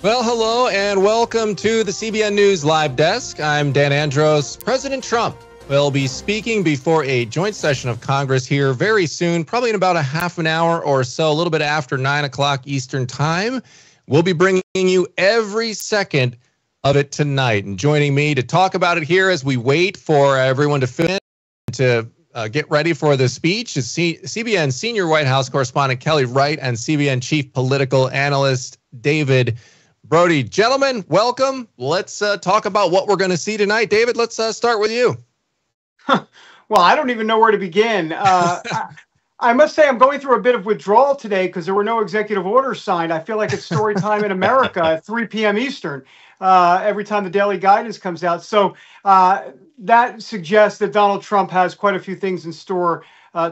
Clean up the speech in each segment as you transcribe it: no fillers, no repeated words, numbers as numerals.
Well, hello and welcome to the CBN News Live Desk. I'm Dan Andros. President Trump will be speaking before a joint session of Congress here very soon, probably in about a half an hour or so, a little bit after 9 o'clock Eastern time. We'll be bringing you every second of it tonight. And joining me to talk about it here as we wait for everyone to fill in to get ready for the speech is CBN Senior White House Correspondent Kelly Wright and CBN Chief Political Analyst David Brody. Gentlemen, welcome. Let's talk about what we're going to see tonight. David, let's start with you. Well, I don't even know where to begin. I must say I'm going through a bit of withdrawal today because there were no executive orders signed. I feel like it's story time in America at 3 p.m. Eastern every time the daily guidance comes out. So that suggests that Donald Trump has quite a few things in store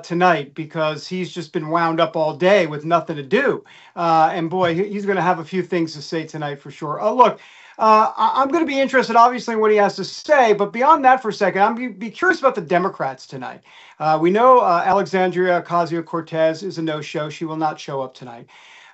tonight because he's just been wound up all day with nothing to do. And boy, he's going to have a few things to say tonight for sure. Look, I'm going to be interested, obviously, in what he has to say. But beyond that for a second, I'm be curious about the Democrats tonight. We know Alexandria Ocasio-Cortez is a no-show. She will not show up tonight.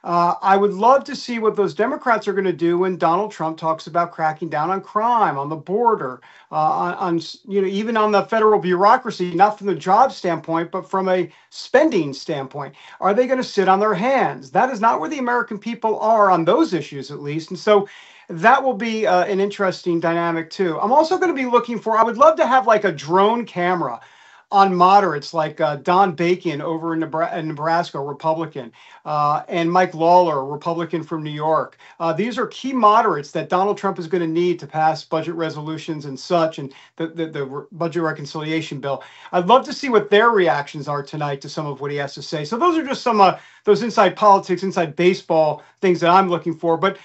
I would love to see what those Democrats are going to do when Donald Trump talks about cracking down on crime, on the border, on even on the federal bureaucracy, not from the job standpoint, but from a spending standpoint. Are they going to sit on their hands? That is not where the American people are on those issues, at least. And so that will be an interesting dynamic, too. I'm also going to be looking for, I would love to have like a drone camera on moderates like Don Bacon over in Nebraska, Republican, and Mike Lawler, Republican from New York. These are key moderates that Donald Trump is going to need to pass budget resolutions and such, and the budget reconciliation bill. I'd love to see what their reactions are tonight to some of what he has to say. So those are just some of those inside politics, inside baseball things that I'm looking for. But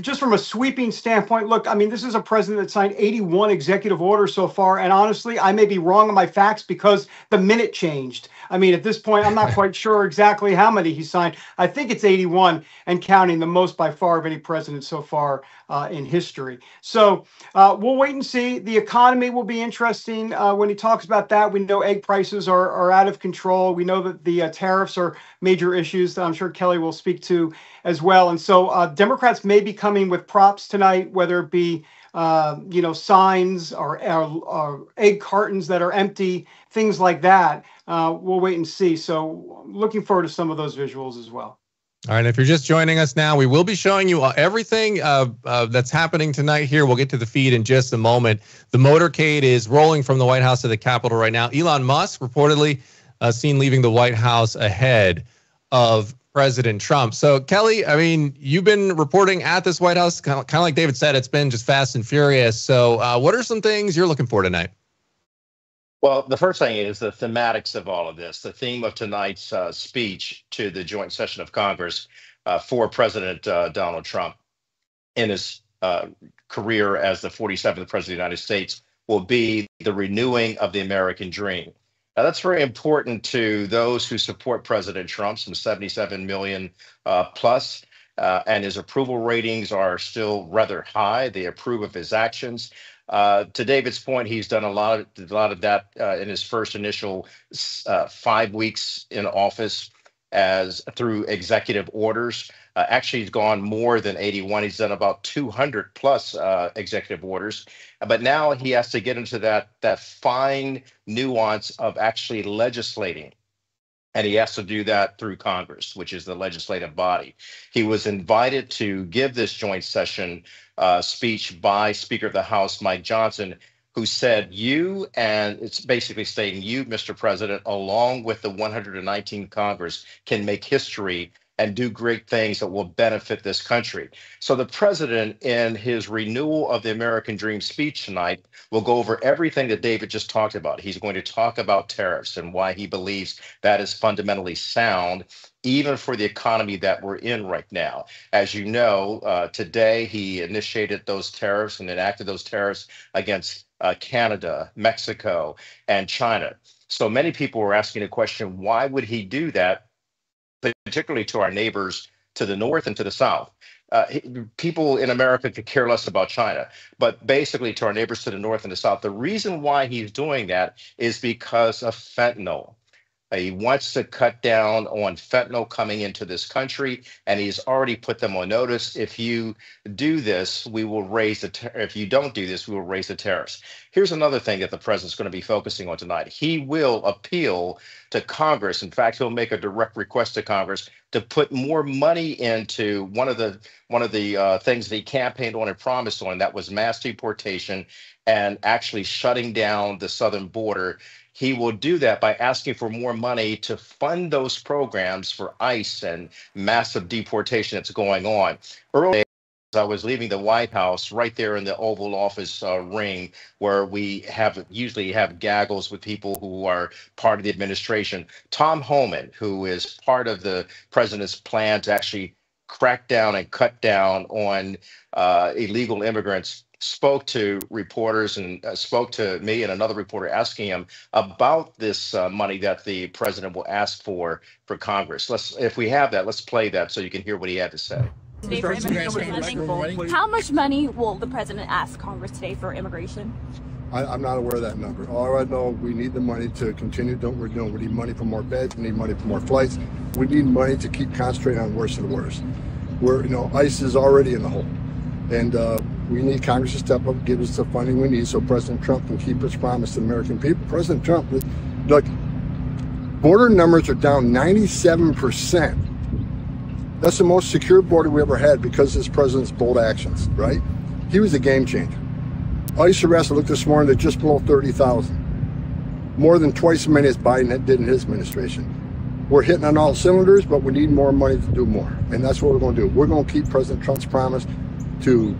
just from a sweeping standpoint, look, I mean, this is a president that signed 81 executive orders so far. And honestly, I may be wrong on my facts because the minute changed. I mean, at this point, I'm not quite sure exactly how many he signed. I think it's 81 and counting, the most by far of any president so far in history. So we'll wait and see. The economy will be interesting when he talks about that. We know egg prices are out of control. We know that the tariffs are major issues that I'm sure Kelly will speak to as well. And so Democrats may be coming with props tonight, whether it be signs or egg cartons that are empty, things like that. We'll wait and see. So looking forward to some of those visuals as well. All right, if you're just joining us now, we will be showing you everything that's happening tonight here. We'll get to the feed in just a moment. The motorcade is rolling from the White House to the Capitol right now. Elon Musk reportedly seen leaving the White House ahead of President Trump. So, Kelly, I mean, you've been reporting at this White House, kind of like David said, it's been just fast and furious. So what are some things you're looking for tonight? Well, the first thing is the thematics of all of this. The theme of tonight's speech to the joint session of Congress for President Donald Trump in his career as the 47th president of the United States will be the renewing of the American dream. Now, that's very important to those who support President Trump, some 77 million plus, and his approval ratings are still rather high. They approve of his actions. To David's point, he's done a lot of that in his first initial 5 weeks in office as through executive orders. Actually, he's gone more than 81. He's done about 200 plus executive orders. But now he has to get into that fine nuance of actually legislating. And he has to do that through Congress, which is the legislative body. He was invited to give this joint session speech by Speaker of the House, Mike Johnson, who said, you, and it's basically stating you, Mr. President, along with the 119 Congress, can make history and do great things that will benefit this country. So the president, in his renewal of the American Dream speech tonight, will go over everything that David just talked about. He's going to talk about tariffs and why he believes that is fundamentally sound, even for the economy that we're in right now. As you know, today he initiated those tariffs and enacted those tariffs against Canada, Mexico, and China. So many people were asking the question, why would he do that, particularly to our neighbors to the north and to the south? People in America could care less about China, but basically to our neighbors to the north and the south. The reason why he's doing that is because of fentanyl. He wants to cut down on fentanyl coming into this country, and he's already put them on notice. If you do this, we will raise the. If you don't do this, we will raise the tariffs. Here's another thing that the president's going to be focusing on tonight. He will appeal to Congress. In fact, he'll make a direct request to Congress to put more money into one of the things that he campaigned on and promised on. That was mass deportation and actually shutting down the southern border. He will do that by asking for more money to fund those programs for ICE and massive deportation that's going on. Earlier, as I was leaving the White House, right there in the Oval Office ring, where we usually have gaggles with people who are part of the administration, Tom Homan, who is part of the president's plan to actually crack down and cut down on illegal immigrants, spoke to reporters and spoke to me and another reporter asking him about this money that the president will ask for Congress. If we have that, let's play that so you can hear what he had to say. Today for immigration. How much money will the president ask Congress today for immigration? I'm not aware of that number. All I know, we need the money to continue doing what we're doing. We need money for more beds. We need money for more flights. We need money to keep concentrating on worse and worse. ICE is already in the hole. And we need Congress to step up, give us the funding we need so President Trump can keep his promise to the American people. President Trump, look, border numbers are down 97%. That's the most secure border we ever had because of this president's bold actions, right? He was a game changer. ICE arrests, I looked this morning, they're just below 30,000. More than twice as many as Biden did in his administration. We're hitting on all cylinders, but we need more money to do more. And that's what we're going to do. We're going to keep President Trump's promise to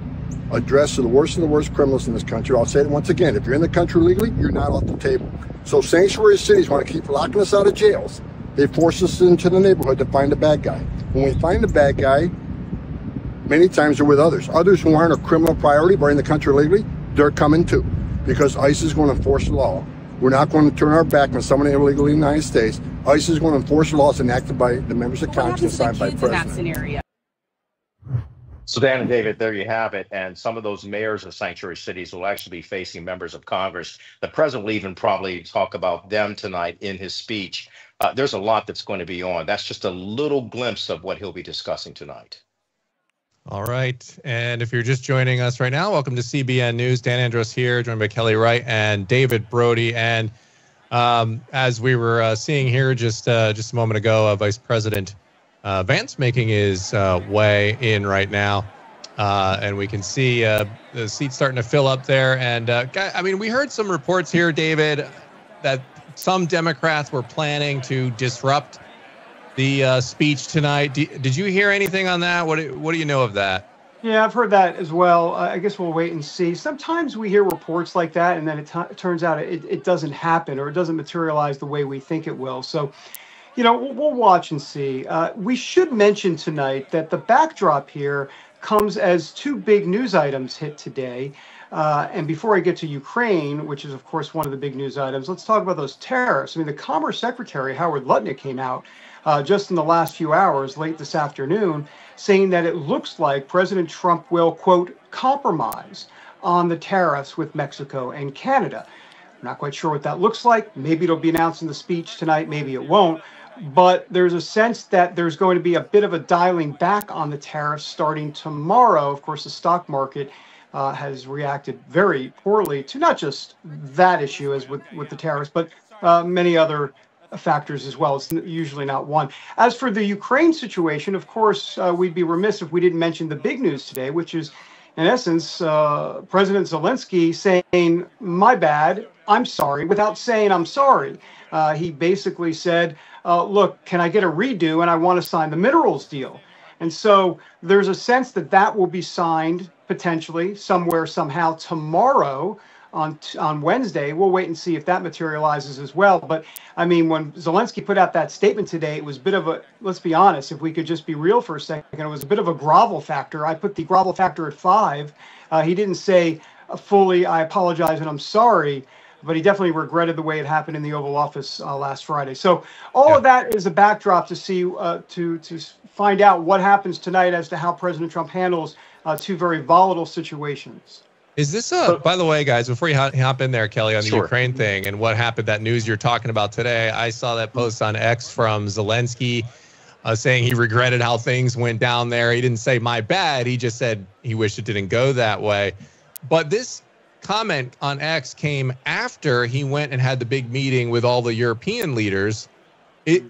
address the worst of the worst criminals in this country. I'll say it once again, if you're in the country legally, you're not off the table. So sanctuary cities want to keep locking us out of jails. They force us into the neighborhood to find a bad guy. When we find a bad guy, many times they're with others. Others who aren't a criminal priority but are in the country legally, they're coming too. Because ICE is going to enforce the law. We're not going to turn our back when someone is illegally in the United States. ICE is going to enforce the laws enacted by the members of Congress and signed by the president. In that scenario? So Dan and David, there you have it. And some of those mayors of sanctuary cities will actually be facing members of Congress. The president will even probably talk about them tonight in his speech. There's a lot that's going to be on. That's just a little glimpse of what he'll be discussing tonight. All right. And if you're just joining us right now, welcome to CBN News. Dan Andros here, joined by Kelly Wright and David Brody. And as we were seeing here just a moment ago, Vice President Vance making his way in right now. And we can see the seats starting to fill up there. And we heard some reports here, David, that some Democrats were planning to disrupt the speech tonight. Did you hear anything on that? What do you know of that? Yeah, I've heard that as well. I guess we'll wait and see. Sometimes we hear reports like that, and then it turns out it doesn't happen, or it doesn't materialize the way we think it will. So, we'll watch and see. We should mention tonight that the backdrop here comes as two big news items hit today. And before I get to Ukraine, which is, of course, one of the big news items, let's talk about those tariffs. The Commerce Secretary, Howard Lutnick, came out just in the last few hours, late this afternoon, saying that it looks like President Trump will, quote, compromise on the tariffs with Mexico and Canada. I'm not quite sure what that looks like. Maybe it'll be announced in the speech tonight. Maybe it won't. But there's a sense that there's going to be a bit of a dialing back on the tariffs starting tomorrow. Of course, the stock market has reacted very poorly to not just that issue as with the tariffs, but many other factors as well. It's usually not one. As for the Ukraine situation, of course, we'd be remiss if we didn't mention the big news today, which is, in essence, President Zelensky saying, my bad, I'm sorry, without saying I'm sorry. He basically said, look, can I get a redo? And I want to sign the minerals deal. And so there's a sense that that will be signed potentially somewhere, somehow tomorrow on Wednesday. We'll wait and see if that materializes as well. But when Zelensky put out that statement today, it was a bit of a, let's be honest, if we could just be real for a second, it was a bit of a grovel factor. I put the grovel factor at 5. He didn't say fully, I apologize and I'm sorry, but he definitely regretted the way it happened in the Oval Office last Friday. So all of that is a backdrop to see, to find out what happens tonight as to how President Trump handles two very volatile situations. Is this by the way, guys, before you hop in there, Kelly, on the Sure. Ukraine thing and what happened, that news you're talking about today, I saw that post on X from Zelensky saying he regretted how things went down there. He didn't say my bad. He just said he wished it didn't go that way. But this comment on X came after he went and had the big meeting with all the European leaders. It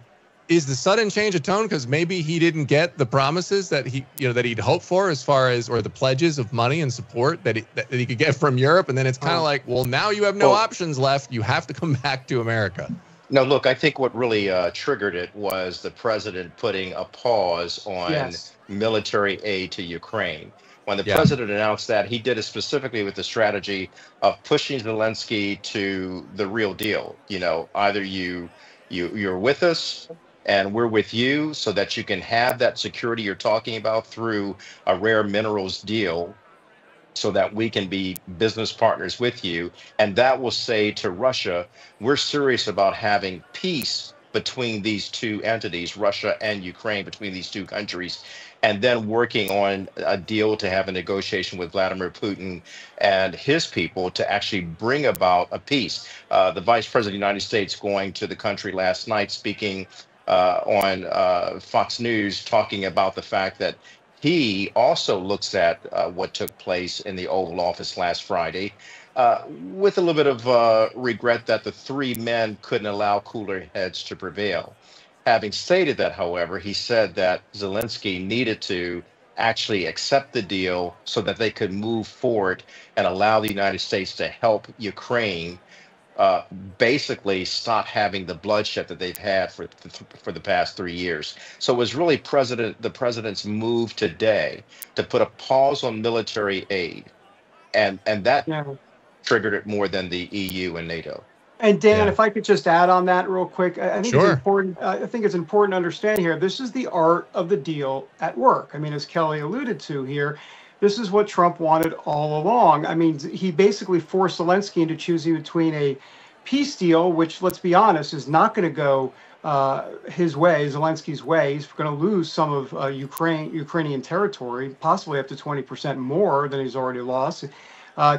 is the sudden change of tone because maybe he didn't get the promises that he'd hoped for, as far as, or the pledges of money and support that he could get from Europe. And then it's kind of like, well, now you have no options left. You have to come back to America. No, look, I think what really triggered it was the president putting a pause on military aid to Ukraine. When the president announced that, he did it specifically with the strategy of pushing Zelensky to the real deal. Either you're with us and we're with you so that you can have that security you're talking about through a rare minerals deal, so that we can be business partners with you. And that will say to Russia, we're serious about having peace between these two entities, Russia and Ukraine, between these two countries, and then working on a deal to have a negotiation with Vladimir Putin and his people to actually bring about a peace. The Vice President of the United States going to the country last night, speaking on Fox News, talking about the fact that he also looks at what took place in the Oval Office last Friday with a little bit of regret that the three men couldn't allow cooler heads to prevail. Having stated that, however, he said that Zelensky needed to actually accept the deal so that they could move forward and allow the United States to help Ukraine basically stop having the bloodshed that they've had for the past 3 years. So it was really the president's move today to put a pause on military aid, and that triggered it more than the EU and NATO. And Dan, if I could just add on that real quick, I think Sure. it's important. I think it's important to understand here. This is the art of the deal at work. I mean, as Kelly alluded to here, this is what Trump wanted all along. I mean, he basically forced Zelensky into choosing between a peace deal, which, let's be honest, is not going to go his way, Zelensky's way. He's going to lose some of Ukrainian territory, possibly up to 20% more than he's already lost. It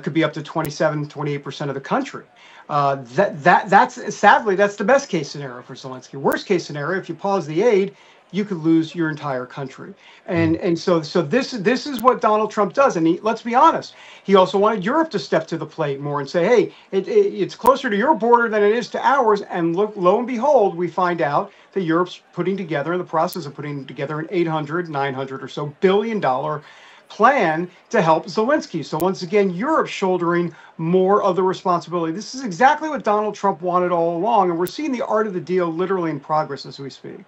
could be up to 27, 28% of the country. That's sadly, that's the best case scenario for Zelensky. Worst case scenario, if you pause the aid, you could lose your entire country. And so this is what Donald Trump does. And let's be honest, he also wanted Europe to step to the plate more and say, hey, it's closer to your border than it is to ours. And lo and behold, we find out that Europe's in the process of putting together an 900 or so billion dollar plan to help Zelensky. So once again, Europe's shouldering more of the responsibility. This is exactly what Donald Trump wanted all along. And we're seeing the art of the deal literally in progress as we speak.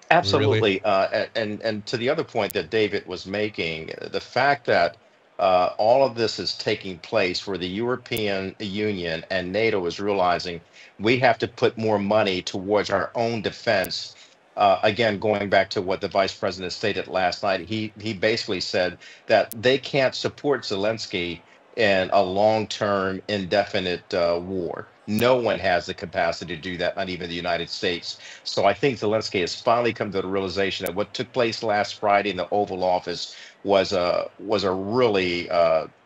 Absolutely. And to the other point that David was making, the fact that all of this is taking place where the European Union and NATO is realizing we have to put more money towards our own defense. Again, going back to what the vice president stated last night, he basically said that they can't support Zelensky in a long-term, indefinite war. No one has the capacity to do that, not even the United States. So I think Zelensky has finally come to the realization that what took place last Friday in the Oval Office was a really,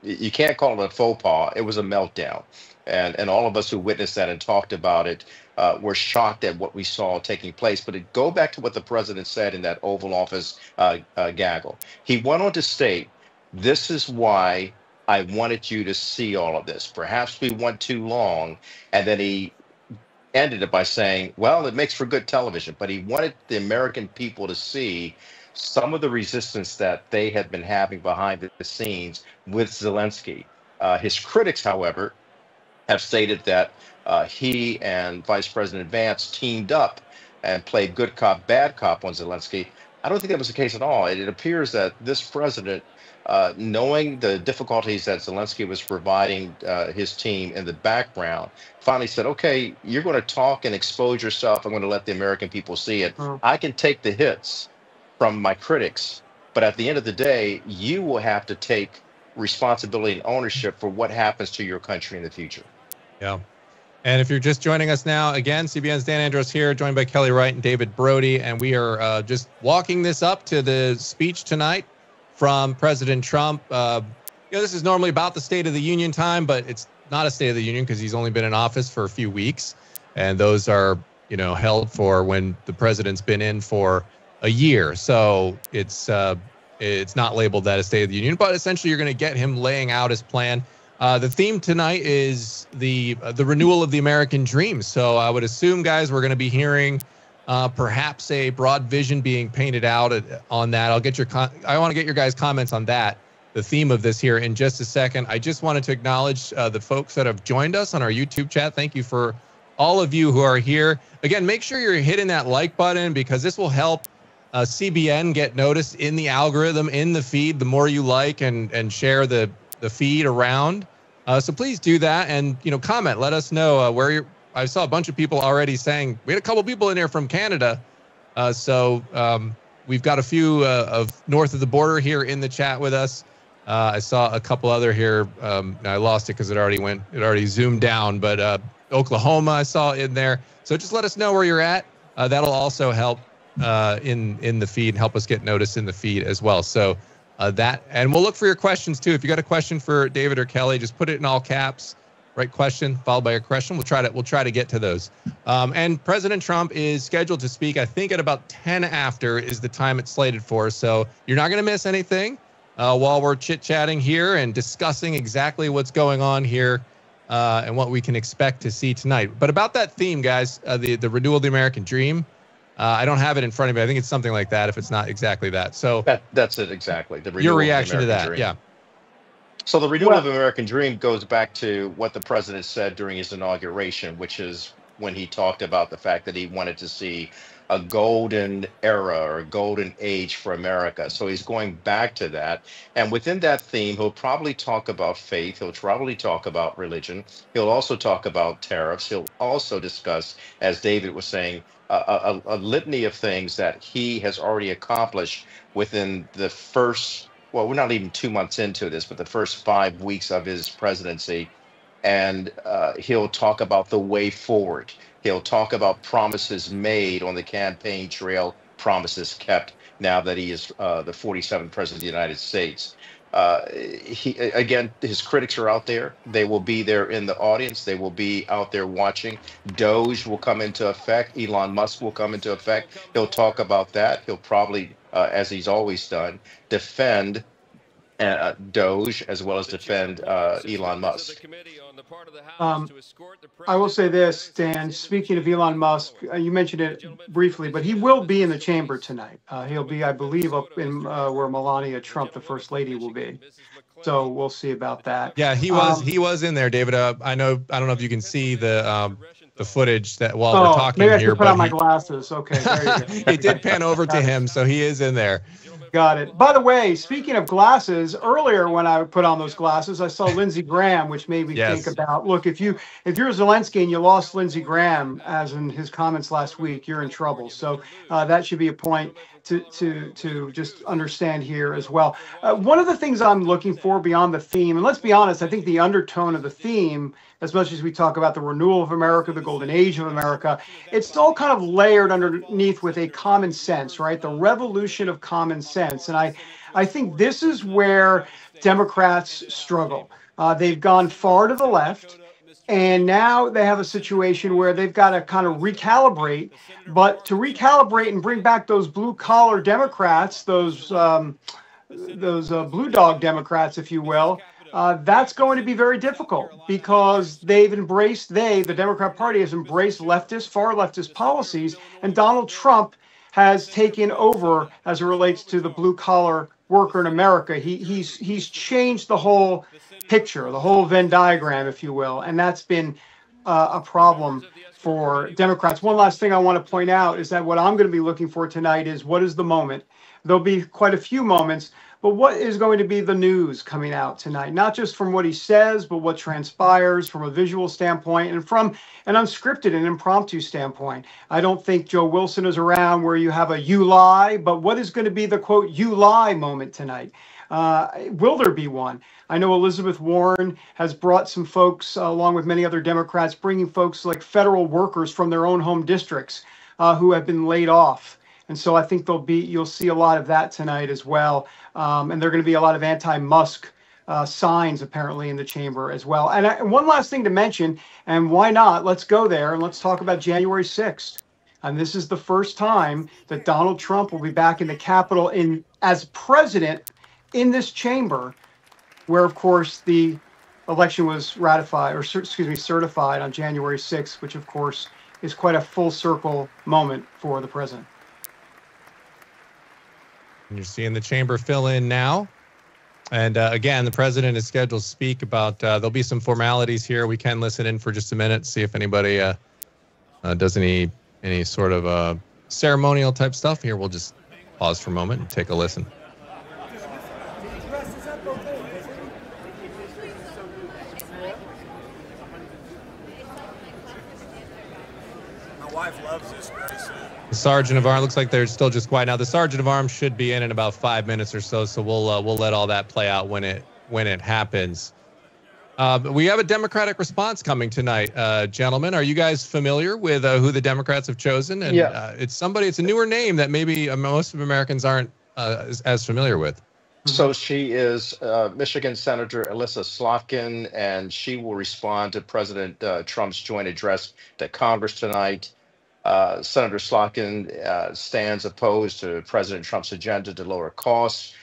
you can't call it a faux pas, it was a meltdown. And all of us who witnessed that and talked about it were shocked at what we saw taking place. But go back to what the president said in that Oval Office gaggle. He went on to state, this is why I wanted you to see all of this. Perhaps we went too long. And then he ended it by saying, well, it makes for good television. But he wanted the American people to see some of the resistance that they had been having behind the scenes with Zelensky. His critics, however, have stated that he and Vice President Vance teamed up and played good cop, bad cop on Zelensky. I don't think that was the case at all. It appears that this president, knowing the difficulties that Zelensky was providing his team in the background, finally said, okay, you're going to talk and expose yourself. I'm going to let the American people see it. I can take the hits from my critics, but at the end of the day, you will have to take responsibility and ownership for what happens to your country in the future. Yeah. And if you're just joining us now, again, CBN's Dan Andros here, joined by Kelly Wright and David Brody, and we are just walking this up to the speech tonight from President Trump. this is normally about the State of the Union time, but it's not a State of the Union because he's only been in office for a few weeks. And those are, held for when the president's been in for a year. So it's not labeled that a State of the Union, but essentially you're going to get him laying out his plan. The theme tonight is the renewal of the American dream. So I would assume, guys, we're going to be hearing perhaps a broad vision being painted out on that. I want to get your guys' comments on that, the theme of this here in just a second. I just wanted to acknowledge the folks that have joined us on our YouTube chat. Thank you for all of you who are here. Again, make sure you're hitting that like button because this will help CBN get noticed in the algorithm, in the feed. The more you like and share the feed around. So please do that and, comment. Let us know where you're. I saw a bunch of people already saying, we had a couple people in there from Canada. So we've got a few of north of the border here in the chat with us. I saw a couple other here. I lost it because it already zoomed down, but Oklahoma I saw in there. So just let us know where you're at. That'll also help in the feed and help us get noticed in the feed as well. So and we'll look for your questions too. If you got a question for David or Kelly, just put it in all caps. Right question followed by a question. We'll try to get to those. And President Trump is scheduled to speak, I think, at about 10 after is the time it's slated for. So you're not going to miss anything while we're chit-chatting here and discussing exactly what's going on here and what we can expect to see tonight. But about that theme, guys, the renewal of the American dream. I don't have it in front of me. I think it's something like that. If it's not exactly that, so that's it exactly. The renewal your reaction of the to that, American dream. yeah. So the renewal of the American dream goes back to what the president said during his inauguration, which is when he talked about the fact that he wanted to see a golden era or a golden age for America. So he's going back to that. And within that theme, he'll probably talk about faith. He'll probably talk about religion. He'll also talk about tariffs. He'll also discuss, as David was saying, a litany of things that he has already accomplished within the first, well, we're not even 2 months into this, but the first 5 weeks of his presidency. And he'll talk about the way forward. He'll talk about promises made on the campaign trail, promises kept now that he is the 47th president of the United States. Again, his critics are out there. They will be there in the audience. They will be out there watching. Doge will come into effect. Elon Musk will come into effect. He'll talk about that. He'll probably, as he's always done, defend Doge as well as defend Elon Musk. I will say this, Dan, speaking of Elon Musk, you mentioned it briefly, but he will be in the chamber tonight. He'll be, I believe, up in where Melania Trump, the first lady, will be. So we'll see about that. Yeah, he was in there, David. I don't know if you can see the footage that while we're talking maybe I here, should put on my glasses. Okay, there you go. It did pan over to him, so he is in there. Got it. By the way, speaking of glasses, earlier when I put on those glasses, I saw Lindsey Graham, which made me think about, look, if you're Zelensky and you lost Lindsey Graham, as in his comments last week, you're in trouble. So that should be a point to just understand here as well. One of the things I'm looking for beyond the theme, and let's be honest, I think the undertone of the theme, as much as we talk about the renewal of America, the golden age of America, it's all kind of layered underneath with a common sense, right? The revolution of common sense. And I think this is where Democrats struggle. They've gone far to the left, and now they have a situation where they've got to kind of recalibrate. But to recalibrate and bring back those blue-collar Democrats, those blue dog Democrats, if you will, that's going to be very difficult because the Democrat Party has embraced far leftist policies, and Donald Trump has taken over as it relates to the blue collar worker in America. He's changed the whole picture, the whole Venn diagram, if you will, and that's been a problem for Democrats. One last thing I want to point out is that what I'm going to be looking for tonight is what is the moment. There'll be quite a few moments, but what is going to be the news coming out tonight? Not just from what he says, but what transpires from a visual standpoint and from an unscripted and impromptu standpoint. I don't think Joe Wilson is around where you have a you lie, but what is going to be the quote you lie moment tonight? Will there be one? I know Elizabeth Warren has brought some folks, along with many other Democrats, bringing folks like federal workers from their own home districts who have been laid off. And so I think you'll see a lot of that tonight as well. And there are going to be a lot of anti-Musk signs apparently in the chamber as well. And one last thing to mention, and why not? Let's go there and let's talk about January 6th. And this is the first time that Donald Trump will be back in the Capitol as president in this chamber, where, of course, the election was ratified, or certified on January 6th, which, of course, is quite a full circle moment for the president. And you're seeing the chamber fill in now. And again, the president is scheduled to speak about, there'll be some formalities here. We can listen in for just a minute, see if anybody does any sort of ceremonial type stuff here. We'll just pause for a moment and take a listen. My wife loves this race. The Sergeant of Arms, looks like they're still just quiet now. The Sergeant of Arms should be in about 5 minutes or so, so we'll let all that play out when it happens. We have a Democratic response coming tonight, gentlemen. Are you guys familiar with who the Democrats have chosen? And it's a newer name that maybe most of Americans aren't as familiar with. So she is Michigan Senator Elissa Slotkin, and she will respond to President Trump's joint address to Congress tonight. Senator Slotkin stands opposed to President Trump's agenda to lower costs,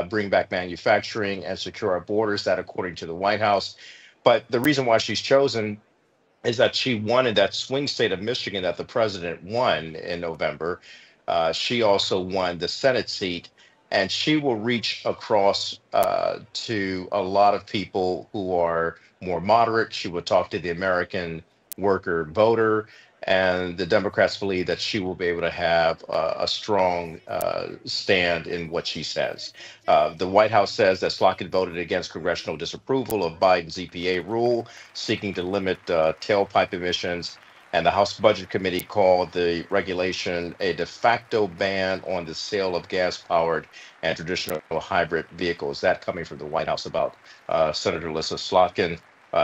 bring back manufacturing, and secure our borders, that according to the White House. But the reason why she's chosen is that she won in that swing state of Michigan that the president won in November. She also won the Senate seat, and she will reach across to a lot of people who are more moderate. She will talk to the American worker voter. And the Democrats believe that she will be able to have a strong stand in what she says. The White House says that Slotkin voted against congressional disapproval of Biden's EPA rule, seeking to limit tailpipe emissions. And the House Budget Committee called the regulation a de facto ban on the sale of gas-powered and traditional hybrid vehicles. That coming from the White House about Senator Elissa Slotkin.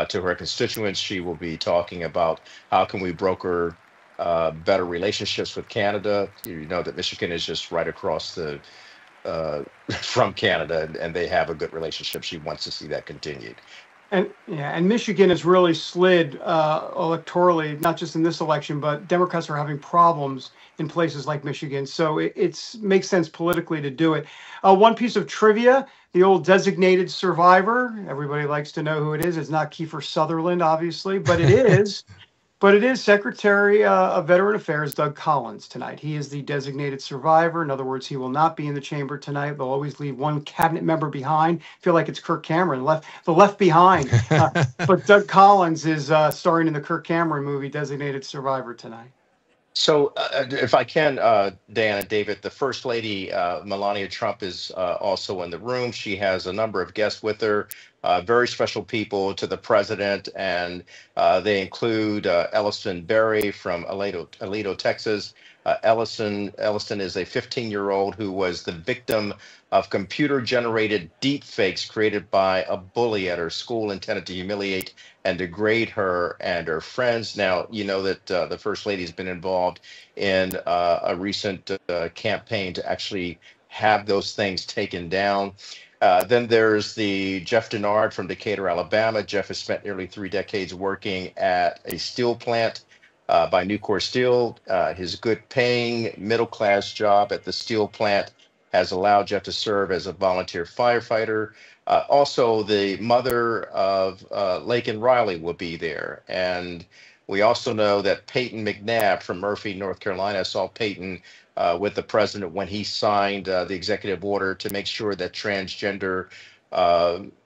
To her constituents, she will be talking about how can we broker better relationships with Canada. You know that Michigan is just right across from Canada, and they have a good relationship. She wants to see that continued. And Michigan has really slid electorally, not just in this election, but Democrats are having problems in places like Michigan. So it makes sense politically to do it. One piece of trivia, the old designated survivor, everybody likes to know who it is. It's not Kiefer Sutherland, obviously, but it is. But it is Secretary of Veteran Affairs Doug Collins tonight. He is the designated survivor. In other words, he will not be in the chamber tonight. They'll always leave one cabinet member behind. Feel like it's Kirk Cameron, left behind. But Doug Collins is starring in the Kirk Cameron movie Designated Survivor tonight. So if I can, Dan and David, the First Lady, Melania Trump, is also in the room. She has a number of guests with her, very special people to the president, and they include Elliston Berry from Aledo, Texas. Elliston is a 15-year-old who was the victim of computer-generated deep fakes created by a bully at her school intended to humiliate and degrade her and her friends. Now, you know that the First Lady has been involved in a recent campaign to actually have those things taken down. Then there's the Jeff Denard from Decatur, Alabama. Jeff has spent nearly 3 decades working at a steel plant by Nucor Steel. His good paying middle-class job at the steel plant has allowed Jeff to serve as a volunteer firefighter. Also, the mother of Laken Riley will be there. And we also know that Peyton McNabb from Murphy, North Carolina. I saw Peyton with the president when he signed the executive order to make sure that transgender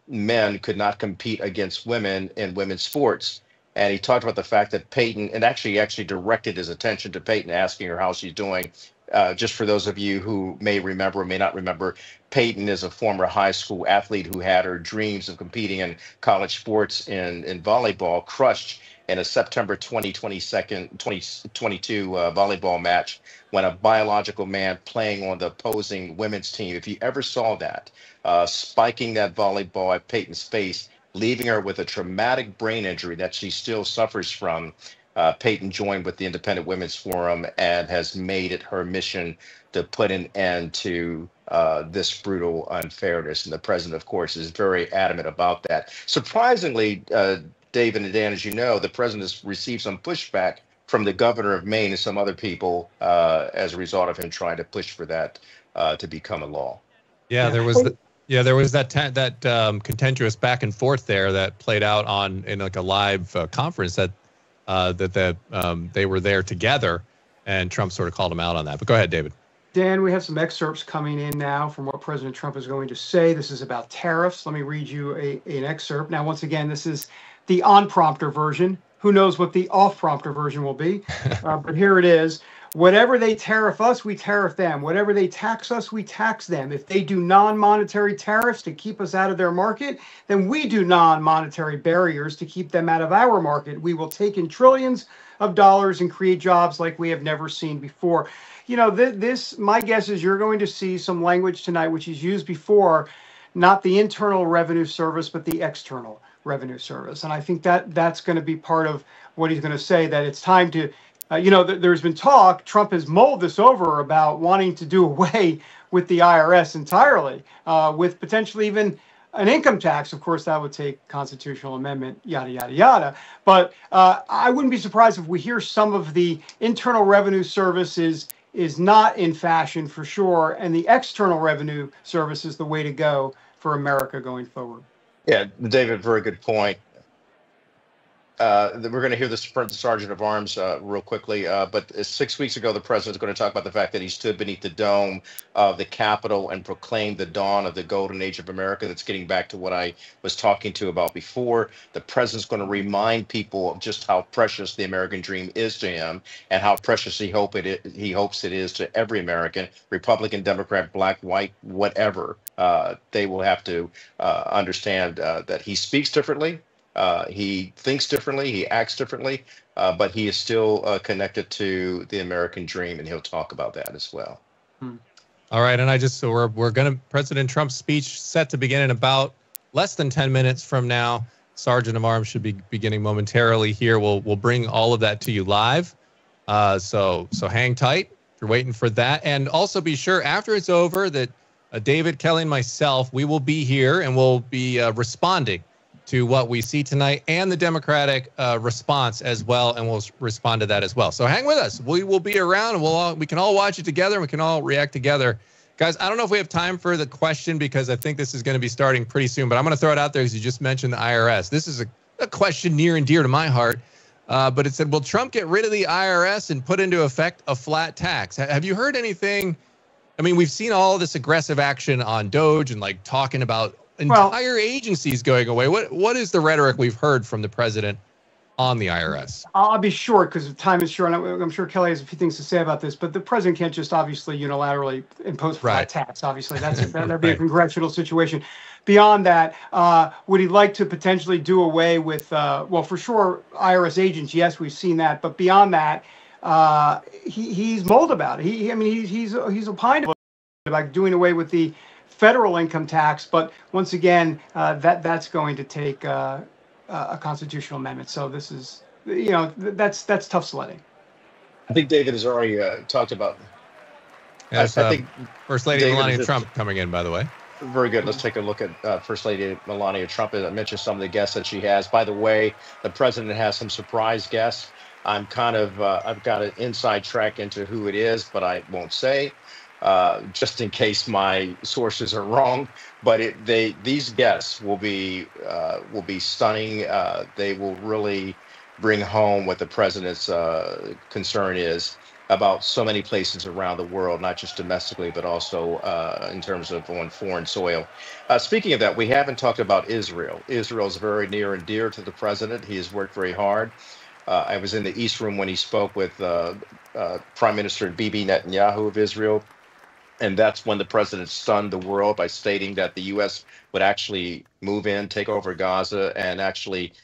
men could not compete against women in women's sports. And he talked about the fact that Peyton, and actually directed his attention to Peyton, asking her how she's doing. Just for those of you who may remember or may not remember, Peyton is a former high school athlete who had her dreams of competing in college sports in volleyball crushed in a September 2022 volleyball match when a biological man playing on the opposing women's team, if you ever saw that, spiking that volleyball at Peyton's face, leaving her with a traumatic brain injury that she still suffers from. Peyton joined with the Independent Women's Forum and has made it her mission to put an end to this brutal unfairness. And the president, of course, is very adamant about that. Surprisingly, David and Dan, as you know, the president has received some pushback from the governor of Maine and some other people as a result of him trying to push for that to become a law. Yeah, there was that contentious back and forth there that played out in like a live conference that they were there together, and Trump sort of called him out on that. But go ahead, David. Dan, we have some excerpts coming in now from what President Trump is going to say. This is about tariffs. Let me read you an excerpt. Now, once again, this is the on-prompter version. Who knows what the off-prompter version will be? But here it is. Whatever they tariff us, we tariff them. Whatever they tax us, we tax them. If they do non-monetary tariffs to keep us out of their market, then we do non-monetary barriers to keep them out of our market. We will take in trillions of dollars and create jobs like we have never seen before. You know, my guess is you're going to see some language tonight which is used before, not the Internal Revenue Service, but the External Revenue Service. And I think that's going to be part of what he's going to say, that it's time to, there's been talk, Trump has mulled this over about wanting to do away with the IRS entirely, with potentially even an income tax. Of course, that would take constitutional amendment, yada, yada, yada. But I wouldn't be surprised if we hear some of the Internal Revenue Service is not in fashion for sure, and the External Revenue Service is the way to go for America going forward. Yeah, David, very good point. We're going to hear the Sergeant of Arms real quickly, but 6 weeks ago, the president's going to talk about the fact that he stood beneath the dome of the Capitol and proclaimed the dawn of the golden age of America. That's getting back to what I was talking to about before. The president's going to remind people of just how precious the American dream is to him and how precious he hopes it is to every American, Republican, Democrat, black, white, whatever. They will have to understand that he speaks differently. He thinks differently, he acts differently, but he is still connected to the American dream, and he'll talk about that as well. All right, and we're gonna President Trump's speech set to begin in about less than 10 minutes from now. Sergeant of Arms should be beginning momentarily here. We'll bring all of that to you live. So hang tight if you're waiting for that, and also be sure after it's over that David, Kelly, and myself, we will be here and we'll be responding to what we see tonight and the Democratic response as well, and we'll respond to that as well. So hang with us. We will be around, and we can all watch it together, and we can all react together. Guys, I don't know if we have time for the question because I think this is going to be starting pretty soon, but I'm going to throw it out there because you just mentioned the IRS. This is a question near and dear to my heart, but it said, will Trump get rid of the IRS and put into effect a flat tax? Have you heard anything? I mean, we've seen all this aggressive action on Doge and like talking about entire agencies going away. What is the rhetoric we've heard from the president on the IRS? I'll be short because time is short. I'm sure Kelly has a few things to say about this, but the president can't just obviously unilaterally impose a flat tax. Obviously, that'd be a congressional situation. Beyond that, would he like to potentially do away with, for sure, IRS agents? Yes, we've seen that. But beyond that, he's mulled about it. He's opined about doing away with the federal income tax, but once again, that's going to take a constitutional amendment. So this is, that's tough sledding. I think David has already talked about. Yes, I think First Lady Melania Trump coming in, by the way. Very good. Let's take a look at First Lady Melania Trump. I mentioned some of the guests that she has. By the way, the president has some surprise guests. I've got an inside track into who it is, but I won't say. Just in case my sources are wrong, but these guests will be stunning. They will really bring home what the president's concern is about so many places around the world, not just domestically, but also in terms of on foreign soil. Speaking of that, we haven't talked about Israel. Israel is very near and dear to the president. He has worked very hard. I was in the East Room when he spoke with Prime Minister Bibi Netanyahu of Israel. And that's when the president stunned the world by stating that the U.S. would actually move in, take over Gaza, and actually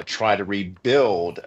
try to rebuild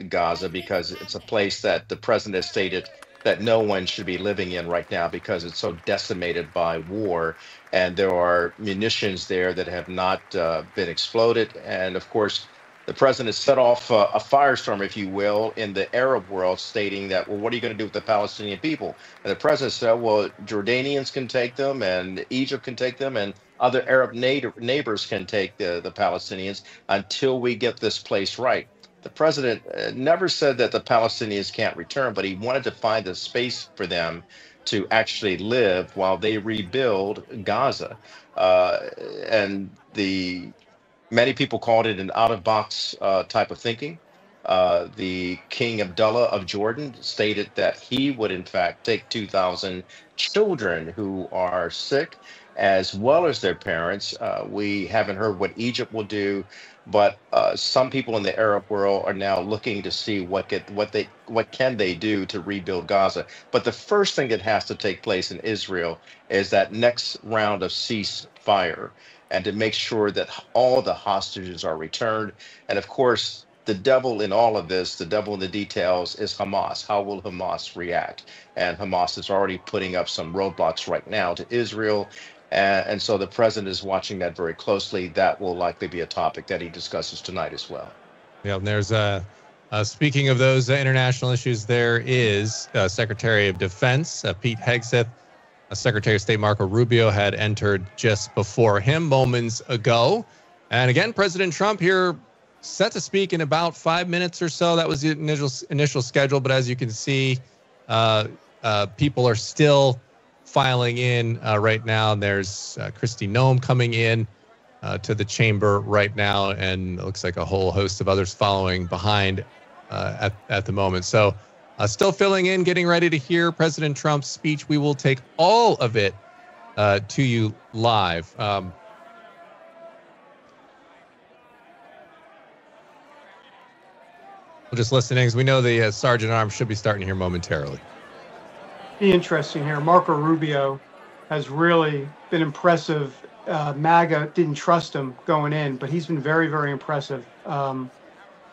Gaza, because it's a place that the president has stated that no one should be living in right now because it's so decimated by war. And there are munitions there that have not been exploded. And of course, The president set off a firestorm, if you will, in the Arab world, stating that, well, what are you going to do with the Palestinian people? And the president said, well, Jordanians can take them, and Egypt can take them, and other Arab neighbors can take the Palestinians until we get this place right. The president never said that the Palestinians can't return, but he wanted to find a space for them to actually live while they rebuild Gaza. And the Many people called it an out-of-box type of thinking. The King Abdullah of Jordan stated that he would, in fact, take 2,000 children who are sick, as well as their parents. We haven't heard what Egypt will do, but some people in the Arab world are now looking to see what can they do to rebuild Gaza. But the first thing that has to take place in Israel is that next round of ceasefire, and to make sure that all the hostages are returned. And of course, the devil in all of this, the devil in the details, is Hamas. How will Hamas react? And Hamas is already putting up some roadblocks right now to Israel. And so the president is watching that very closely. That will likely be a topic that he discusses tonight as well. Yeah, and there's speaking of those international issues, there is Secretary of Defense Pete Hegseth. Secretary of State Marco Rubio had entered just before him moments ago. And again, President Trump here set to speak in about 5 minutes or so. That was the initial schedule. But as you can see, people are still filing in right now. There's Kristi Noem coming in to the chamber right now. And it looks like a whole host of others following behind at the moment. So still filling in, getting ready to hear President Trump's speech. We will take all of it to you live. We'll just listen in because we know the Sergeant at Arms should be starting here momentarily. Be interesting here. Marco Rubio has really been impressive. MAGA didn't trust him going in, but he's been very, very impressive.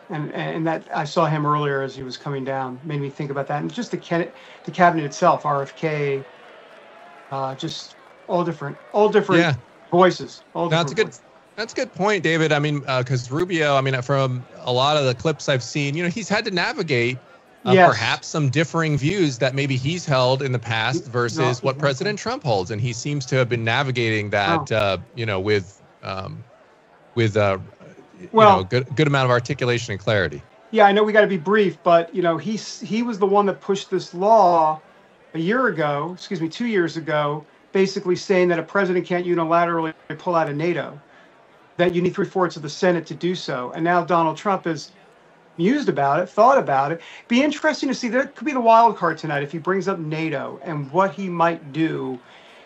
And that I saw him earlier as he was coming down, made me think about that. And just the cabinet itself, RFK, just all different yeah. voices. That's a good point, David. I mean, because Rubio, I mean, from a lot of the clips I've seen, he's had to navigate perhaps some differing views that maybe he's held in the past versus what President Trump holds, and he seems to have been navigating that, good amount of articulation and clarity. Yeah, I know we got to be brief, but he was the one that pushed this law 2 years ago, basically saying that a president can't unilaterally pull out of NATO, that you need 3/4 of the Senate to do so. And now Donald Trump has mused about it, thought about it. Be interesting to see. That could be the wild card tonight if he brings up NATO and what he might do.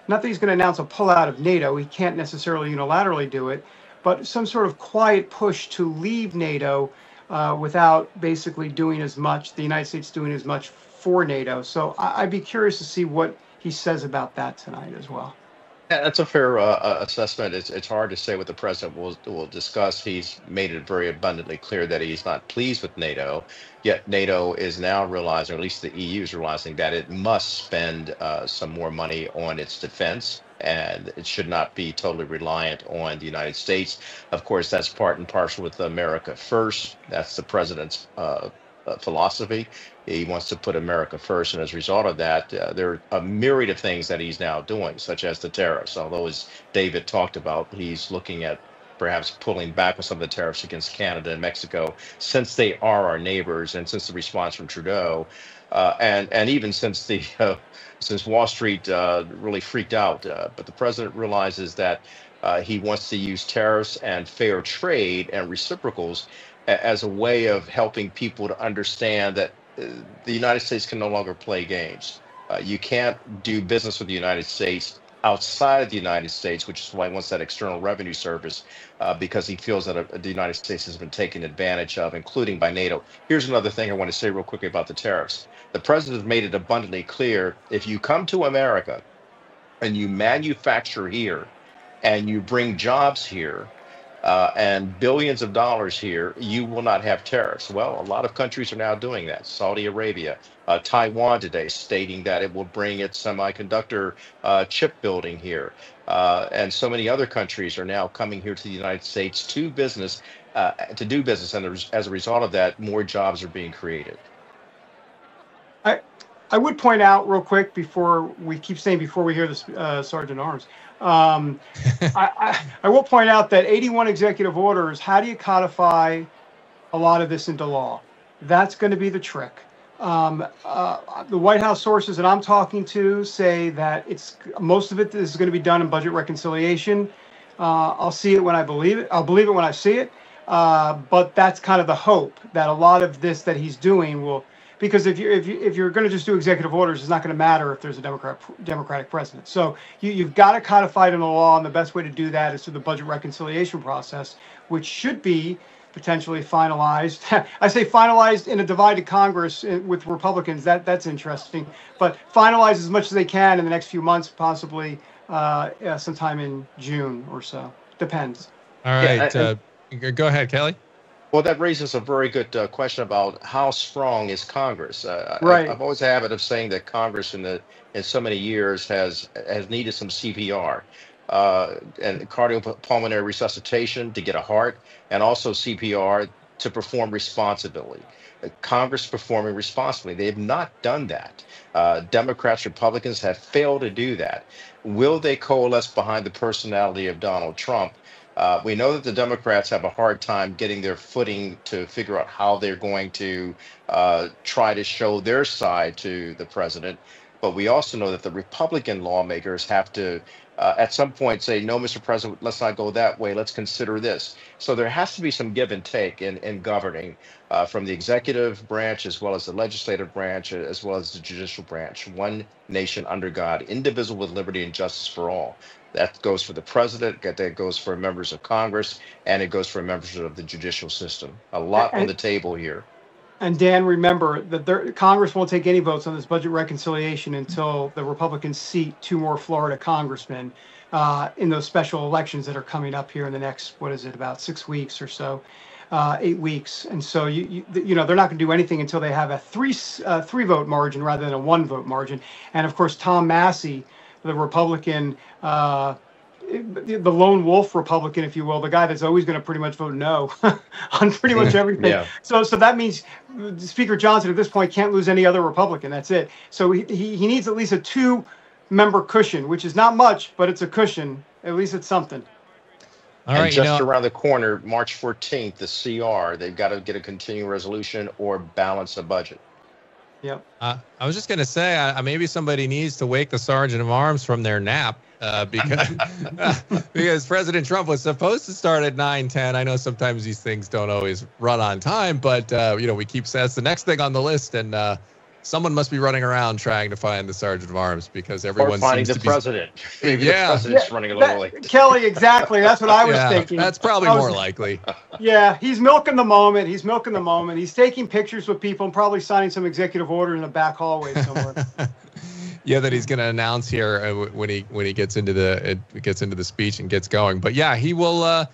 Not that he's going to announce a pullout of NATO. He can't necessarily unilaterally do it, but some sort of quiet push to leave NATO without basically doing as much, the United States doing as much for NATO. So I'd be curious to see what he says about that tonight as well. Yeah, that's a fair assessment. It's hard to say what the president will discuss. He's made it very abundantly clear that he's not pleased with NATO, yet NATO is now realizing, or at least the EU is realizing, that it must spend some more money on its defense, and it should not be totally reliant on the United States. Of course, that's part and parcel with America first. That's the president's philosophy. He wants to put America first, and as a result of that, there are a myriad of things that he's now doing, such as the tariffs. Although, as David talked about, he's looking at perhaps pulling back on some of the tariffs against Canada and Mexico, since they are our neighbors, and since the response from Trudeau, and even since Wall Street really freaked out. But the president realizes that he wants to use tariffs and fair trade and reciprocals as a way of helping people to understand that the United States can no longer play games. You can't do business with the United States outside of the United States, which is why he wants that External Revenue Service, because he feels that the United States has been taken advantage of, including by NATO. Here's another thing I want to say real quickly about the tariffs. The president has made it abundantly clear, if you come to America and you manufacture here and you bring jobs here, and billions of dollars here, you will not have tariffs. Well, a lot of countries are now doing that. Saudi Arabia, Taiwan today stating that it will bring its semiconductor chip building here. And so many other countries are now coming here to the United States to business, to do business. And as a result of that, more jobs are being created. I would point out real quick before we keep saying before we hear the Sergeant Arms. I will point out that 81 executive orders. How do you codify a lot of this into law? That's going to be the trick. The White House sources that I'm talking to say that most of it is going to be done in budget reconciliation. I'll see it when I believe it. I'll believe it when I see it. But that's kind of the hope that a lot of this that he's doing will. Because if you're going to just do executive orders, it's not going to matter if there's a Democratic president. So you've got to codify it in the law, and the best way to do that is through the budget reconciliation process, which should be potentially finalized. I say finalized in a divided Congress with Republicans. That's interesting, but finalized as much as they can in the next few months, possibly sometime in June or so. Depends. All right, go ahead, Kelly. Well, that raises a very good question about how strong is Congress. Right. I've always a habit of saying that Congress in so many years has needed some CPR and cardiopulmonary resuscitation to get a heart, and also CPR to perform responsibly. Congress performing responsibly. They have not done that. Democrats, Republicans have failed to do that. Will they coalesce behind the personality of Donald Trump? We know that the Democrats have a hard time getting their footing to figure out how they're going to try to show their side to the president. But we also know that the Republican lawmakers have to, at some point, say, no, Mr. President, let's not go that way. Let's consider this. So there has to be some give and take in governing from the executive branch, as well as the legislative branch, as well as the judicial branch. One nation under God, indivisible with liberty and justice for all. That goes for the president, that goes for members of Congress, and it goes for members of the judicial system. A lot on the table here. And Dan, remember that Congress won't take any votes on this budget reconciliation until the Republicans seat 2 more Florida congressmen in those special elections that are coming up here in the next, about 6 weeks or so, 8 weeks. And so, you know, they're not going to do anything until they have a three vote margin rather than a 1 vote margin. And of course, Tom Massey, the Republican, the lone wolf Republican, if you will, the guy that's always going to pretty much vote no on pretty much everything. Yeah. So that means Speaker Johnson at this point can't lose any other Republican. That's it. So he needs at least a 2-member cushion, which is not much, but it's a cushion. At least it's something. All right, and just around the corner, March 14th, the CR, they've got to get a continuing resolution or balance a budget. Yep. I was just going to say, maybe somebody needs to wake the Sergeant of Arms from their nap because President Trump was supposed to start at 9:10. I know sometimes these things don't always run on time, but we keep saying that's the next thing on the list, and someone must be running around trying to find the Sergeant of Arms because everyone seems to be president. Maybe the president's running a little late. Kelly, exactly. That's what I was thinking. That's probably more likely. Yeah, he's milking the moment. He's taking pictures with people and probably signing some executive order in the back hallway somewhere. Yeah, that he's going to announce here when he gets into the speech and gets going. But yeah, he will.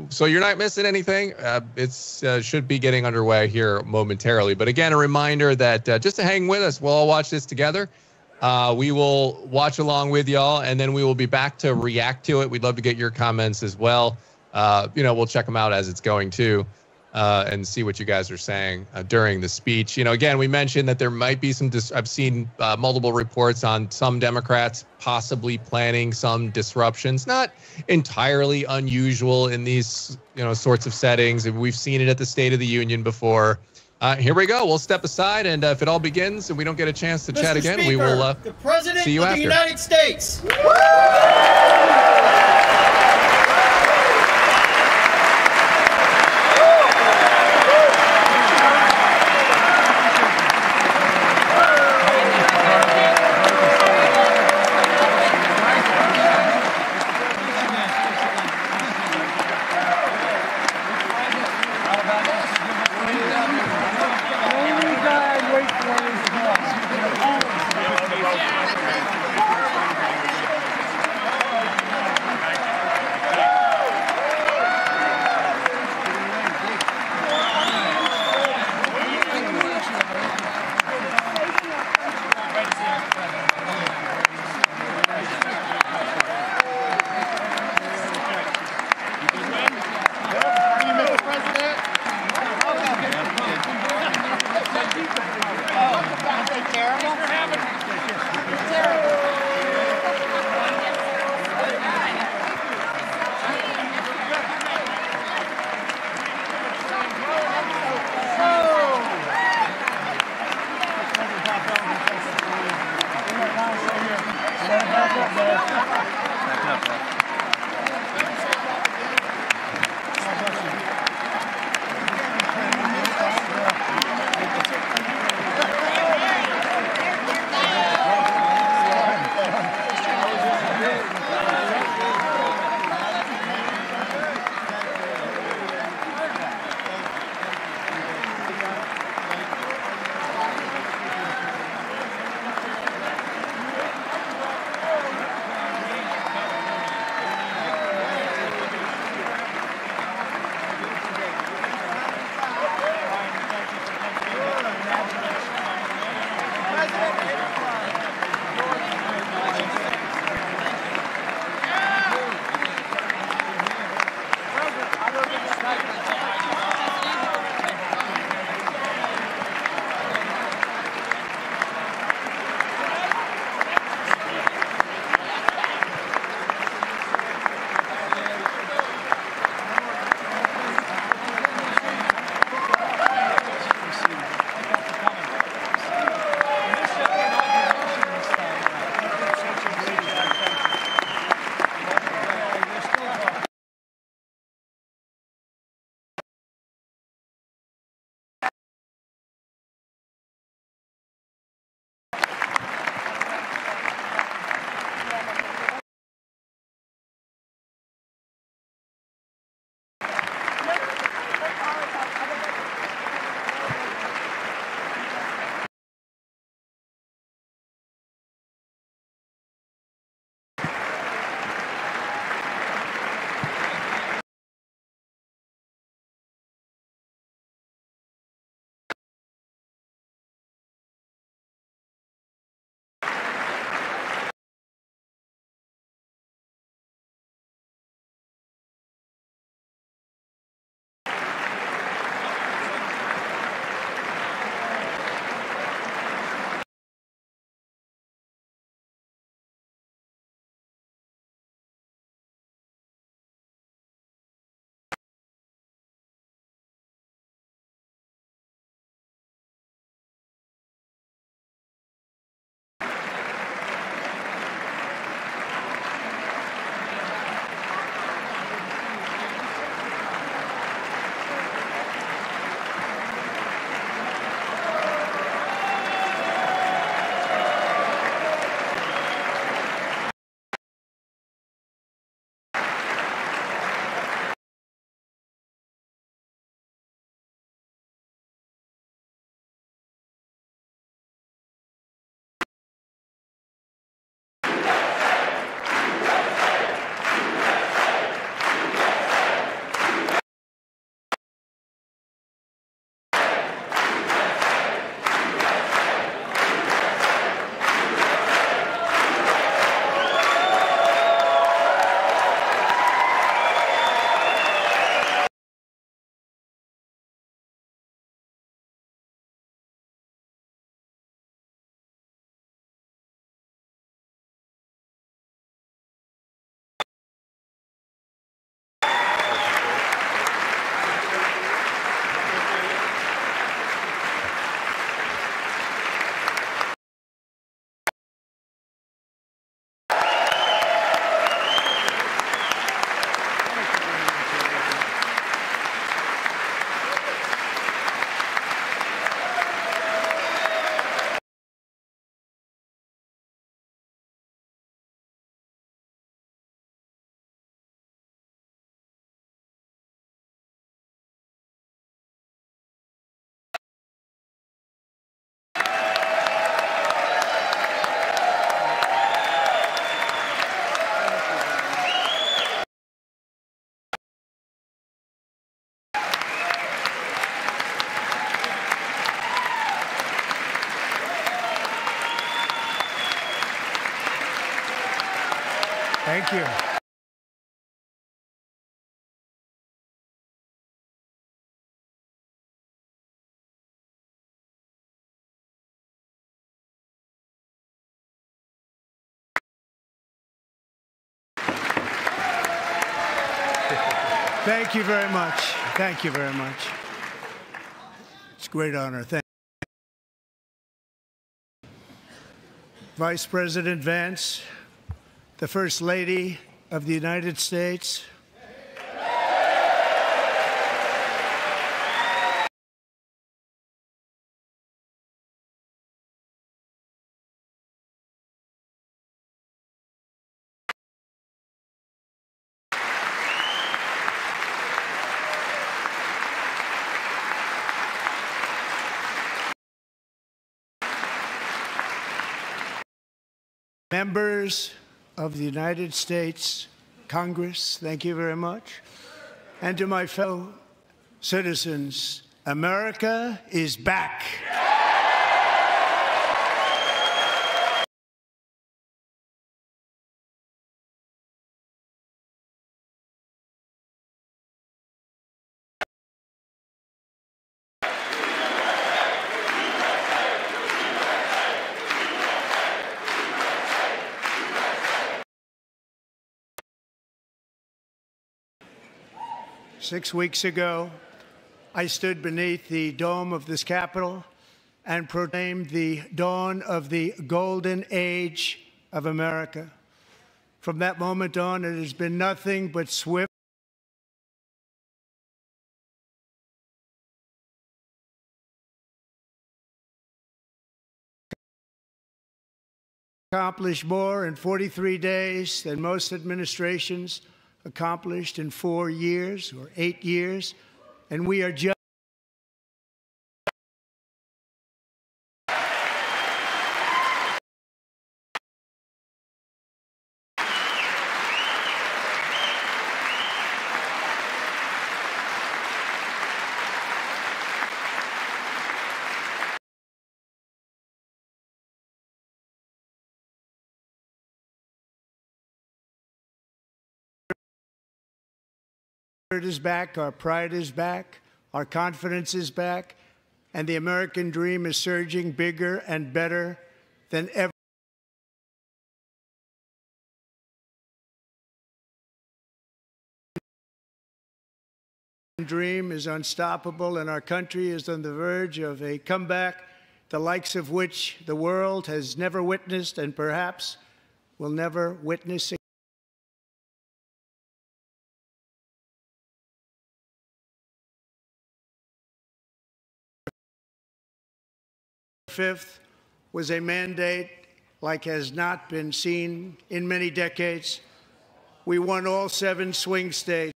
So you're not missing anything. It's should be getting underway here momentarily. But again, a reminder that just to hang with us, we'll all watch this together. We will watch along with y'all, and then we will be back to react to it. We'd love to get your comments as well. We'll check them out as it's going too, and see what you guys are saying during the speech. Again, we mentioned that there might be some. I've seen multiple reports on some Democrats possibly planning some disruptions. Not entirely unusual in these sorts of settings. We've seen it at the State of the Union before. Here we go. We'll step aside, and if it all begins and we don't get a chance to chat again, Speaker, we will the President see you of after. The United States. Thank you. Thank you very much. Thank you very much. It's a great honor. Thank you. Vice President Vance, the First Lady of the United States, members of the United States Congress, thank you very much. And to my fellow citizens, America is back. 6 weeks ago, I stood beneath the dome of this Capitol and proclaimed the dawn of the golden age of America. From that moment on, it has been nothing but swift accomplished more in 43 days than most administrations accomplished in 4 years or 8 years, and we are just is back, our pride is back, our confidence is back, and the American dream is surging bigger and better than ever. The dream is unstoppable, and our country is on the verge of a comeback, the likes of which the world has never witnessed and perhaps will never witness again. 5th was a mandate like has not been seen in many decades. We won all 7 swing states.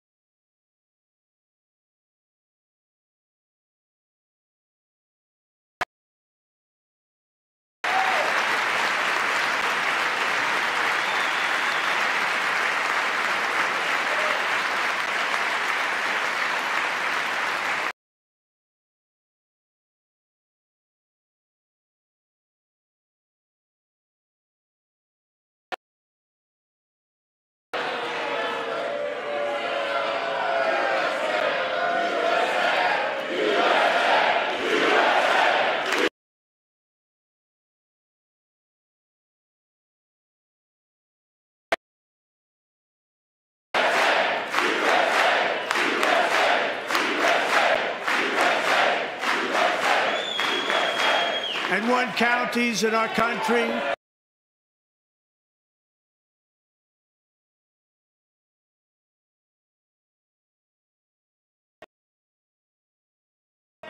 And won counties in our country.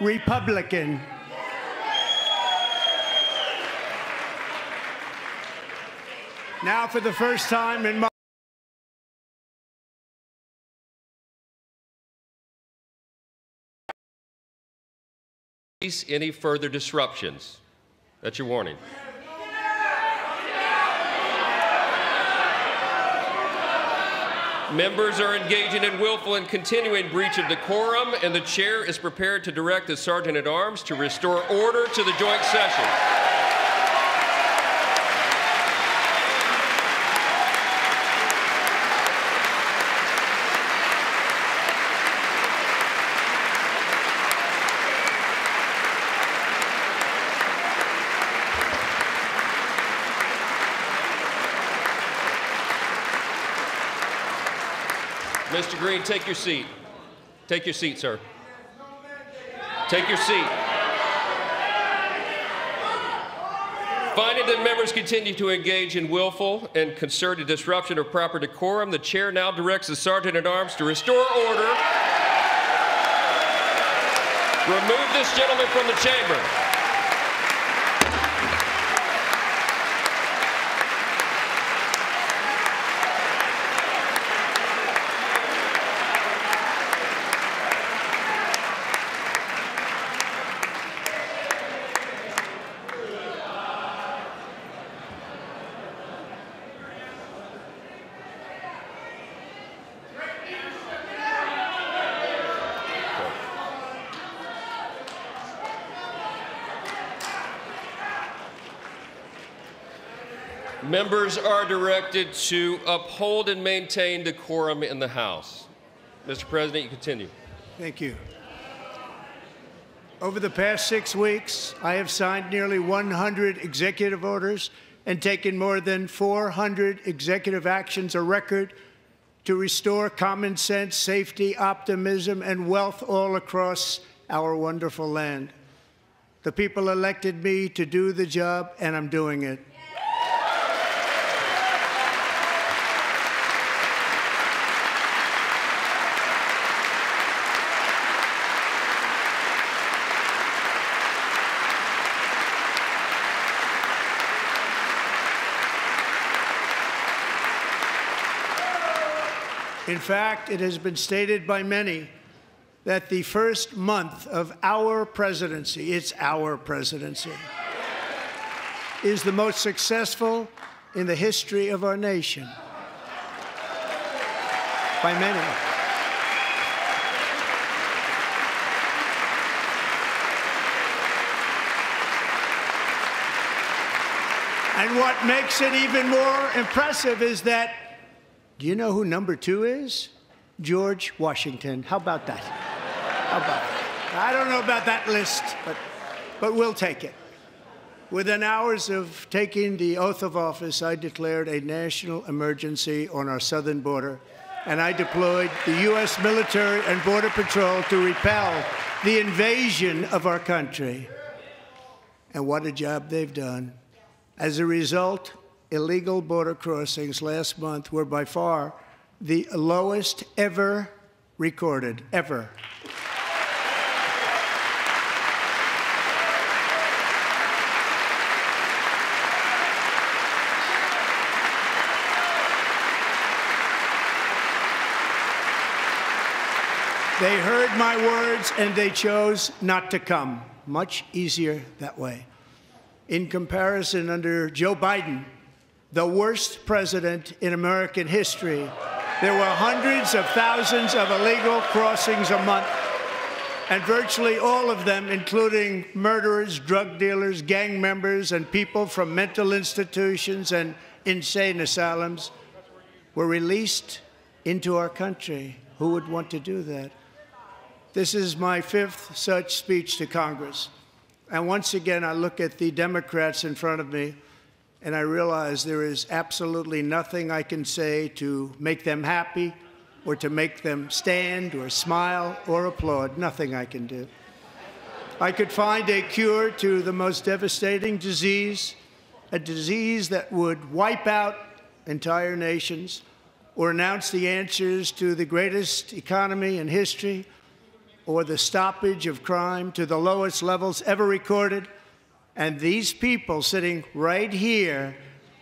Republican. Now, for the first time in my any further disruptions. That's your warning. Members are engaging in willful and continuing breach of decorum, and the chair is prepared to direct the Sergeant-at-Arms to restore order to the joint session. Mr. Green, take your seat. Take your seat, sir. Take your seat. Finding that members continue to engage in willful and concerted disruption of proper decorum, the chair now directs the Sergeant-at-Arms to restore order. Remove this gentleman from the chamber. Members are directed to uphold and maintain decorum in the House. Mr. President, you continue. Thank you. Over the past 6 weeks, I have signed nearly 100 executive orders and taken more than 400 executive actions, a record to restore common sense, safety, optimism, and wealth all across our wonderful land. The people elected me to do the job, and I'm doing it. In fact, it has been stated by many that the first month of our presidency, it's our presidency, is the most successful in the history of our nation. By many. And what makes it even more impressive is that, do you know who number 2 is? George Washington. How about that? How about that? I don't know about that list, but we'll take it. Within hours of taking the oath of office, I declared a national emergency on our southern border, and I deployed the U.S. military and Border Patrol to repel the invasion of our country. And what a job they've done. As a result, illegal border crossings last month were by far the lowest ever recorded, ever. They heard my words and they chose not to come. Much easier that way. In comparison, under Joe Biden, the worst president in American history, there were hundreds of thousands of illegal crossings a month, and virtually all of them, including murderers, drug dealers, gang members, and people from mental institutions and insane asylums, were released into our country. Who would want to do that? This is my 5th such speech to Congress. And once again, I look at the Democrats in front of me, and I realize there is absolutely nothing I can say to make them happy or to make them stand or smile or applaud. Nothing I can do. I could find a cure to the most devastating disease, a disease that would wipe out entire nations, or announce the answers to the greatest economy in history, or the stoppage of crime to the lowest levels ever recorded. And these people sitting right here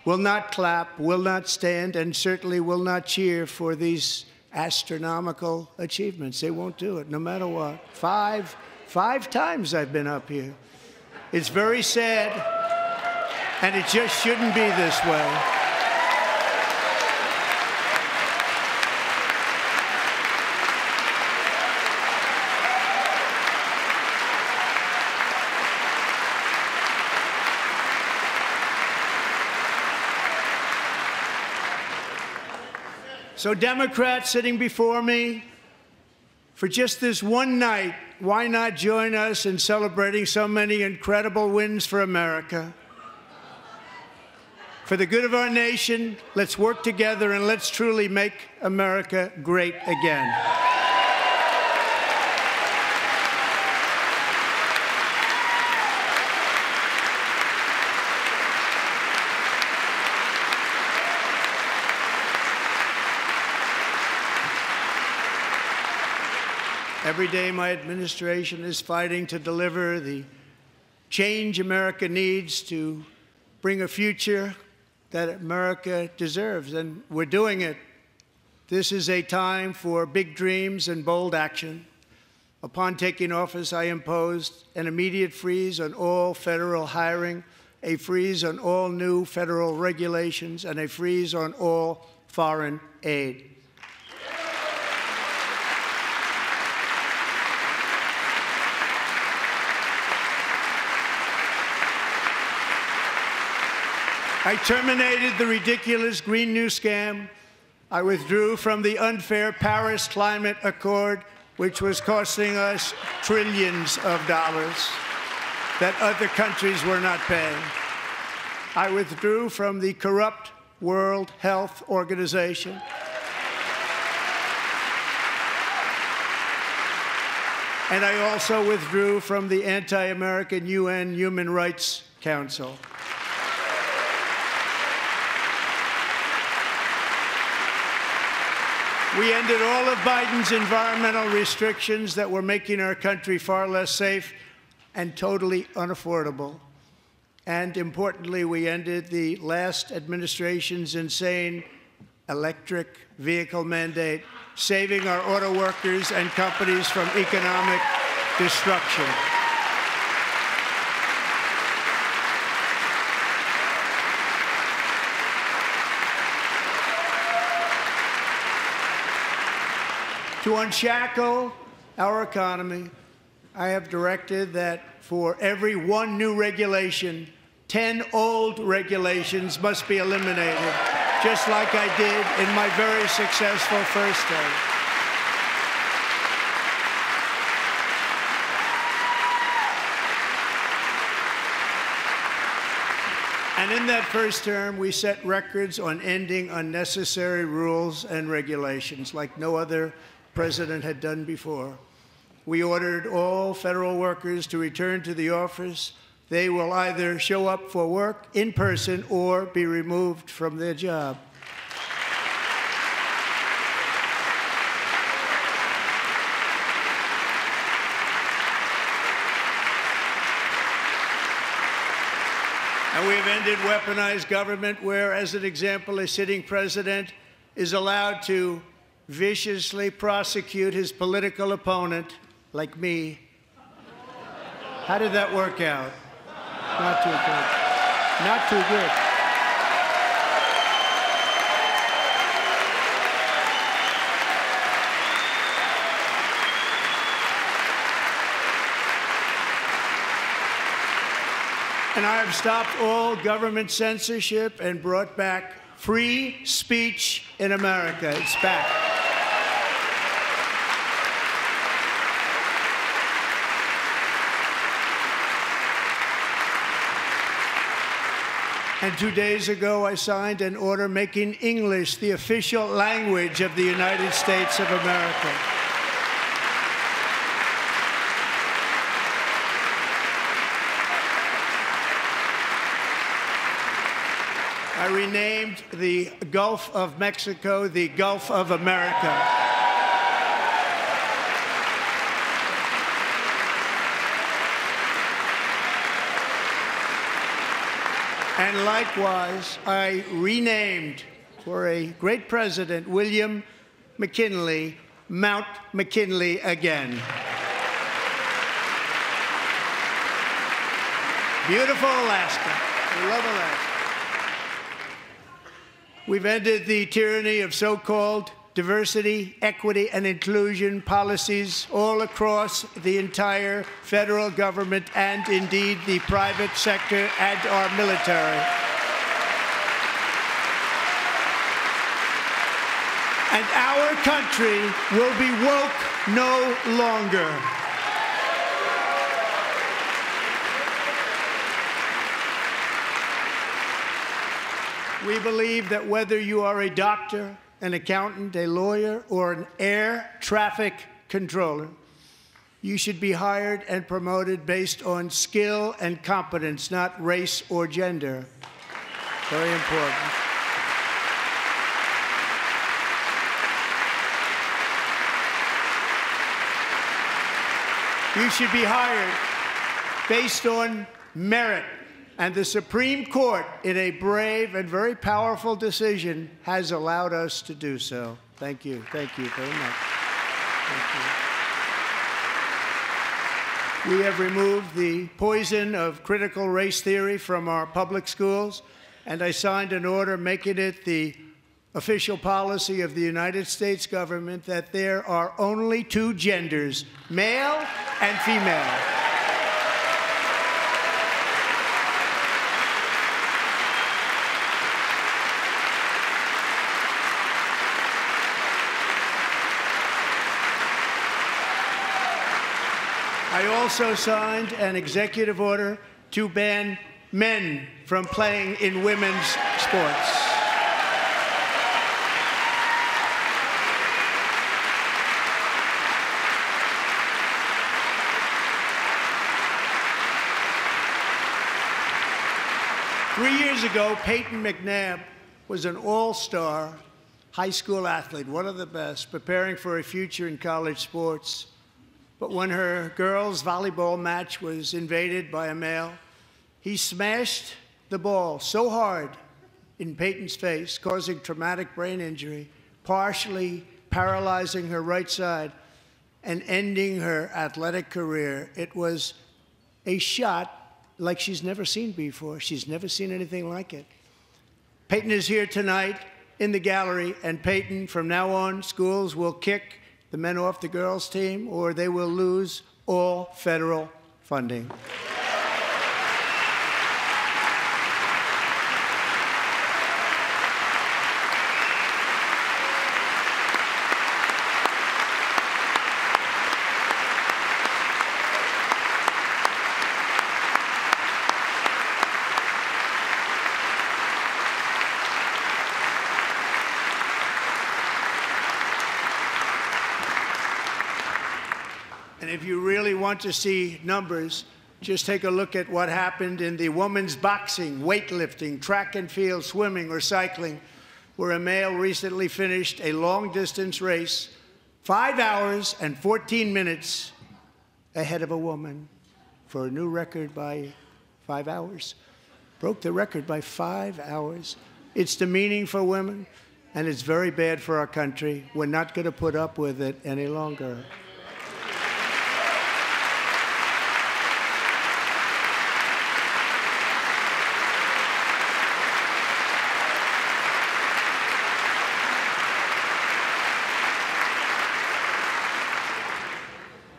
will not clap, will not stand, and certainly will not cheer for these astronomical achievements. They won't do it, no matter what. Five times I've been up here. It's very sad, and it just shouldn't be this way. So Democrats sitting before me, for just this one night, why not join us in celebrating so many incredible wins for America? For the good of our nation, let's work together and let's truly make America great again. Every day, my administration is fighting to deliver the change America needs to bring a future that America deserves, and we're doing it. This is a time for big dreams and bold action. Upon taking office, I imposed an immediate freeze on all federal hiring, a freeze on all new federal regulations, and a freeze on all foreign aid. I terminated the ridiculous Green New Scam. I withdrew from the unfair Paris Climate Accord, which was costing us trillions of dollars that other countries were not paying. I withdrew from the corrupt World Health Organization. And I also withdrew from the anti-American UN Human Rights Council. We ended all of Biden's environmental restrictions that were making our country far less safe and totally unaffordable. And importantly, we ended the last administration's insane electric vehicle mandate, saving our auto workers and companies from economic destruction. To unshackle our economy, I have directed that for every one new regulation, 10 old regulations must be eliminated, just like I did in my very successful first term. And in that first term, we set records on ending unnecessary rules and regulations like no other president had done before. We ordered all federal workers to return to the office. They will either show up for work in person or be removed from their job. And we have ended weaponized government where, as an example, a sitting president is allowed to viciously prosecute his political opponent, like me. How did that work out? Not too good. Not too good. And I have stopped all government censorship and brought back free speech in America. It's back. And 2 days ago, I signed an order making English the official language of the United States of America. I renamed the Gulf of Mexico the Gulf of America. And likewise, I renamed, for a great president, William McKinley, Mount McKinley again. Beautiful Alaska. We love Alaska. We've ended the tyranny of so-called diversity, equity, and inclusion policies all across the entire federal government and indeed the private sector and our military. And our country will be woke no longer. We believe that whether you are a doctor, an accountant, a lawyer, or an air traffic controller, you should be hired and promoted based on skill and competence, not race or gender. Very important. You should be hired based on merit. And the Supreme Court, in a brave and very powerful decision, has allowed us to do so. Thank you. Thank you very much. Thank you. We have removed the poison of critical race theory from our public schools, and I signed an order making it the official policy of the United States government that there are only two genders, male and female. I also signed an executive order to ban men from playing in women's sports. Three years ago, Peyton McNabb was an all-star high school athlete, one of the best, preparing for a future in college sports. But when her girls' volleyball match was invaded by a male, he smashed the ball so hard in Peyton's face, causing traumatic brain injury, partially paralyzing her right side and ending her athletic career. It was a shot like she's never seen before. She's never seen anything like it. Peyton is here tonight in the gallery, and Peyton, from now on, schools will kick the men off the girls' team, or they will lose all federal funding. And if you really want to see numbers, just take a look at what happened in the women's boxing, weightlifting, track and field, swimming, or cycling, where a male recently finished a long-distance race 5 hours and 14 minutes ahead of a woman for a new record by 5 hours. Broke the record by 5 hours. It's demeaning for women, and it's very bad for our country. We're not going to put up with it any longer.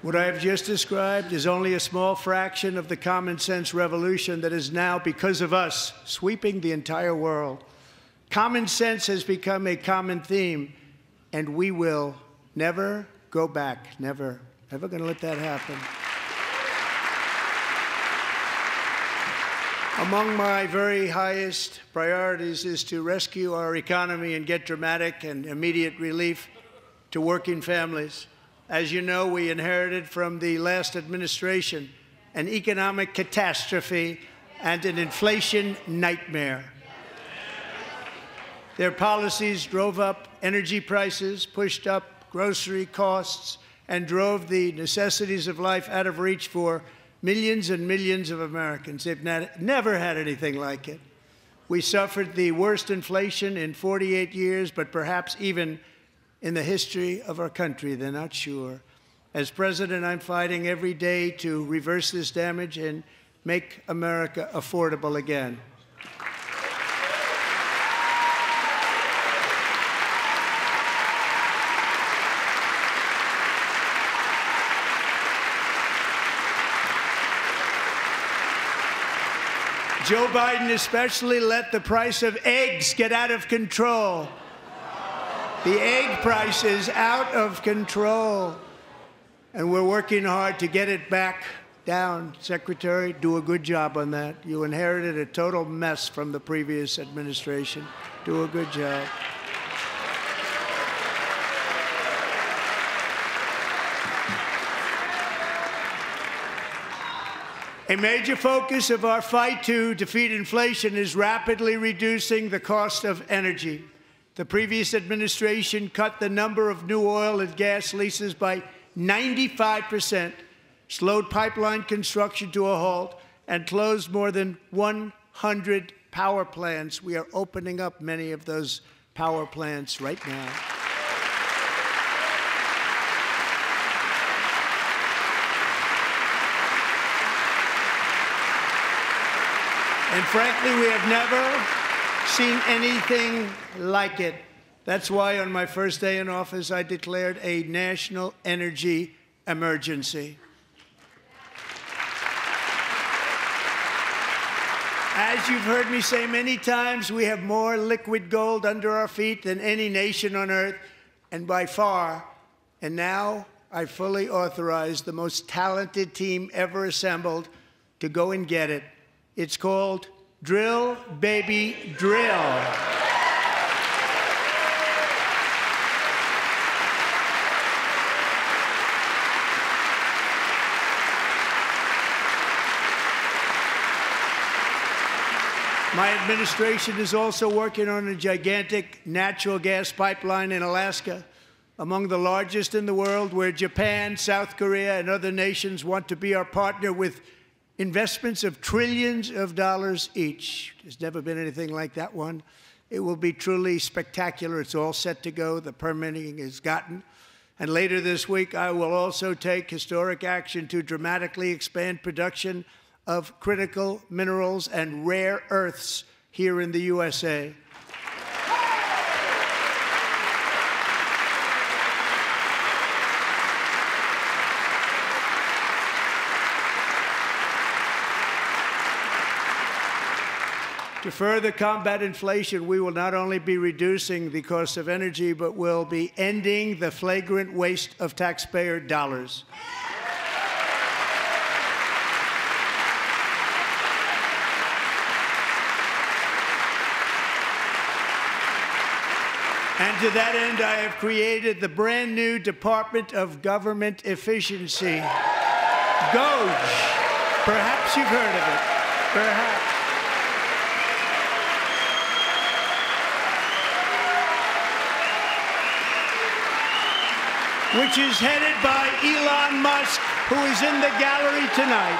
What I have just described is only a small fraction of the common sense revolution that is now, because of us, sweeping the entire world. Common sense has become a common theme, and we will never go back. Never. Never going to let that happen. Among my very highest priorities is to rescue our economy and get dramatic and immediate relief to working families. As you know, we inherited from the last administration an economic catastrophe and an inflation nightmare. Their policies drove up energy prices, pushed up grocery costs, and drove the necessities of life out of reach for millions and millions of Americans. They've never had anything like it. We suffered the worst inflation in 48 years, but perhaps even in the history of our country. They're not sure. As president, I'm fighting every day to reverse this damage and make America affordable again. Joe Biden especially let the price of eggs get out of control. The egg price is out of control, and we're working hard to get it back down, Secretary. Do a good job on that. You inherited a total mess from the previous administration. Do a good job. A major focus of our fight to defeat inflation is rapidly reducing the cost of energy. The previous administration cut the number of new oil and gas leases by 95%, slowed pipeline construction to a halt, and closed more than 100 power plants. We are opening up many of those power plants right now. And frankly, we have never seen anything like it. That's why on my first day in office, I declared a national energy emergency. As you've heard me say many times, we have more liquid gold under our feet than any nation on earth, and by far. And now I fully authorize the most talented team ever assembled to go and get it. It's called Drill, Baby, Drill. My administration is also working on a gigantic natural gas pipeline in Alaska, among the largest in the world, where Japan, South Korea, and other nations want to be our partner with investments of trillions of dollars each. There's never been anything like that one. It will be truly spectacular. It's all set to go. The permitting is gotten. And later this week, I will also take historic action to dramatically expand production of critical minerals and rare earths here in the USA. To further combat inflation, we will not only be reducing the cost of energy, but will be ending the flagrant waste of taxpayer dollars. And to that end, I have created the brand new Department of Government Efficiency, DOGE. Perhaps you've heard of it. Perhaps. Which is headed by Elon Musk, who is in the gallery tonight.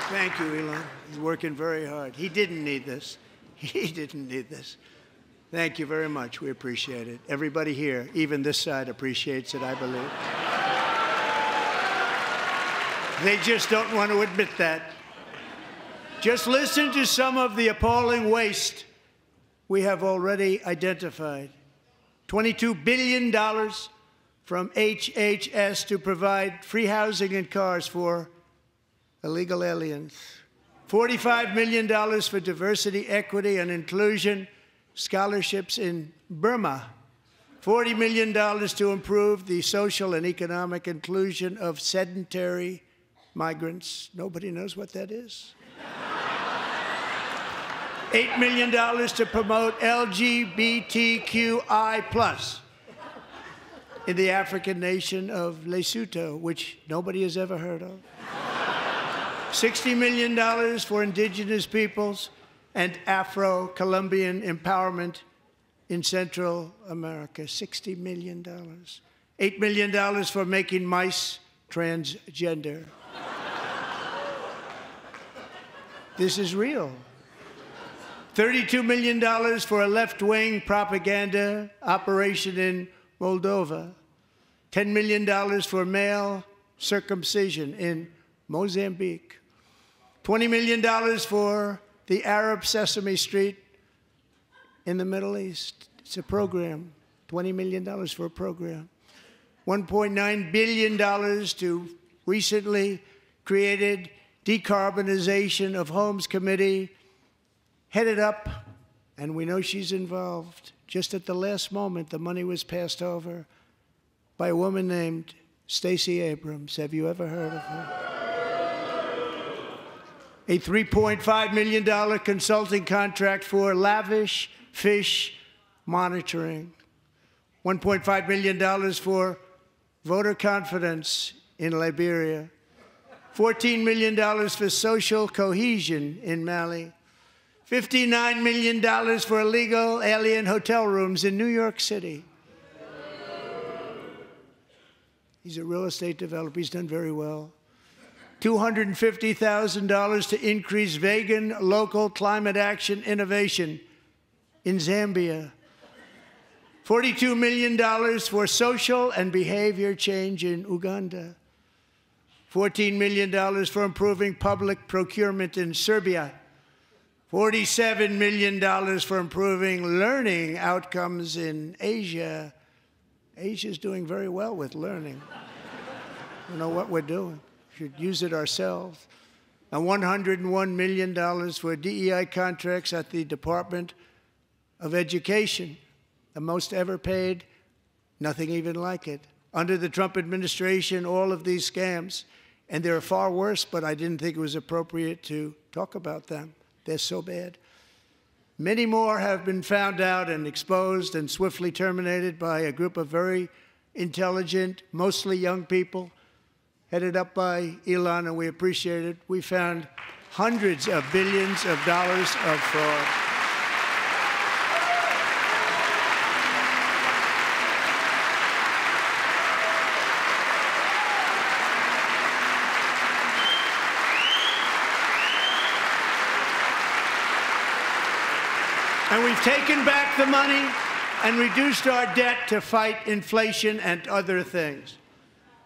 Thank you, Elon. He's working very hard. He didn't need this. He didn't need this. Thank you very much. We appreciate it. Everybody here, even this side, appreciates it, I believe. They just don't want to admit that. Just listen to some of the appalling waste we have already identified. $22 billion from HHS to provide free housing and cars for illegal aliens. $45 million for diversity, equity, and inclusion scholarships in Burma. $40 million to improve the social and economic inclusion of sedentary migrants. Nobody knows what that is. $8 million to promote LGBTQI+ in the African nation of Lesotho, which nobody has ever heard of. $60 million for indigenous peoples and Afro-Colombian empowerment in Central America. $60 million. $8 million for making mice transgender. This is real. $32 million for a left-wing propaganda operation in Moldova. $10 million for male circumcision in Mozambique. $20 million for the Arab Sesame Street in the Middle East. It's a program. $20 million for a program. $1.9 billion to recently created Decarbonization of Homes Committee, headed up, and we know she's involved. Just at the last moment, the money was passed over by a woman named Stacey Abrams. Have you ever heard of her? A $3.5 million consulting contract for lavish fish monitoring. $1.5 million for voter confidence in Liberia. $14 million for social cohesion in Mali. $59 million for illegal alien hotel rooms in New York City. He's a real estate developer. He's done very well. $250,000 to increase vegan local climate action innovation in Zambia. $42 million for social and behavior change in Uganda. $14 million for improving public procurement in Serbia. $47 million for improving learning outcomes in Asia. Asia's doing very well with learning. I don't know what we're doing. We should use it ourselves. And $101 million for DEI contracts at the Department of Education. The most ever paid, nothing even like it. Under the Trump administration, all of these scams, and they're far worse, but I didn't think it was appropriate to talk about them. They're so bad. Many more have been found out and exposed and swiftly terminated by a group of very intelligent, mostly young people, headed up by Elon, and we appreciate it. We found hundreds of billions of dollars of fraud. And we've taken back the money and reduced our debt to fight inflation and other things.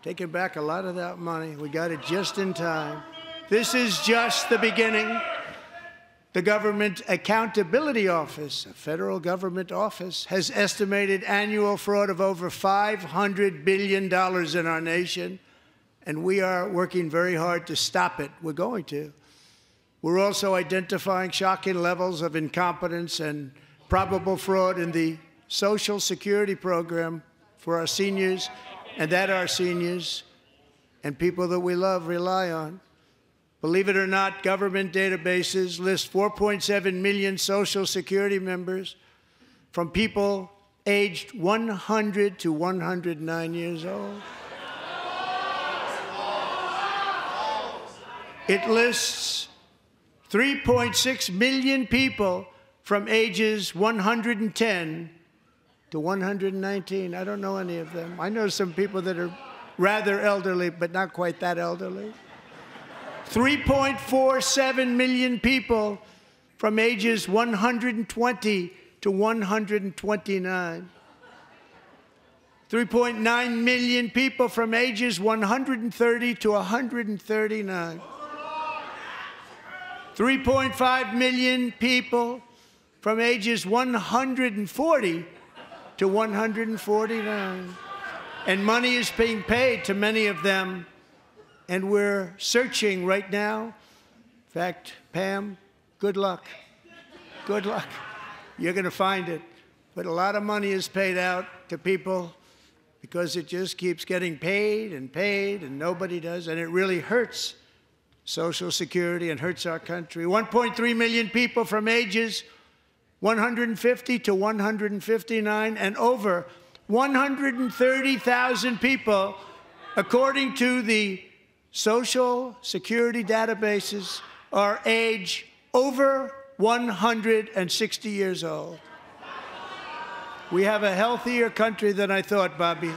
Taken back a lot of that money. We got it just in time. This is just the beginning. The Government Accountability Office, a federal government office, has estimated annual fraud of over $500 billion in our nation, and we are working very hard to stop it. We're going to. We're also identifying shocking levels of incompetence and probable fraud in the Social Security program for our seniors, and that our seniors and people that we love rely on. Believe it or not, government databases list 4.7 million Social Security members from people aged 100 to 109 years old. It lists 3.6 million people from ages 110 to 119. I don't know any of them. I know some people that are rather elderly, but not quite that elderly. 3.47 million people from ages 120 to 129. 3.9 million people from ages 130 to 139. 3.5 million people from ages 140 to 149. And money is being paid to many of them, and we're searching right now. In fact, Pam, good luck. Good luck. You're going to find it. But a lot of money is paid out to people because it just keeps getting paid, and nobody does, and it really hurts Social Security and hurts our country. 1.3 million people from ages 150 to 159, and over 130,000 people, according to the Social Security databases, are age over 160 years old. We have a healthier country than I thought, Bobby.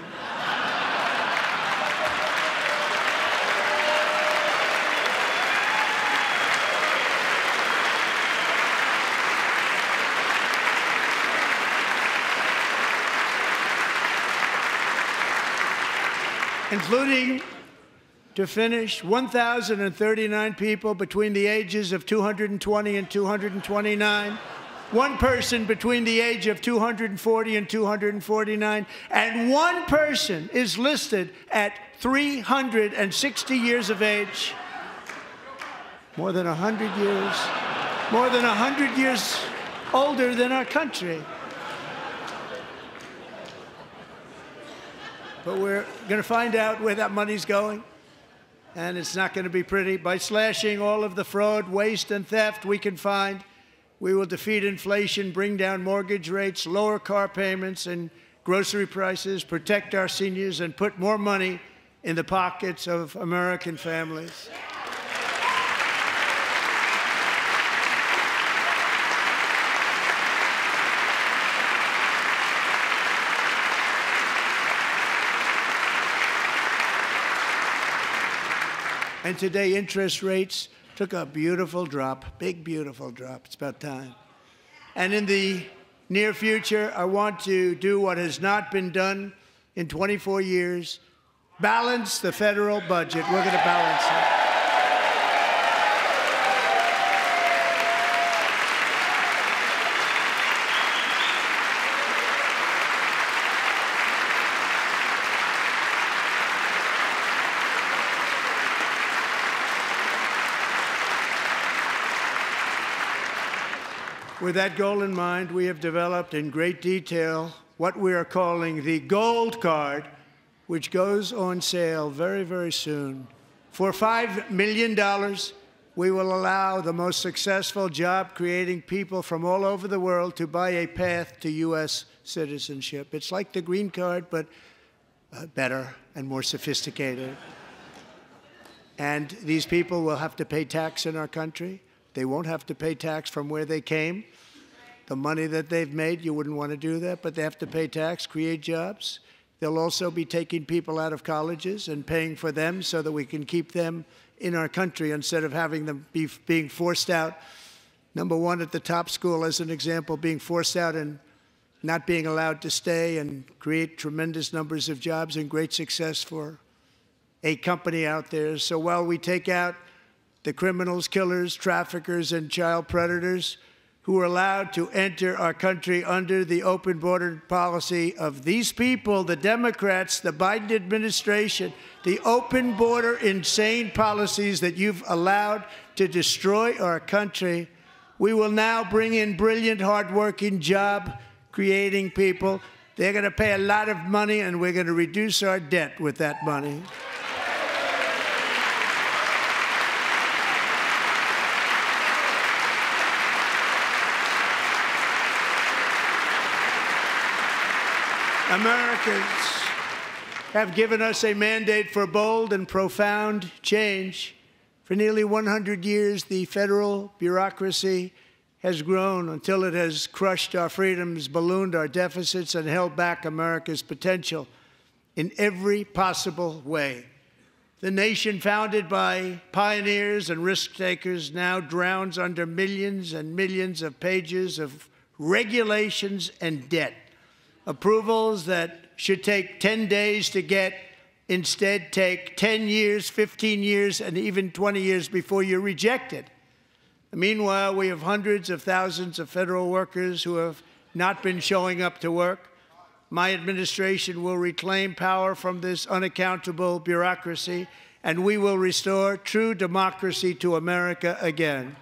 Including, to finish, 1,039 people between the ages of 220 and 229 one person between the age of 240 and 249, and one person is listed at 360 years of age. More than 100 years older than our country. But we're going to find out where that money's going, and it's not going to be pretty. By slashing all of the fraud, waste, and theft we can find, we will defeat inflation, bring down mortgage rates, lower car payments and grocery prices, protect our seniors, and put more money in the pockets of American families. And today, interest rates took a beautiful drop, big, beautiful drop. It's about time. And in the near future, I want to do what has not been done in 24 years, balance the federal budget. We're going to balance it. With that goal in mind, we have developed in great detail what we are calling the Gold Card, which goes on sale very, very soon. For $5 million, we will allow the most successful job-creating people from all over the world to buy a path to U.S. citizenship. It's like the green card, but better and more sophisticated. And these people will have to pay tax in our country. They won't have to pay tax from where they came. The money that they've made, you wouldn't want to do that, but they have to pay tax, create jobs. They'll also be taking people out of colleges and paying for them so that we can keep them in our country instead of having them being forced out. Number one, at the top school, as an example, being forced out and not being allowed to stay and create tremendous numbers of jobs and great success for a company out there. So while we take out the criminals, killers, traffickers, and child predators who are allowed to enter our country under the open border policy of these people, the Democrats, the Biden administration, the open border insane policies that you've allowed to destroy our country, we will now bring in brilliant, hardworking, job-creating people. They're going to pay a lot of money, and we're going to reduce our debt with that money. Americans have given us a mandate for bold and profound change. For nearly 100 years, the federal bureaucracy has grown until it has crushed our freedoms, ballooned our deficits, and held back America's potential in every possible way. The nation founded by pioneers and risk-takers now drowns under millions and millions of pages of regulations and debt. Approvals that should take 10 days to get instead take 10 years, 15 years, and even 20 years before you're rejected. Meanwhile, we have hundreds of thousands of federal workers who have not been showing up to work. My administration will reclaim power from this unaccountable bureaucracy, and we will restore true democracy to America again.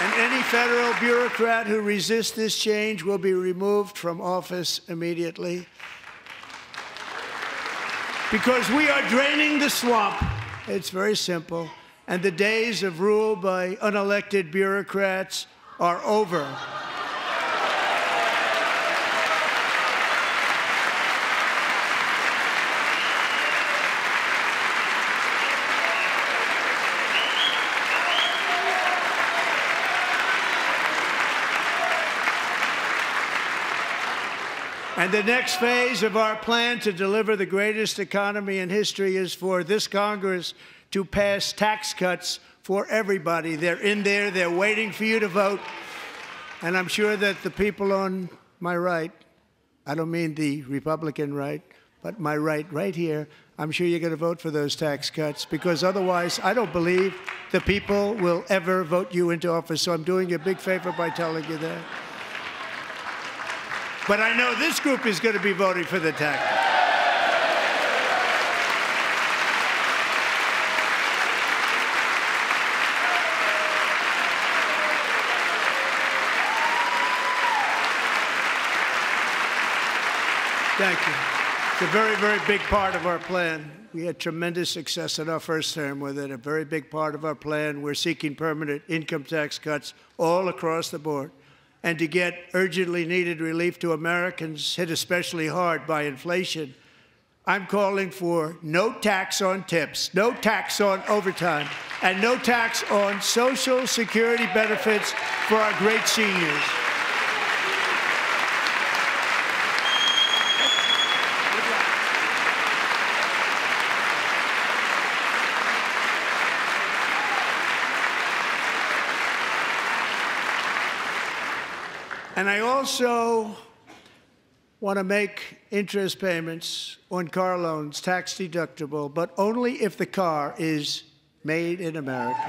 And any federal bureaucrat who resists this change will be removed from office immediately. Because we are draining the swamp. It's very simple. And the days of rule by unelected bureaucrats are over. And the next phase of our plan to deliver the greatest economy in history is for this Congress to pass tax cuts for everybody. They're in there. They're waiting for you to vote. And I'm sure that the people on my right, I don't mean the Republican right, but my right here, I'm sure you're going to vote for those tax cuts, because otherwise I don't believe the people will ever vote you into office. So I'm doing you a big favor by telling you that. But I know this group is going to be voting for the tax cuts. Thank you. It's a very, very big part of our plan. We had tremendous success in our first term with it. A very big part of our plan. We're seeking permanent income tax cuts all across the board. And to get urgently needed relief to Americans hit especially hard by inflation, I'm calling for no tax on tips, no tax on overtime, and no tax on Social Security benefits for our great seniors. And I also want to make interest payments on car loans tax deductible, but only if the car is made in America.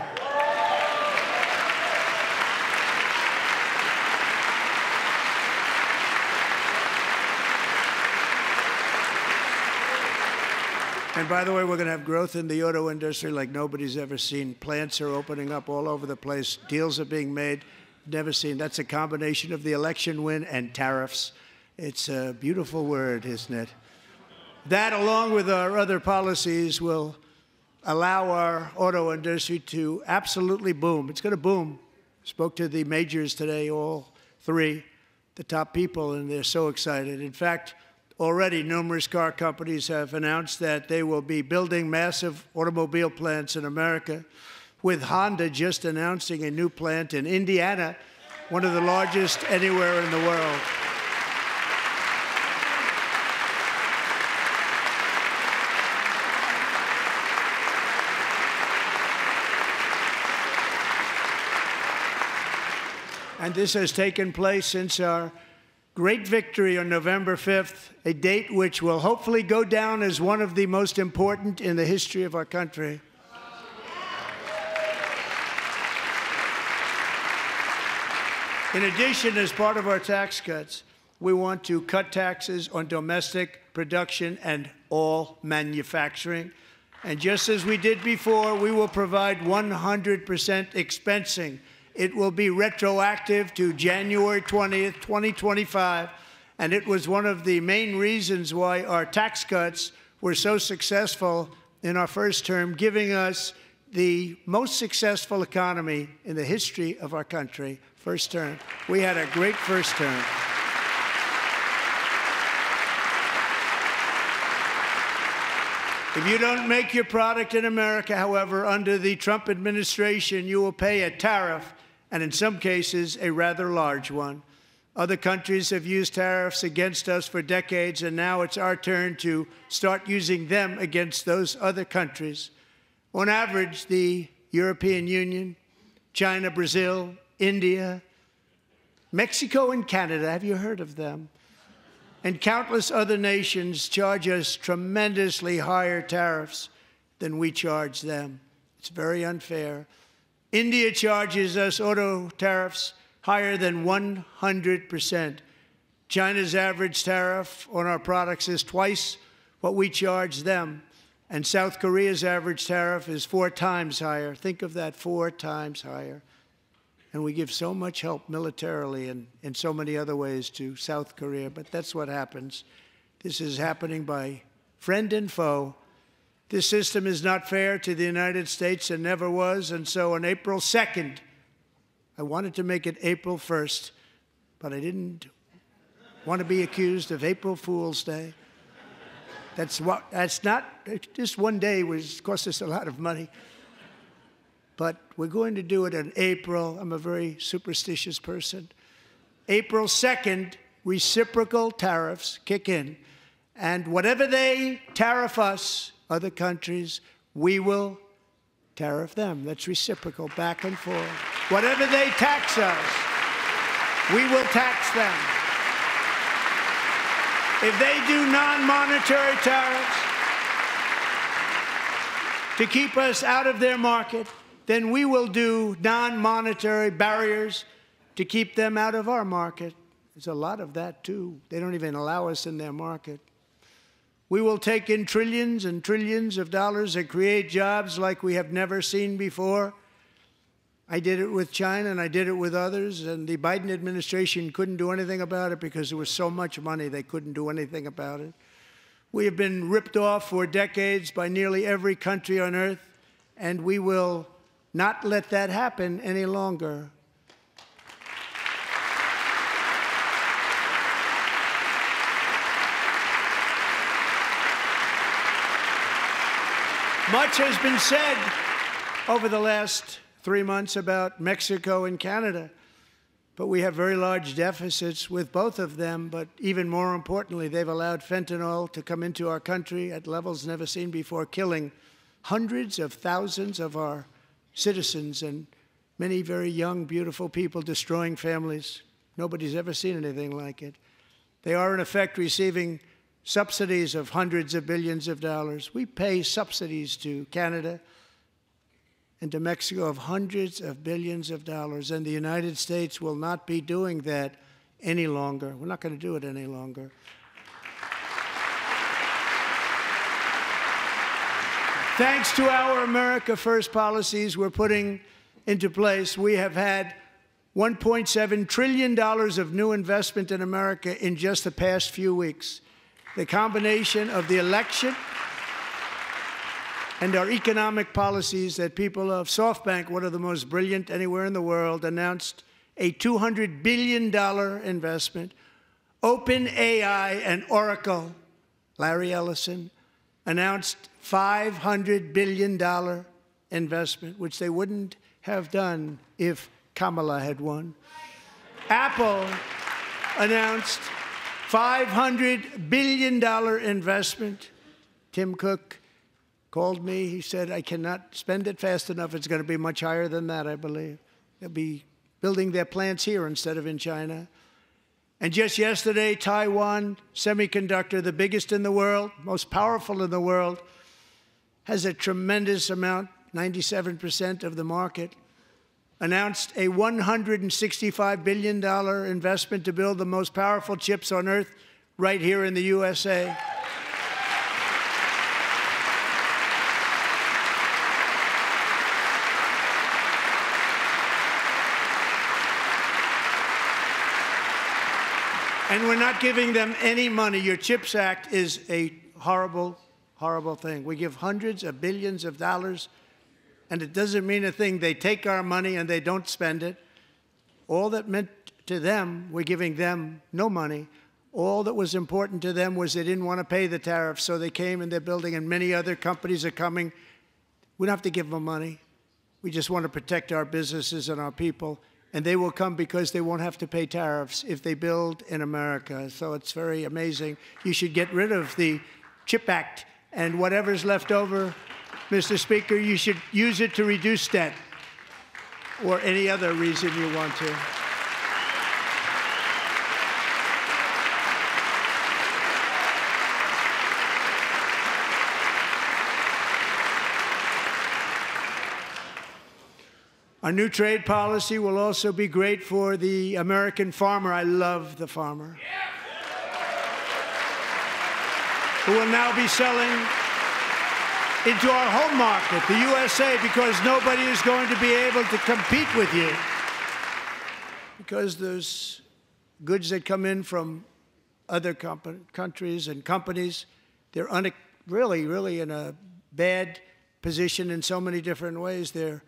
And by the way, we're going to have growth in the auto industry like nobody's ever seen. Plants are opening up all over the place. Deals are being made. Never seen. That's a combination of the election win and tariffs. It's a beautiful word, isn't it? That, along with our other policies, will allow our auto industry to absolutely boom. It's going to boom. Spoke to the majors today, all three, the top people, and they're so excited. In fact, already numerous car companies have announced that they will be building massive automobile plants in America, with Honda just announcing a new plant in Indiana, one of the largest anywhere in the world. And this has taken place since our great victory on November 5th, a date which will hopefully go down as one of the most important in the history of our country. In addition, as part of our tax cuts, we want to cut taxes on domestic production and all manufacturing. And just as we did before, we will provide 100% expensing. It will be retroactive to January 20th, 2025. And it was one of the main reasons why our tax cuts were so successful in our first term, giving us the most successful economy in the history of our country. First term. We had a great first term. If you don't make your product in America, however, under the Trump administration, you will pay a tariff, and in some cases, a rather large one. Other countries have used tariffs against us for decades, and now it's our turn to start using them against those other countries. On average, the European Union, China, Brazil, India, Mexico, and Canada, have you heard of them? And countless other nations charge us tremendously higher tariffs than we charge them. It's very unfair. India charges us auto tariffs higher than 100%. China's average tariff on our products is twice what we charge them. And South Korea's average tariff is 4 times higher. Think of that, 4 times higher. And we give so much help militarily and in so many other ways to South Korea, but that's what happens. This is happening by friend and foe. This system is not fair to the United States and never was, and so on April 2nd, I wanted to make it April 1st, but I didn't want to be accused of April Fool's Day. That's not, just one day cost us a lot of money. But we're going to do it in April. I'm a very superstitious person. April 2nd, reciprocal tariffs kick in. And whatever they tariff us, other countries, we will tariff them. That's reciprocal, back and forth. Whatever they tax us, we will tax them. If they do non-monetary tariffs to keep us out of their market, then we will do non-monetary barriers to keep them out of our market. There's a lot of that, too. They don't even allow us in their market. We will take in trillions and trillions of dollars and create jobs like we have never seen before. I did it with China, and I did it with others, and the Biden administration couldn't do anything about it because there was so much money they couldn't do anything about it. We have been ripped off for decades by nearly every country on earth, and we will not let that happen any longer. Much has been said over the last 3 months about Mexico and Canada, but we have very large deficits with both of them. But even more importantly, they've allowed fentanyl to come into our country at levels never seen before, killing hundreds of thousands of our citizens and many very young, beautiful people, destroying families. Nobody's ever seen anything like it. They are, in effect, receiving subsidies of hundreds of billions of dollars. We pay subsidies to Canada and to Mexico of hundreds of billions of dollars, and the United States will not be doing that any longer. We're not going to do it any longer. Thanks to our America First policies we're putting into place, we have had $1.7 trillion of new investment in America in just the past few weeks. The combination of the election and our economic policies that people of SoftBank, one of the most brilliant anywhere in the world, announced a $200 billion investment. OpenAI and Oracle, Larry Ellison, announced $500 billion investment, which they wouldn't have done if Kamala had won. Apple announced $500 billion investment. Tim Cook called me. He said, I cannot spend it fast enough. It's going to be much higher than that, I believe. They'll be building their plants here instead of in China. And just yesterday, Taiwan Semiconductor, the biggest in the world, most powerful in the world, has a tremendous amount, 97% of the market, announced a $165 billion investment to build the most powerful chips on earth right here in the USA. And we're not giving them any money. Your CHIPS Act is a horrible, horrible thing. We give hundreds of billions of dollars, and it doesn't mean a thing. They take our money and they don't spend it. All that meant to them, we're giving them no money. All that was important to them was they didn't want to pay the tariffs, so they came and they're building, and many other companies are coming. We don't have to give them money. We just want to protect our businesses and our people, and they will come because they won't have to pay tariffs if they build in America. So it's very amazing. You should get rid of the CHIP Act, and whatever's left over, Mr. Speaker, you should use it to reduce debt or any other reason you want to. Our new trade policy will also be great for the American farmer. I love the farmer. Who will now be selling into our home market, the USA, because nobody is going to be able to compete with you. Because there's goods that come in from other countries and companies. They're really in a bad position in so many different ways. They're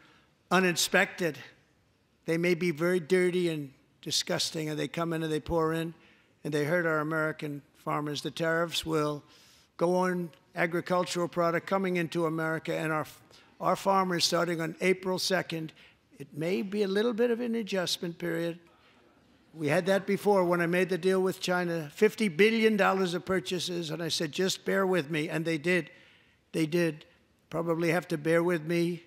uninspected. They may be very dirty and disgusting, and they come in and they pour in, and they hurt our American farmers. The tariffs will go on agricultural product coming into America, and our farmers, starting on April 2nd, it may be a little bit of an adjustment period. We had that before when I made the deal with China, $50 billion of purchases, and I said, just bear with me, and they did. They did. Probably have to bear with me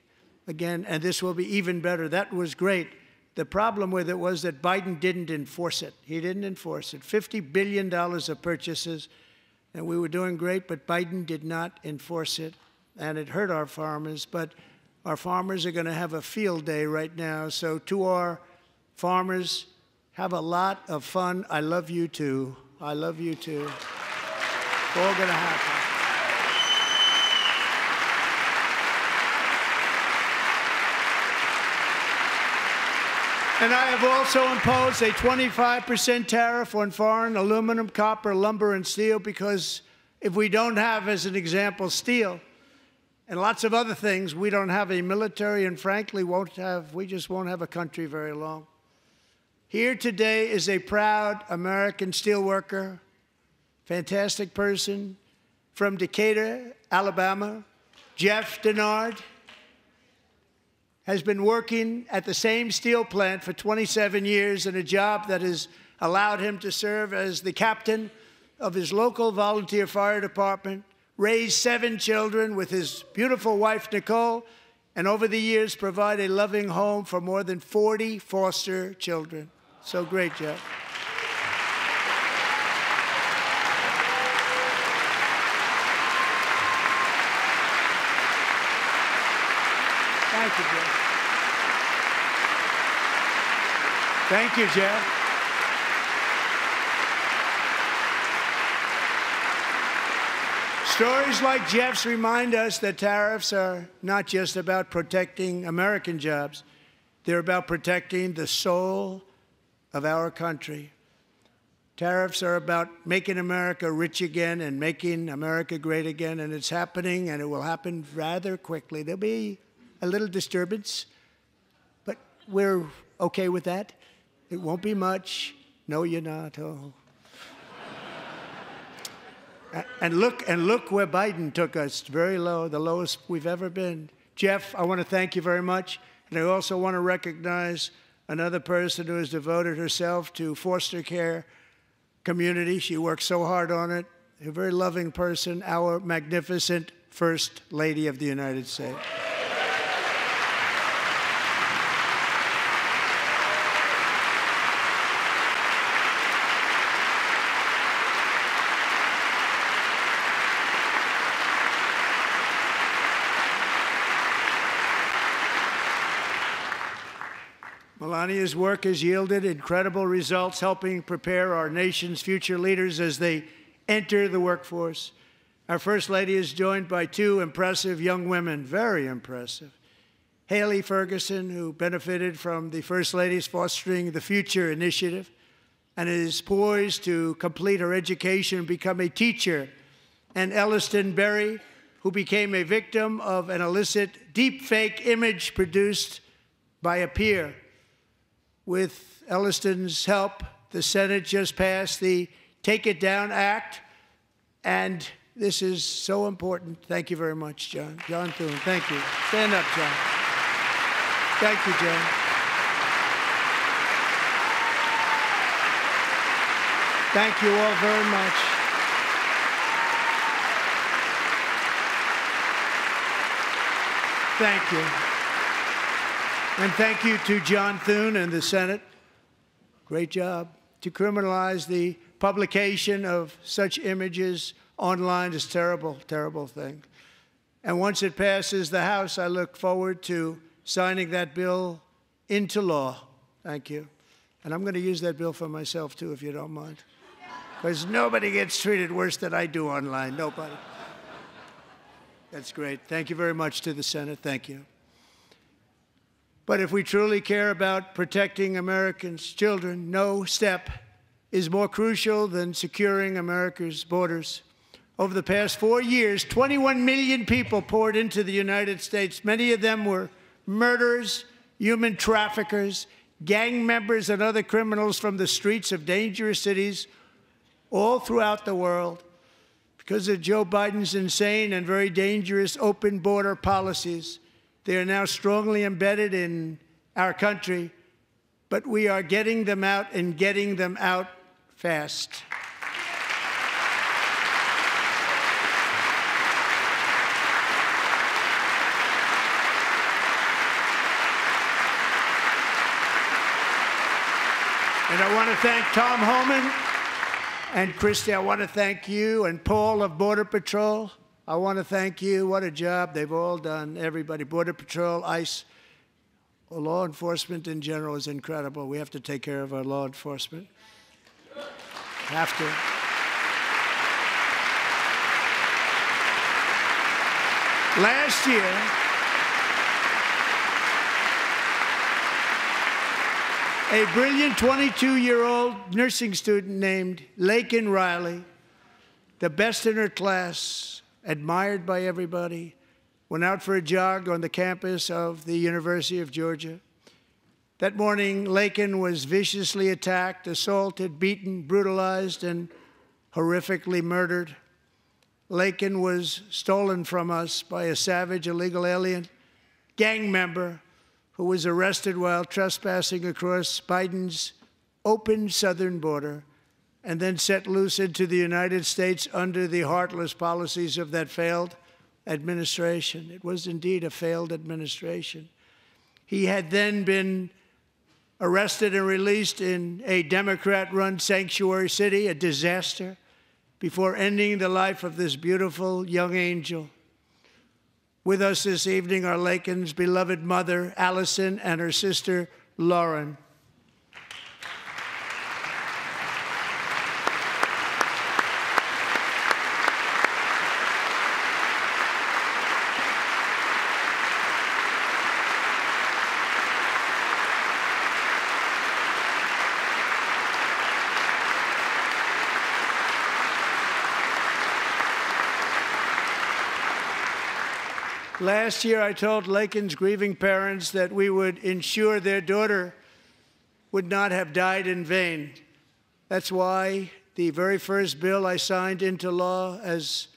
again, and this will be even better. That was great. The problem with it was that Biden didn't enforce it. He didn't enforce it. $50 billion of purchases, and we were doing great, but Biden did not enforce it, and it hurt our farmers. But our farmers are going to have a field day right now. So to our farmers, have a lot of fun. I love you too. I love you too. It's all going to happen. And I have also imposed a 25% tariff on foreign aluminum, copper, lumber, and steel, because if we don't have, as an example, steel and lots of other things, we don't have a military, and frankly, we just won't have a country very long. Here today is a proud American steelworker, fantastic person from Decatur, Alabama, Jeff Denard. Has been working at the same steel plant for 27 years in a job that has allowed him to serve as the captain of his local volunteer fire department, raise 7 children with his beautiful wife, Nicole, and over the years provide a loving home for more than 40 foster children. So great, Jeff. Thank you, Jeff. Thank you, Jeff. Stories like Jeff's remind us that tariffs are not just about protecting American jobs. They're about protecting the soul of our country. Tariffs are about making America rich again and making America great again, and it's happening, and it will happen rather quickly. There'll be a little disturbance, but we're okay with that. It won't be much. No, you're not. Oh. And look where Biden took us. Very low, the lowest we've ever been. Jeff, I want to thank you very much. And I also want to recognize another person who has devoted herself to foster care community. She works so hard on it. A very loving person, our magnificent First Lady of the United States. Melania's work has yielded incredible results, helping prepare our nation's future leaders as they enter the workforce. Our First Lady is joined by 2 impressive young women, very impressive. Haley Ferguson, who benefited from the First Lady's Fostering the Future initiative and is poised to complete her education and become a teacher. And Elliston Berry, who became a victim of an illicit deepfake image produced by a peer. With Elliston's help, the Senate just passed the Take It Down Act, and this is so important. Thank you very much, John. John Thune, thank you. Stand up, John. Thank you, John. Thank you all very much. Thank you. And thank you to John Thune and the Senate. Great job. To criminalize the publication of such images online is a terrible, terrible thing. And once it passes the House, I look forward to signing that bill into law. Thank you. And I'm going to use that bill for myself, too, if you don't mind. Because nobody gets treated worse than I do online. Nobody. That's great. Thank you very much to the Senate. Thank you. But if we truly care about protecting Americans' children, no step is more crucial than securing America's borders. Over the past 4 years, 21 million people poured into the United States. Many of them were murderers, human traffickers, gang members, and other criminals from the streets of dangerous cities all throughout the world. Because of Joe Biden's insane and very dangerous open border policies, they are now strongly embedded in our country, but we are getting them out and getting them out fast. And I want to thank Tom Homan and Christy. I want to thank you and Paul of Border Patrol. I want to thank you. What a job they've all done. Everybody, Border Patrol, ICE, law enforcement in general is incredible. We have to take care of our law enforcement. Have to. Last year, a brilliant 22-year-old nursing student named Laken Riley, the best in her class, admired by everybody, went out for a jog on the campus of the University of Georgia. That morning, Laken was viciously attacked, assaulted, beaten, brutalized, and horrifically murdered. Laken was stolen from us by a savage illegal alien gang member who was arrested while trespassing across Biden's open southern border and then set loose into the United States under the heartless policies of that failed administration. It was indeed a failed administration. He had then been arrested and released in a Democrat-run sanctuary city, a disaster, before ending the life of this beautiful young angel. With us this evening are Laken's beloved mother, Allison, and her sister, Lauren. Last year, I told Laken's grieving parents that we would ensure their daughter would not have died in vain. That's why the very first bill I signed into law as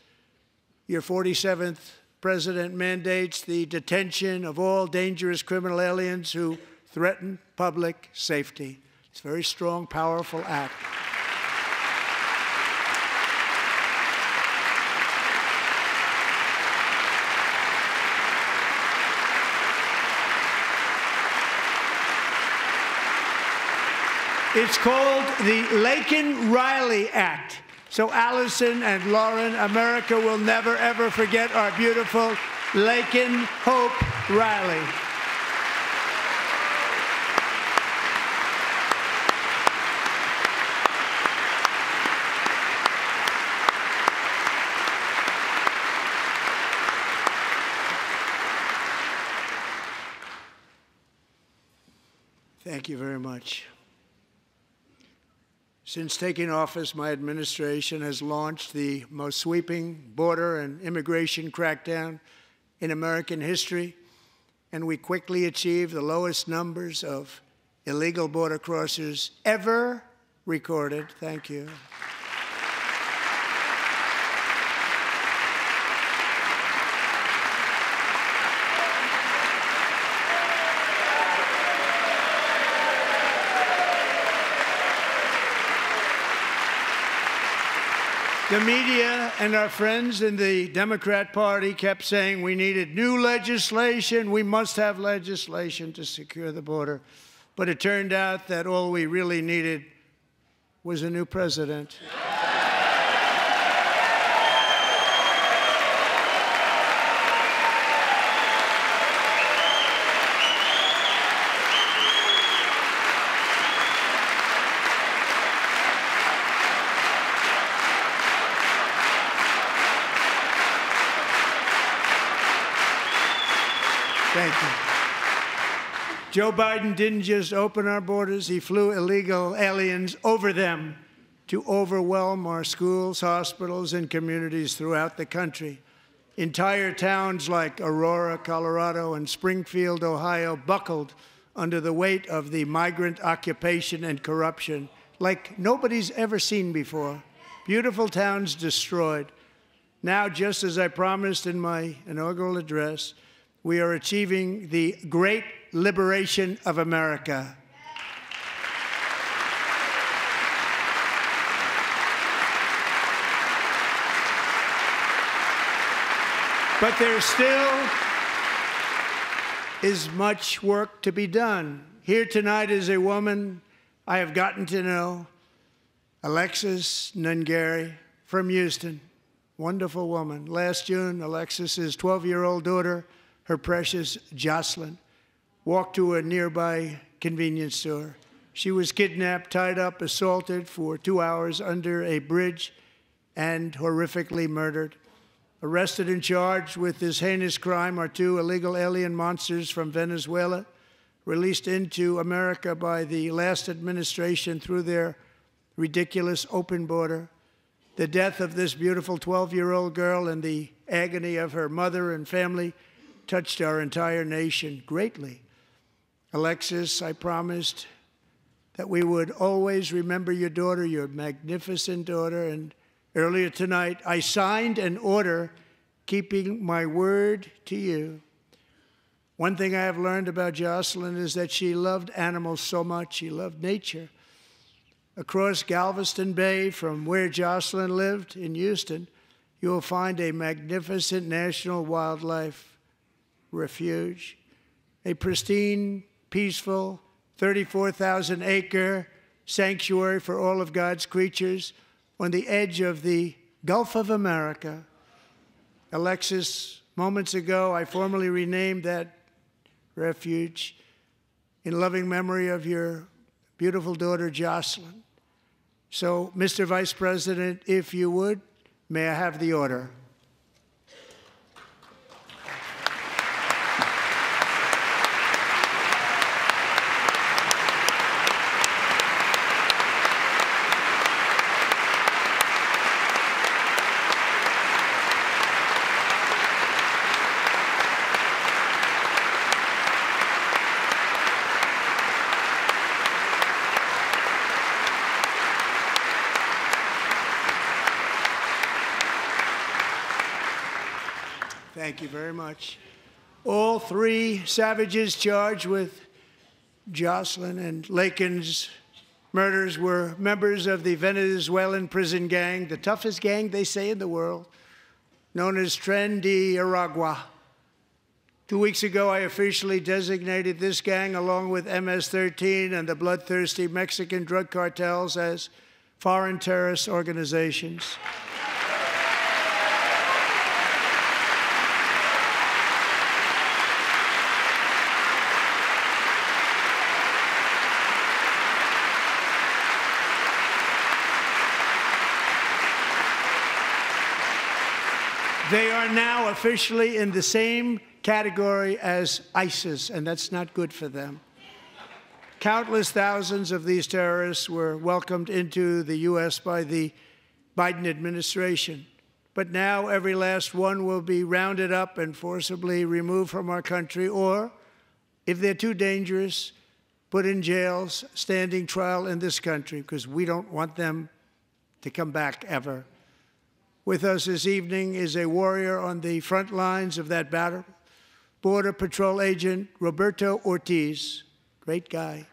your 47th president mandates the detention of all dangerous criminal aliens who threaten public safety. It's a very strong, powerful act. It's called the Laken-Riley Act. So Allison and Lauren, America will never, ever forget our beautiful Laken Hope Riley. Thank you very much. Since taking office, my administration has launched the most sweeping border and immigration crackdown in American history, and we quickly achieved the lowest numbers of illegal border crossers ever recorded. Thank you. The media and our friends in the Democrat Party kept saying we needed new legislation, we must have legislation to secure the border. But it turned out that all we really needed was a new president. Thank you. Joe Biden didn't just open our borders, he flew illegal aliens over them to overwhelm our schools, hospitals, and communities throughout the country. Entire towns like Aurora, Colorado, and Springfield, Ohio, buckled under the weight of the migrant occupation and corruption like nobody's ever seen before. Beautiful towns destroyed. Now, just as I promised in my inaugural address, we are achieving the great liberation of America. But there still is much work to be done. Here tonight is a woman I have gotten to know Alexis Nungari from Houston. Wonderful woman. Last June, Alexis's 12-year-old daughter, her precious Jocelyn, walked to a nearby convenience store. She was kidnapped, tied up, assaulted for 2 hours under a bridge, and horrifically murdered. Arrested and charged with this heinous crime are 2 illegal alien monsters from Venezuela, released into America by the last administration through their ridiculous open border. The death of this beautiful 12-year-old girl and the agony of her mother and family touched our entire nation greatly. Alexis, I promised that we would always remember your daughter, your magnificent daughter, and earlier tonight I signed an order keeping my word to you. One thing I have learned about Jocelyn is that she loved animals so much. She loved nature. Across Galveston Bay, from where Jocelyn lived in Houston, you will find a magnificent national wildlife refuge, a pristine, peaceful, 34,000-acre sanctuary for all of God's creatures on the edge of the Gulf of America. Alexis, moments ago, I formally renamed that refuge in loving memory of your beautiful daughter, Jocelyn. So, Mr. Vice President, if you would, may I have the order? Thank you very much. All 3 savages charged with Jocelyn and Lakin's murders were members of the Venezuelan prison gang, the toughest gang, they say, in the world, known as Tren de Aragua. 2 weeks ago, I officially designated this gang, along with MS-13 and the bloodthirsty Mexican drug cartels, as foreign terrorist organizations. They are now officially in the same category as ISIS, and that's not good for them. Countless thousands of these terrorists were welcomed into the U.S. by the Biden administration. But now every last one will be rounded up and forcibly removed from our country, or, if they're too dangerous, put in jails, standing trial in this country, because we don't want them to come back ever. With us this evening is a warrior on the front lines of that battle, Border Patrol Agent Roberto Ortiz. Great guy.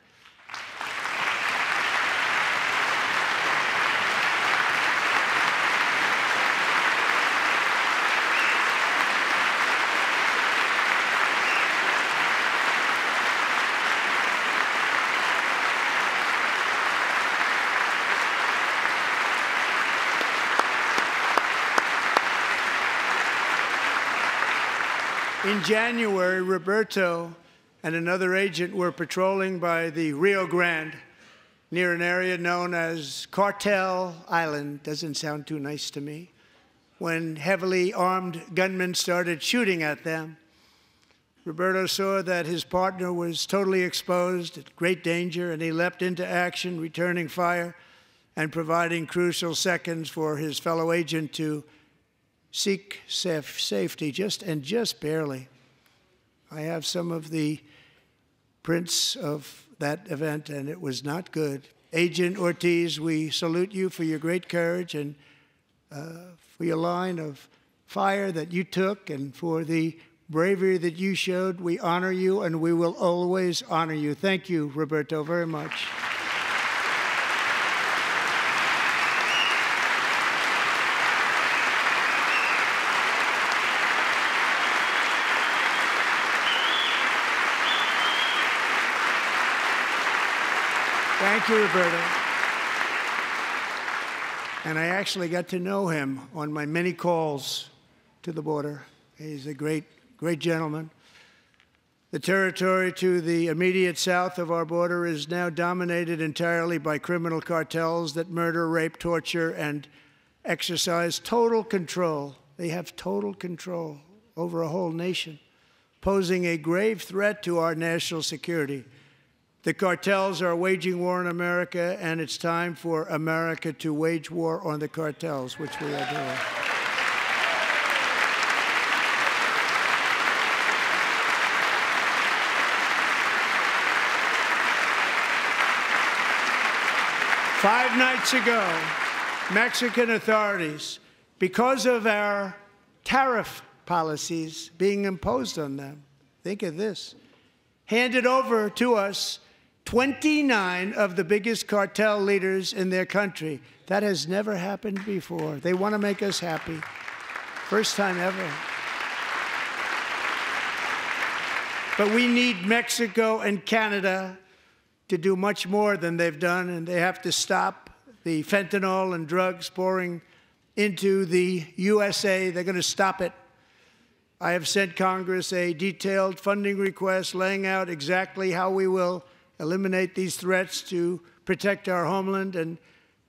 In January, Roberto and another agent were patrolling by the Rio Grande near an area known as Cartel Island. Doesn't sound too nice to me. When heavily armed gunmen started shooting at them, Roberto saw that his partner was totally exposed, at great danger, and he leapt into action, returning fire and providing crucial seconds for his fellow agent to seek safety, just barely. I have some of the prints of that event, and it was not good. Agent Ortiz, we salute you for your great courage and for your line of fire that you took and for the bravery that you showed. We honor you, and we will always honor you. Thank you, Roberto, very much. Thank you, Roberto. And I actually got to know him on my many calls to the border. He's a great, great gentleman. The territory to the immediate south of our border is now dominated entirely by criminal cartels that murder, rape, torture, and exercise total control. They have total control over a whole nation, posing a grave threat to our national security. The cartels are waging war on America, and it's time for America to wage war on the cartels, which we are doing. Five nights ago, Mexican authorities, because of our tariff policies being imposed on them, think of this, handed over to us 29 of the biggest cartel leaders in their country. That has never happened before. They want to make us happy. First time ever. But we need Mexico and Canada to do much more than they've done, and they have to stop the fentanyl and drugs pouring into the USA. They're going to stop it. I have sent Congress a detailed funding request laying out exactly how we will eliminate these threats to protect our homeland and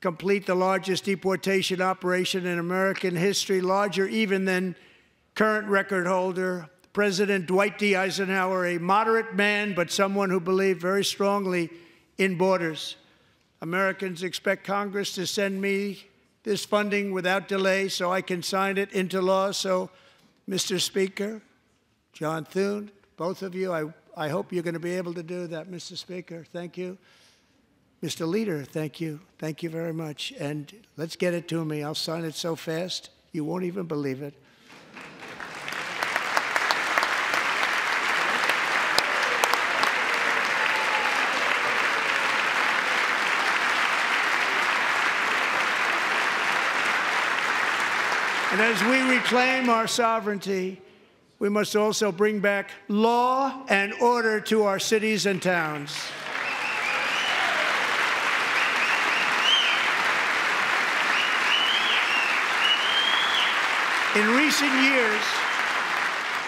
complete the largest deportation operation in American history, larger even than current record holder President Dwight D. Eisenhower, a moderate man, but someone who believed very strongly in borders. Americans expect Congress to send me this funding without delay so I can sign it into law. So, Mr. Speaker, John Thune, both of you, I hope you're going to be able to do that, Mr. Speaker. Thank you. Mr. Leader, thank you. Thank you very much. And let's get it to me. I'll sign it so fast, you won't even believe it. And as we reclaim our sovereignty, we must also bring back law and order to our cities and towns. In recent years,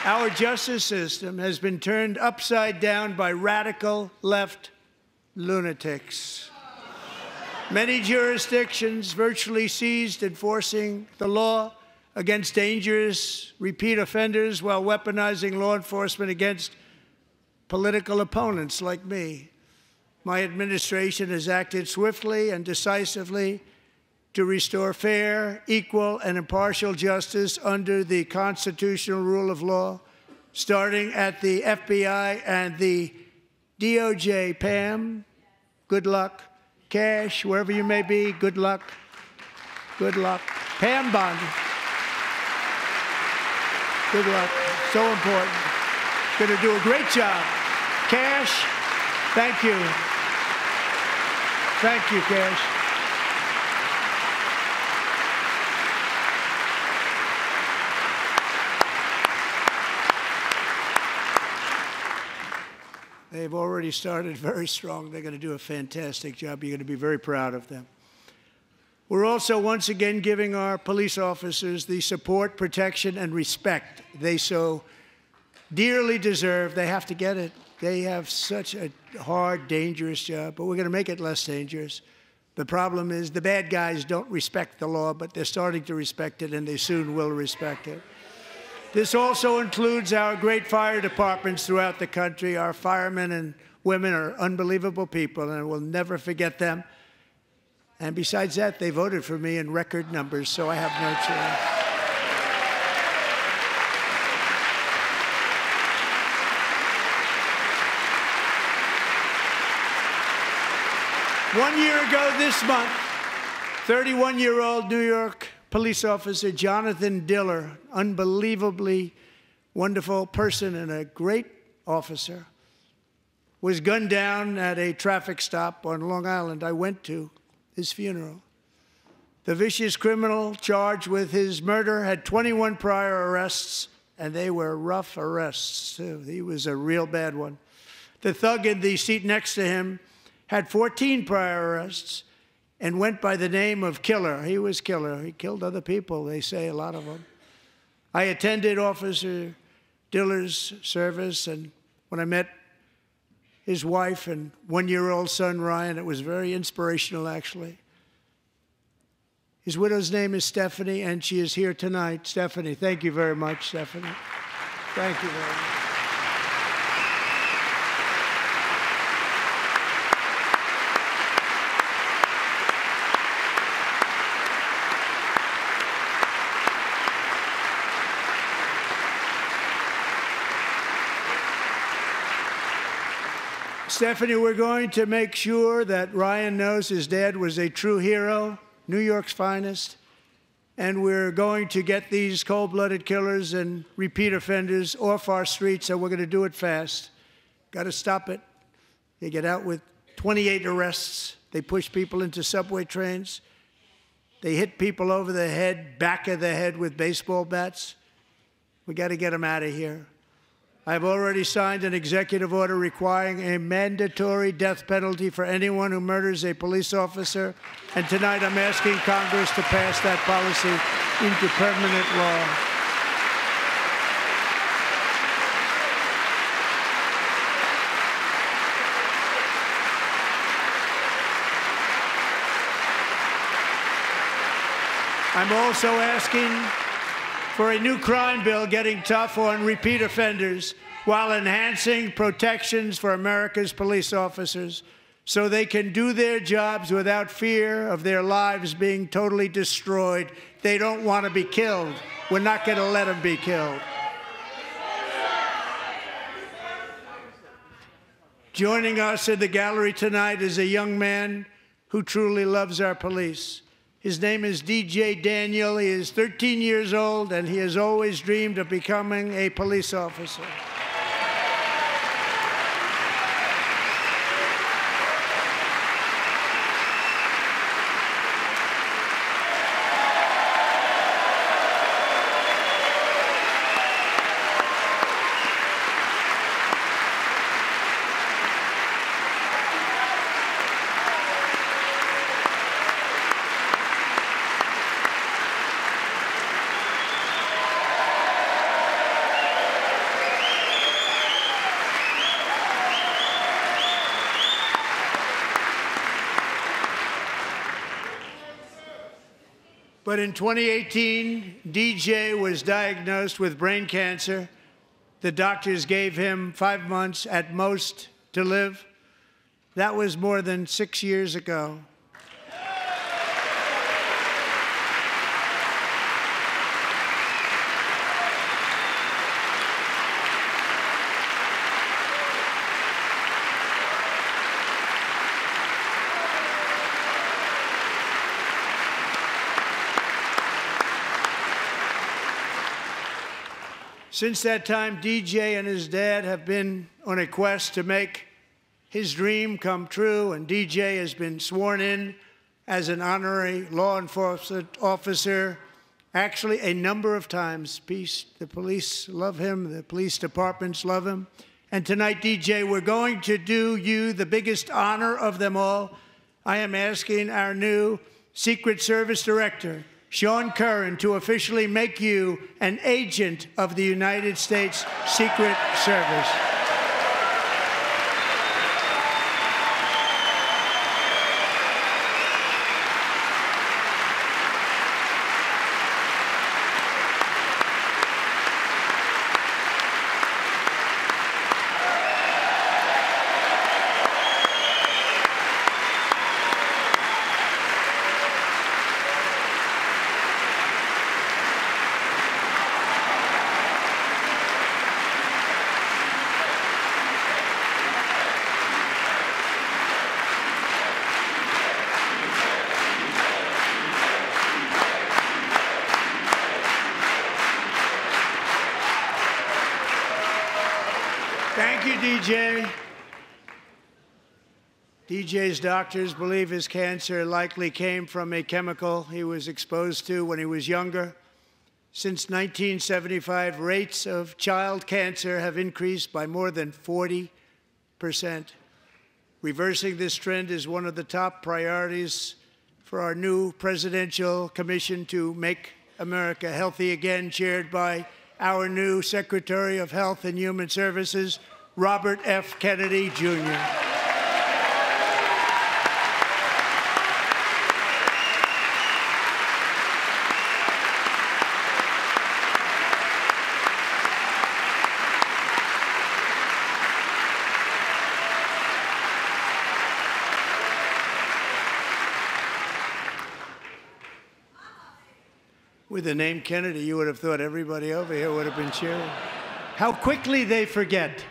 our justice system has been turned upside down by radical left lunatics. Many jurisdictions virtually ceased enforcing the law against dangerous repeat offenders while weaponizing law enforcement against political opponents like me. My administration has acted swiftly and decisively to restore fair, equal, and impartial justice under the constitutional rule of law, starting at the FBI and the DOJ. Pam, good luck. Cash, wherever you may be, good luck. Good luck. Pam Bondi. Good luck. So important. Going to do a great job. Cash, thank you. Thank you, Cash. They've already started very strong. They're going to do a fantastic job. You're going to be very proud of them. We're also once again giving our police officers the support, protection, and respect they so dearly deserve. They have to get it. They have such a hard, dangerous job, but we're going to make it less dangerous. The problem is the bad guys don't respect the law, but they're starting to respect it, and they soon will respect it. This also includes our great fire departments throughout the country. Our firemen and women are unbelievable people, and we'll never forget them. And besides that, they voted for me in record numbers, so I have no choice. 1 year ago this month, 31-year-old New York police officer Jonathan Diller, unbelievably wonderful person and a great officer, was gunned down at a traffic stop on Long Island. I went to his funeral. The vicious criminal charged with his murder had 21 prior arrests, and they were rough arrests, too. He was a real bad one. The thug in the seat next to him had 14 prior arrests, and went by the name of Killer. He was Killer. He killed other people, they say, a lot of them. I attended Officer Diller's service, and when I met his wife and one-year-old son, Ryan, it was very inspirational, actually. His widow's name is Stephanie, and she is here tonight. Stephanie, thank you very much, Stephanie. Thank you very much. Stephanie, we're going to make sure that Ryan knows his dad was a true hero, New York's finest, and we're going to get these cold-blooded killers and repeat offenders off our streets, and we're going to do it fast. Got to stop it. They get out with 28 arrests. They push people into subway trains. They hit people over the head, back of the head with baseball bats. We got to get them out of here. I've already signed an executive order requiring a mandatory death penalty for anyone who murders a police officer, and tonight I'm asking Congress to pass that policy into permanent law. I'm also asking for a new crime bill getting tough on repeat offenders while enhancing protections for America's police officers so they can do their jobs without fear of their lives being totally destroyed. They don't want to be killed. We're not going to let them be killed. Joining us in the gallery tonight is a young man who truly loves our police. His name is DJ Daniel. He is 13 years old, and he has always dreamed of becoming a police officer. But in 2018, DJ was diagnosed with brain cancer. The doctors gave him 5 months at most to live. That was more than 6 years ago. Since that time, DJ and his dad have been on a quest to make his dream come true, and DJ has been sworn in as an honorary law enforcement officer, actually a number of times. The police love him, the police departments love him. And tonight, DJ, we're going to do you the biggest honor of them all. I am asking our new Secret Service Director, Sean Curran, to officially make you an agent of the United States Secret Service. Thank you, DJ. DJ's doctors believe his cancer likely came from a chemical he was exposed to when he was younger. Since 1975, rates of child cancer have increased by more than 40%. Reversing this trend is one of the top priorities for our new presidential commission to make America healthy again, chaired by our new Secretary of Health and Human Services, Robert F. Kennedy, Jr. With the name Kennedy, you would have thought everybody over here would have been cheering. How quickly they forget.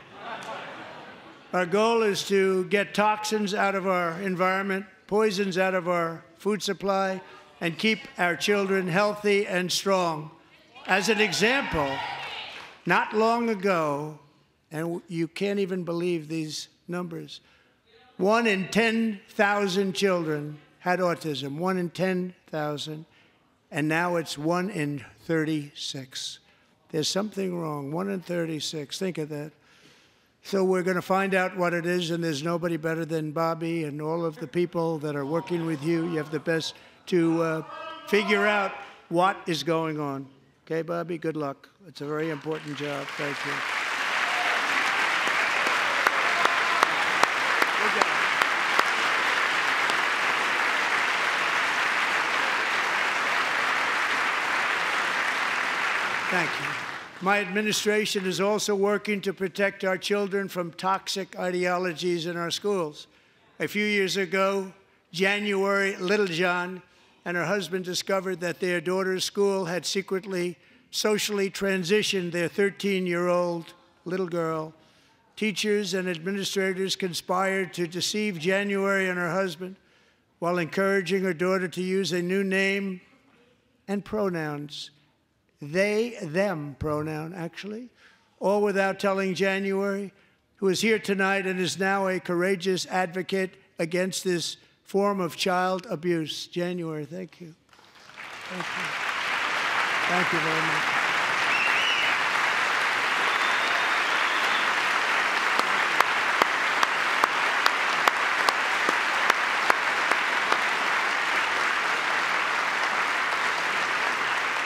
Our goal is to get toxins out of our environment, poisons out of our food supply, and keep our children healthy and strong. As an example, not long ago, and you can't even believe these numbers, 1 in 10,000 children had autism, 1 in 10,000. And now it's 1 in 36. There's something wrong, 1 in 36. Think of that. So we're going to find out what it is, and there's nobody better than Bobby and all of the people that are working with you. You have the best to figure out what is going on. Okay, Bobby, good luck. It's a very important job. Thank you. Thank you. My administration is also working to protect our children from toxic ideologies in our schools. A few years ago, January, Littlejohn and her husband discovered that their daughter's school had secretly socially transitioned their 13-year-old little girl. Teachers and administrators conspired to deceive January and her husband while encouraging her daughter to use a new name and pronouns. They, them pronoun, actually, all without telling January, who is here tonight and is now a courageous advocate against this form of child abuse. January, thank you. Thank you. Thank you very much.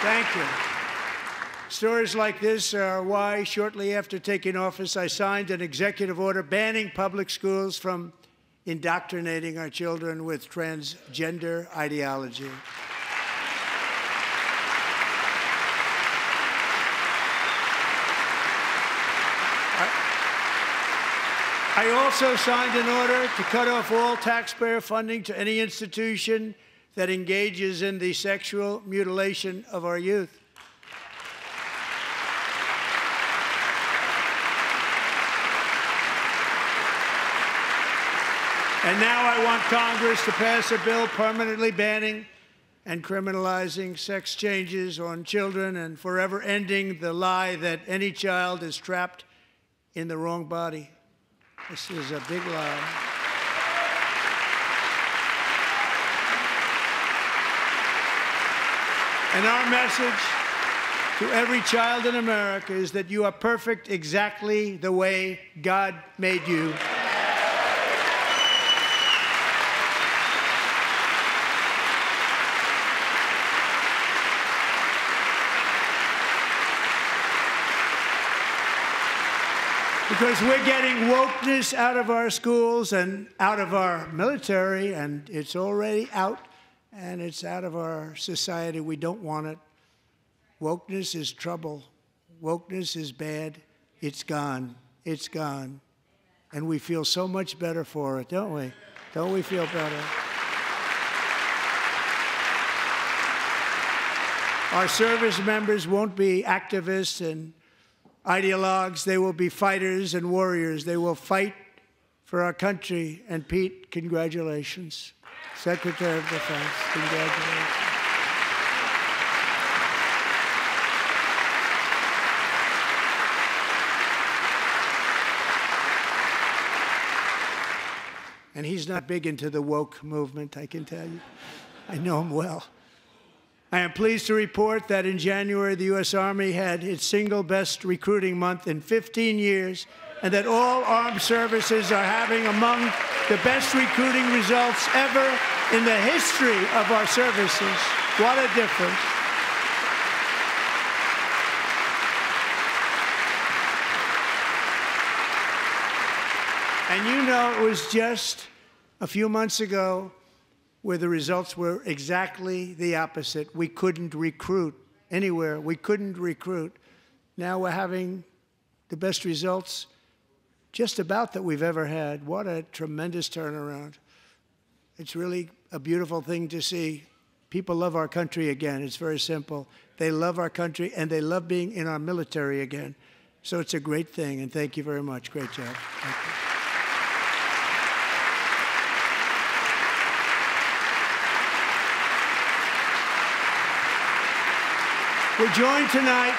Thank you. Stories like this are why, shortly after taking office, I signed an executive order banning public schools from indoctrinating our children with transgender ideology. I also signed an order to cut off all taxpayer funding to any institution that engages in the sexual mutilation of our youth. And now I want Congress to pass a bill permanently banning and criminalizing sex changes on children and forever ending the lie that any child is trapped in the wrong body. This is a big lie. And our message to every child in America is that you are perfect exactly the way God made you. Because we're getting wokeness out of our schools and out of our military, and it's already out, and it's out of our society. We don't want it. Wokeness is trouble. Wokeness is bad. It's gone. It's gone. And we feel so much better for it, don't we? Don't we feel better? Our service members won't be activists and ideologues. They will be fighters and warriors. They will fight for our country. And Pete, congratulations. Secretary of Defense, congratulations. And he's not big into the woke movement, I can tell you. I know him well. I am pleased to report that in January, the U.S. Army had its single best recruiting month in 15 years, and that all armed services are having among the best recruiting results ever in the history of our services. What a difference. And you know, it was just a few months ago where the results were exactly the opposite. We couldn't recruit anywhere. We couldn't recruit. Now we're having the best results just about that we've ever had. What a tremendous turnaround. It's really a beautiful thing to see. People love our country again. It's very simple. They love our country, and they love being in our military again. So it's a great thing, and thank you very much. Great job. Thank you. We're joined tonight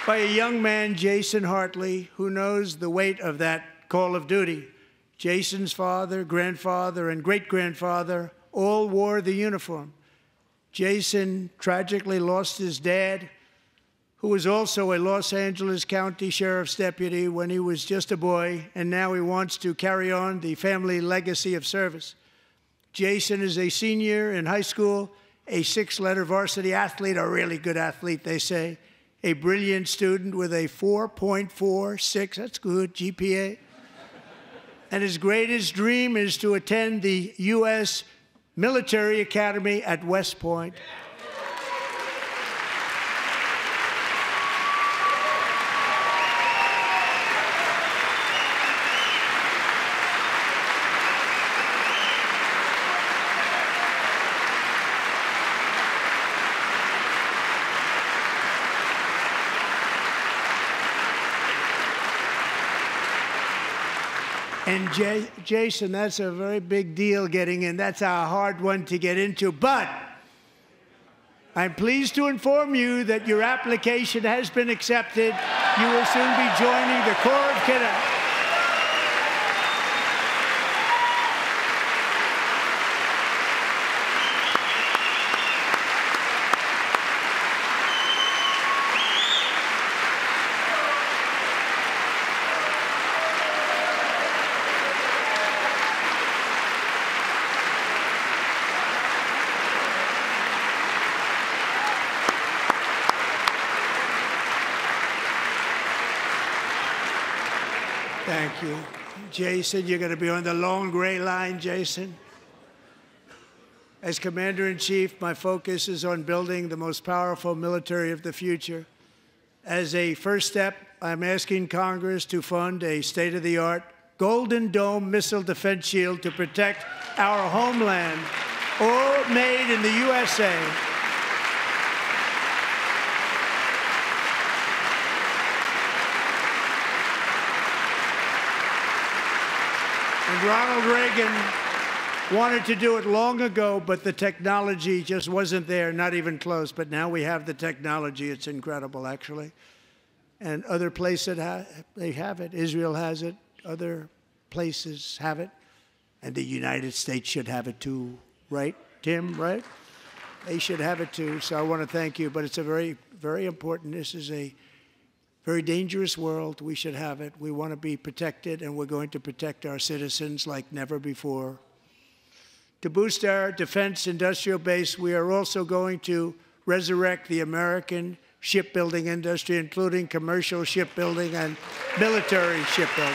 by a young man, Jason Hartley, who knows the weight of that call of duty. Jason's father, grandfather, and great-grandfather all wore the uniform. Jason tragically lost his dad, who was also a Los Angeles County Sheriff's deputy when he was just a boy, and now he wants to carry on the family legacy of service. Jason is a senior in high school, a six-letter varsity athlete, a really good athlete, they say, a brilliant student with a 4.46, that's good, GPA. And his greatest dream is to attend the U.S. Military Academy at West Point. And Jason, that's a very big deal getting in. That's a hard one to get into. But I'm pleased to inform you that your application has been accepted. You will soon be joining the Corps of Cadets. Thank you. Jason, you're going to be on the long gray line, Jason. As Commander-in-Chief, my focus is on building the most powerful military of the future. As a first step, I'm asking Congress to fund a state-of-the-art Golden Dome missile defense shield to protect our homeland, all made in the USA. And Ronald Reagan wanted to do it long ago, but the technology just wasn't there, not even close. But now we have the technology. It's incredible, actually. And other places, they have it. Israel has it. Other places have it. And the United States should have it too, right, Tim, right? They should have it too. So I want to thank you. But it's a very, very important. This is a very dangerous world. We should have it. We want to be protected, and we're going to protect our citizens like never before. To boost our defense industrial base, we are also going to resurrect the American shipbuilding industry, including commercial shipbuilding and military shipbuilding.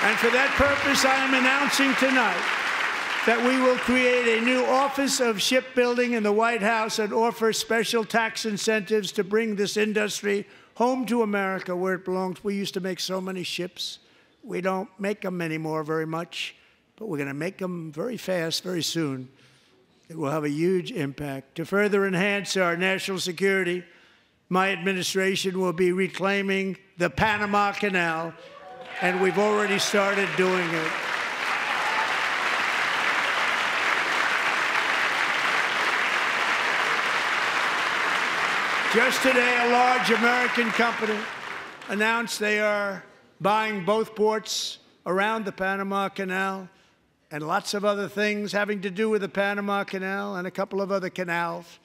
And for that purpose, I am announcing tonight that we will create a new Office of Shipbuilding in the White House and offer special tax incentives to bring this industry home to America where it belongs. We used to make so many ships. We don't make them anymore very much, but we're going to make them very fast, very soon. It will have a huge impact. To further enhance our national security, my administration will be reclaiming the Panama Canal, and we've already started doing it. Just today, a large American company announced they are buying both ports around the Panama Canal and lots of other things having to do with the Panama Canal and a couple of other canals.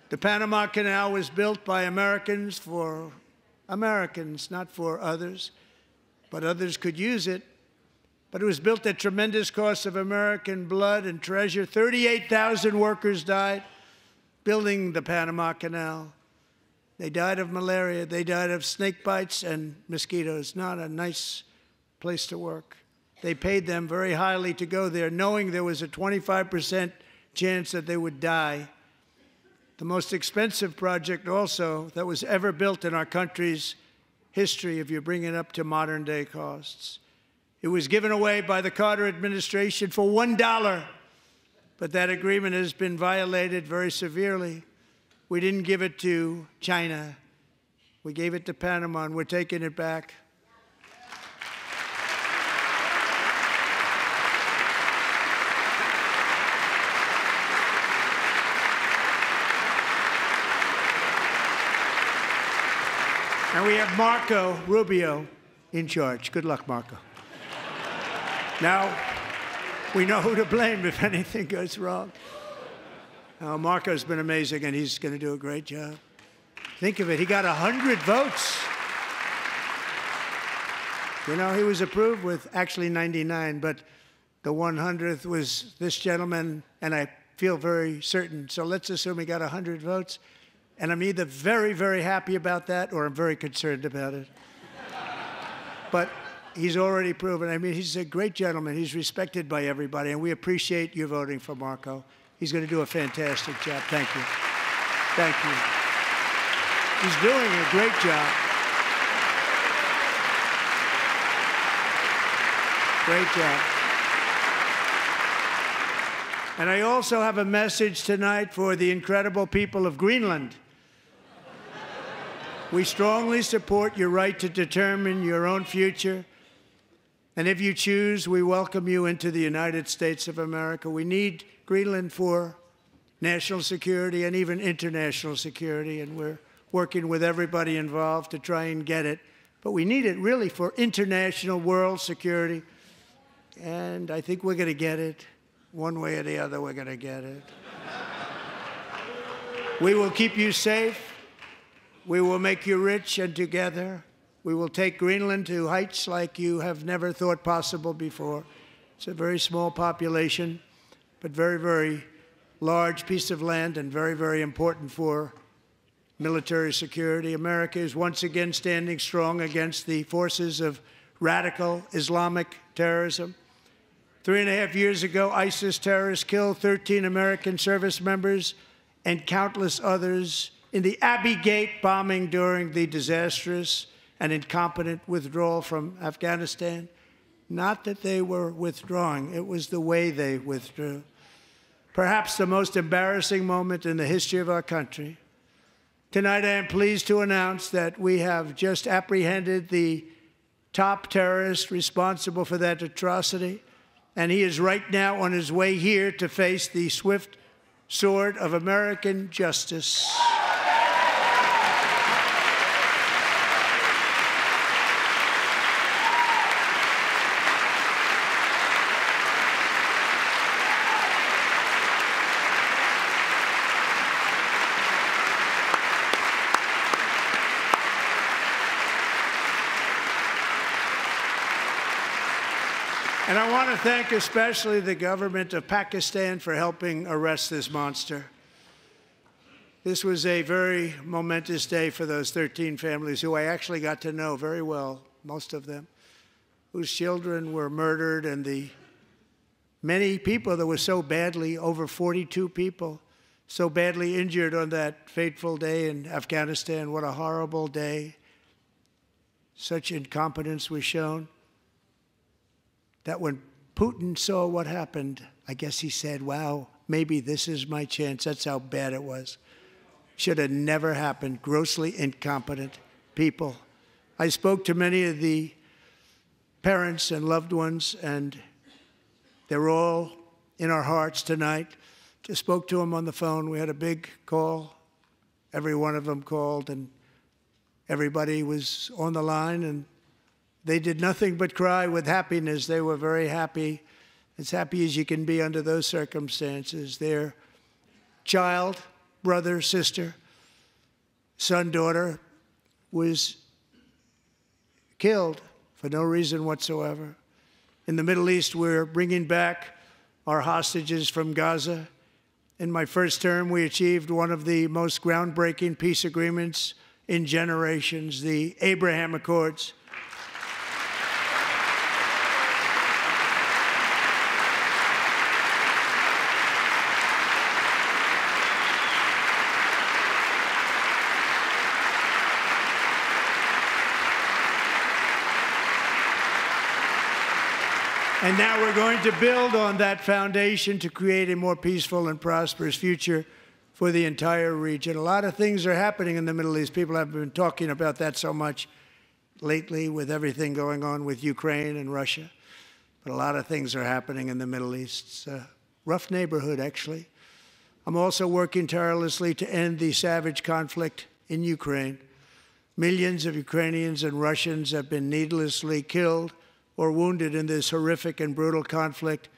The Panama Canal was built by Americans for Americans, not for others, but others could use it. But it was built at tremendous cost of American blood and treasure. 38,000 workers died building the Panama Canal. They died of malaria. They died of snake bites and mosquitoes. Not a nice place to work. They paid them very highly to go there, knowing there was a 25% chance that they would die. The most expensive project also that was ever built in our country's history, if you bring it up to modern day costs. It was given away by the Carter administration for $1, but that agreement has been violated very severely. We didn't give it to China. We gave it to Panama, and we're taking it back. And we have Marco Rubio in charge. Good luck, Marco. Now, we know who to blame if anything goes wrong. Marco's been amazing, and he's going to do a great job. Think of it. He got 100 votes. You know, he was approved with actually 99, but the 100th was this gentleman, and I feel very certain. So let's assume he got 100 votes. And I'm either very, very happy about that or I'm very concerned about it. But he's already proven. I mean, he's a great gentleman. He's respected by everybody, and we appreciate you voting for Marco. He's going to do a fantastic job. Thank you. Thank you. He's doing a great job. Great job. And I also have a message tonight for the incredible people of Greenland. We strongly support your right to determine your own future. And if you choose, we welcome you into the United States of America. We need Greenland for national security and even international security, and we're working with everybody involved to try and get it. But we need it really for international world security, and I think we're going to get it. One way or the other, we're going to get it. We will keep you safe. We will make you rich, and together we will take Greenland to heights like you have never thought possible before. It's a very small population, but very, very large piece of land and very, very important for military security. America is once again standing strong against the forces of radical Islamic terrorism. 3.5 years ago, ISIS terrorists killed 13 American service members and countless others in the Abbey Gate bombing during the disastrous and incompetent withdrawal from Afghanistan. Not that they were withdrawing, it was the way they withdrew. Perhaps the most embarrassing moment in the history of our country. Tonight, I am pleased to announce that we have just apprehended the top terrorist responsible for that atrocity, and he is right now on his way here to face the swift sword of American justice. And I want to thank especially the government of Pakistan for helping arrest this monster. This was a very momentous day for those 13 families who I actually got to know very well, most of them, whose children were murdered, and the many people that were so badly, over 42 people, so badly injured on that fateful day in Afghanistan. What a horrible day. Such incompetence was shown. That when Putin saw what happened, I guess he said, wow, maybe this is my chance. That's how bad it was. Should have never happened. Grossly incompetent people. I spoke to many of the parents and loved ones, and they're all in our hearts tonight. Just spoke to them on the phone. We had a big call. Every one of them called, and everybody was on the line, and they did nothing but cry with happiness. They were very happy, as happy as you can be under those circumstances. Their child brother, sister, son, daughter was killed for no reason whatsoever. In the Middle East, we're bringing back our hostages from Gaza. In my first term, we achieved one of the most groundbreaking peace agreements in generations, the Abraham Accords. And now we're going to build on that foundation to create a more peaceful and prosperous future for the entire region. A lot of things are happening in the Middle East. People have been talking about that so much lately with everything going on with Ukraine and Russia. But a lot of things are happening in the Middle East. It's a rough neighborhood, actually. I'm also working tirelessly to end the savage conflict in Ukraine. Millions of Ukrainians and Russians have been needlessly killed or wounded in this horrific and brutal conflict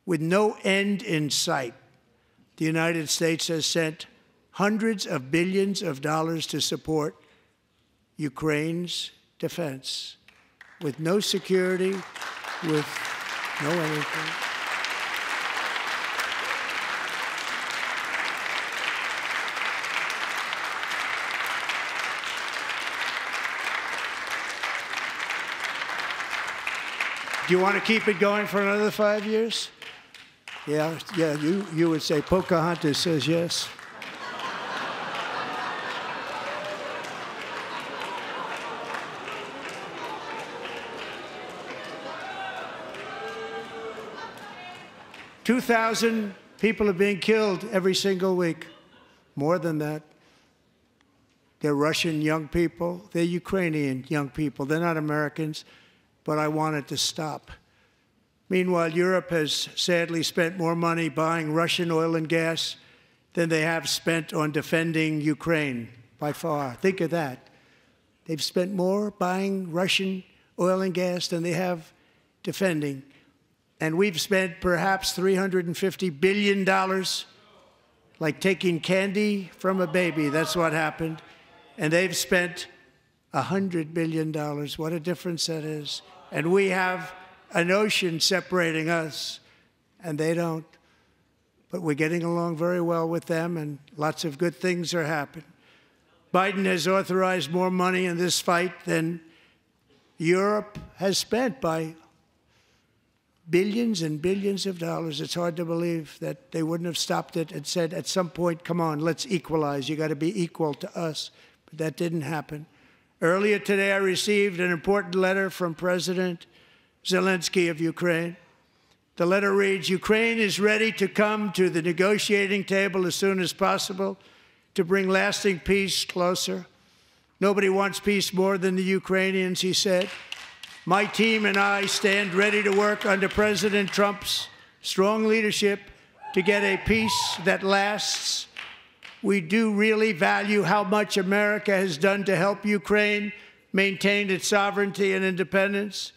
with no end in sight. The United States has sent hundreds of billions of dollars to support Ukraine's defense with no security, with no anything. Do you want to keep it going for another 5 years? Yeah, you would say Pocahontas says yes. $2,000 people are being killed every single week. More than that. They're Russian young people. They're Ukrainian young people. They're not Americans. But I want it to stop. Meanwhile, Europe has sadly spent more money buying Russian oil and gas than they have spent on defending Ukraine, by far. Think of that. They've spent more buying Russian oil and gas than they have defending. And we've spent perhaps $350 billion, like taking candy from a baby. That's what happened. And they've spent $100 billion. What a difference that is. And we have an ocean separating us, and they don't. But we're getting along very well with them, and lots of good things are happening. Biden has authorized more money in this fight than Europe has spent by billions and billions of dollars. It's hard to believe that they wouldn't have stopped it and said, at some point, come on, let's equalize. You got to be equal to us. But that didn't happen. Earlier today, I received an important letter from President Zelensky of Ukraine. The letter reads, Ukraine is ready to come to the negotiating table as soon as possible to bring lasting peace closer. Nobody wants peace more than the Ukrainians, he said. My team and I stand ready to work under President Trump's strong leadership to get a peace that lasts. We do really value how much America has done to help Ukraine maintain its sovereignty and independence.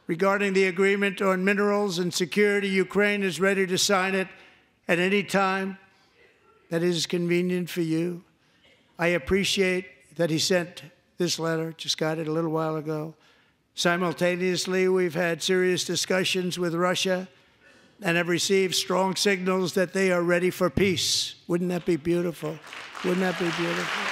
Regarding the agreement on minerals and security, Ukraine is ready to sign it at any time that is convenient for you. I appreciate that he sent this letter, just got it a little while ago. Simultaneously, we've had serious discussions with Russia and have received strong signals that they are ready for peace. Wouldn't that be beautiful? Wouldn't that be beautiful?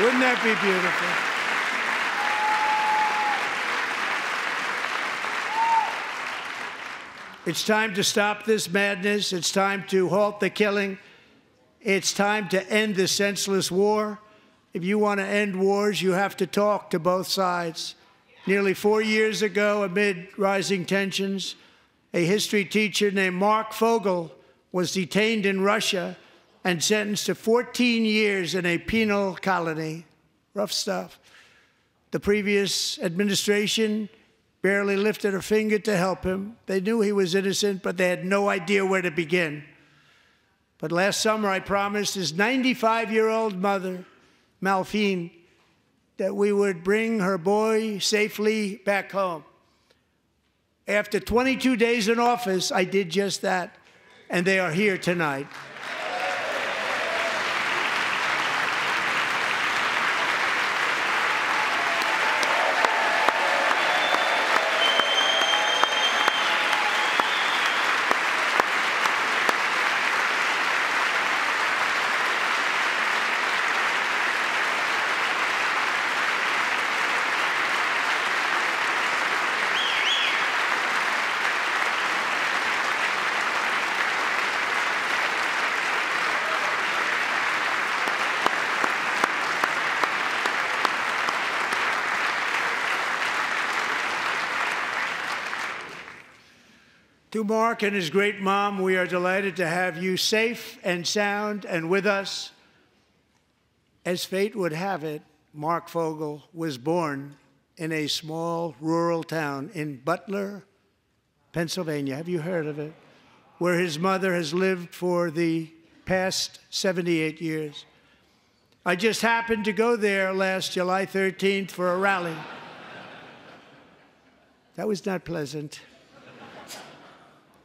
Wouldn't that be beautiful? It's time to stop this madness. It's time to halt the killing. It's time to end this senseless war. If you want to end wars, you have to talk to both sides. Nearly 4 years ago, amid rising tensions, a history teacher named Mark Fogel was detained in Russia and sentenced to 14 years in a penal colony. Rough stuff. The previous administration barely lifted a finger to help him. They knew he was innocent, but they had no idea where to begin. But last summer, I promised his 95-year-old mother, Malphine, that we would bring her boy safely back home. After 22 days in office, I did just that, and they are here tonight. To Mark and his great mom, we are delighted to have you safe and sound and with us. As fate would have it, Mark Fogel was born in a small rural town in Butler, Pennsylvania. Have you heard of it? Where his mother has lived for the past 78 years. I just happened to go there last July 13th for a rally. That was not pleasant.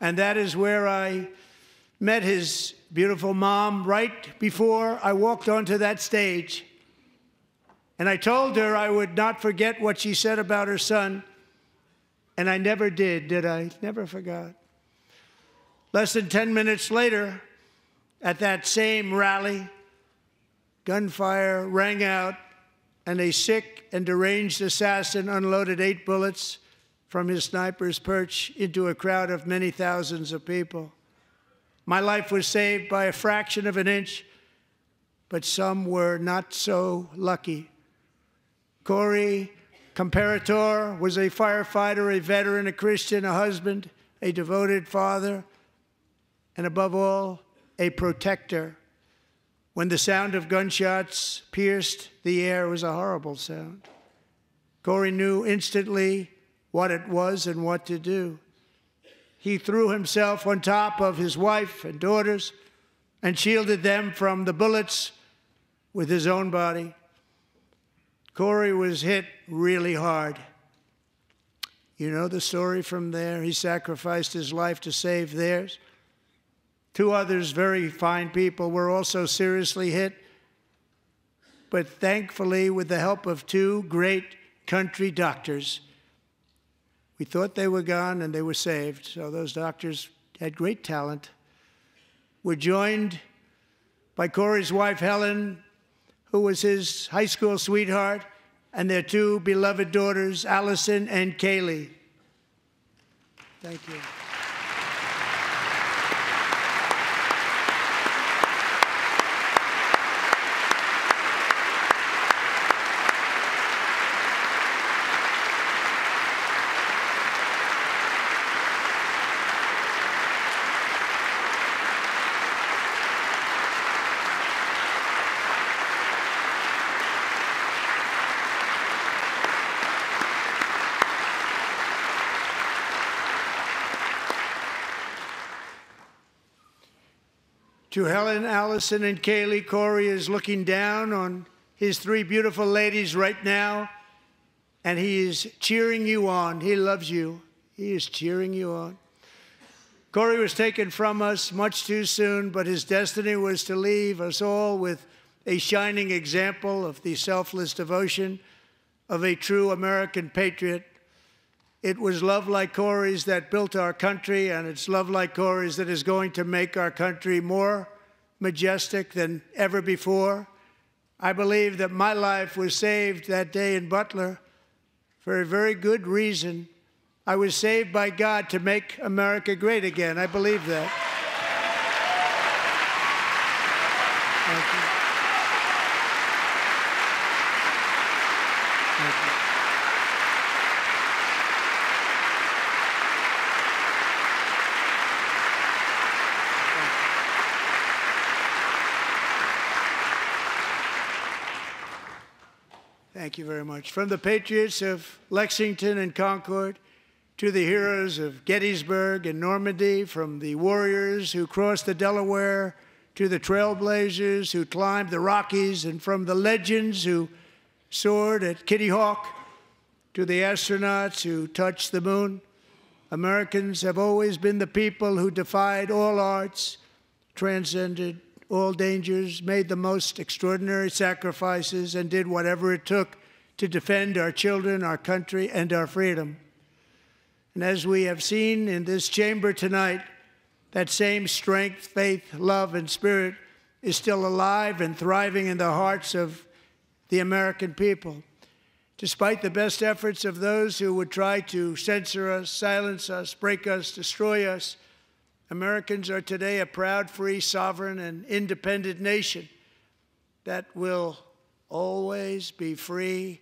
And that is where I met his beautiful mom right before I walked onto that stage. And I told her I would not forget what she said about her son. And I never did I? Never forgot. Less than 10 minutes later, at that same rally, gunfire rang out, and a sick and deranged assassin unloaded 8 bullets from his sniper's perch into a crowd of many thousands of people. My life was saved by a fraction of an inch, but some were not so lucky. Corey Comparator was a firefighter, a veteran, a Christian, a husband, a devoted father, and above all, a protector. When the sound of gunshots pierced the air, it was a horrible sound. Corey knew instantly what it was and what to do. He threw himself on top of his wife and daughters and shielded them from the bullets with his own body. Corey was hit really hard. You know the story from there. He sacrificed his life to save theirs. 2 others, very fine people, were also seriously hit. But thankfully, with the help of 2 great country doctors, we thought they were gone, and they were saved. So those doctors had great talent. We're joined by Corey's wife, Helen, who was his high school sweetheart, and their 2 beloved daughters, Allison and Kaylee. Thank you. To Helen, Allison, and Kaylee, Corey is looking down on his 3 beautiful ladies right now, and he is cheering you on. He loves you. He is cheering you on. Corey was taken from us much too soon, but his destiny was to leave us all with a shining example of the selfless devotion of a true American patriot. It was love like Corey's that built our country, and it's love like Corey's that is going to make our country more majestic than ever before. I believe that my life was saved that day in Butler for a very good reason. I was saved by God to make America great again. I believe that. Thank you. Thank you. Thank you very much. From the patriots of Lexington and Concord to the heroes of Gettysburg and Normandy, from the warriors who crossed the Delaware to the trailblazers who climbed the Rockies, and from the legends who soared at Kitty Hawk, to the astronauts who touched the moon. Americans have always been the people who defied all odds, transcended all dangers, made the most extraordinary sacrifices, and did whatever it took to defend our children, our country, and our freedom. And as we have seen in this chamber tonight, that same strength, faith, love, and spirit is still alive and thriving in the hearts of the American people. Despite the best efforts of those who would try to censor us, silence us, break us, destroy us, Americans are today a proud, free, sovereign, and independent nation that will always be free,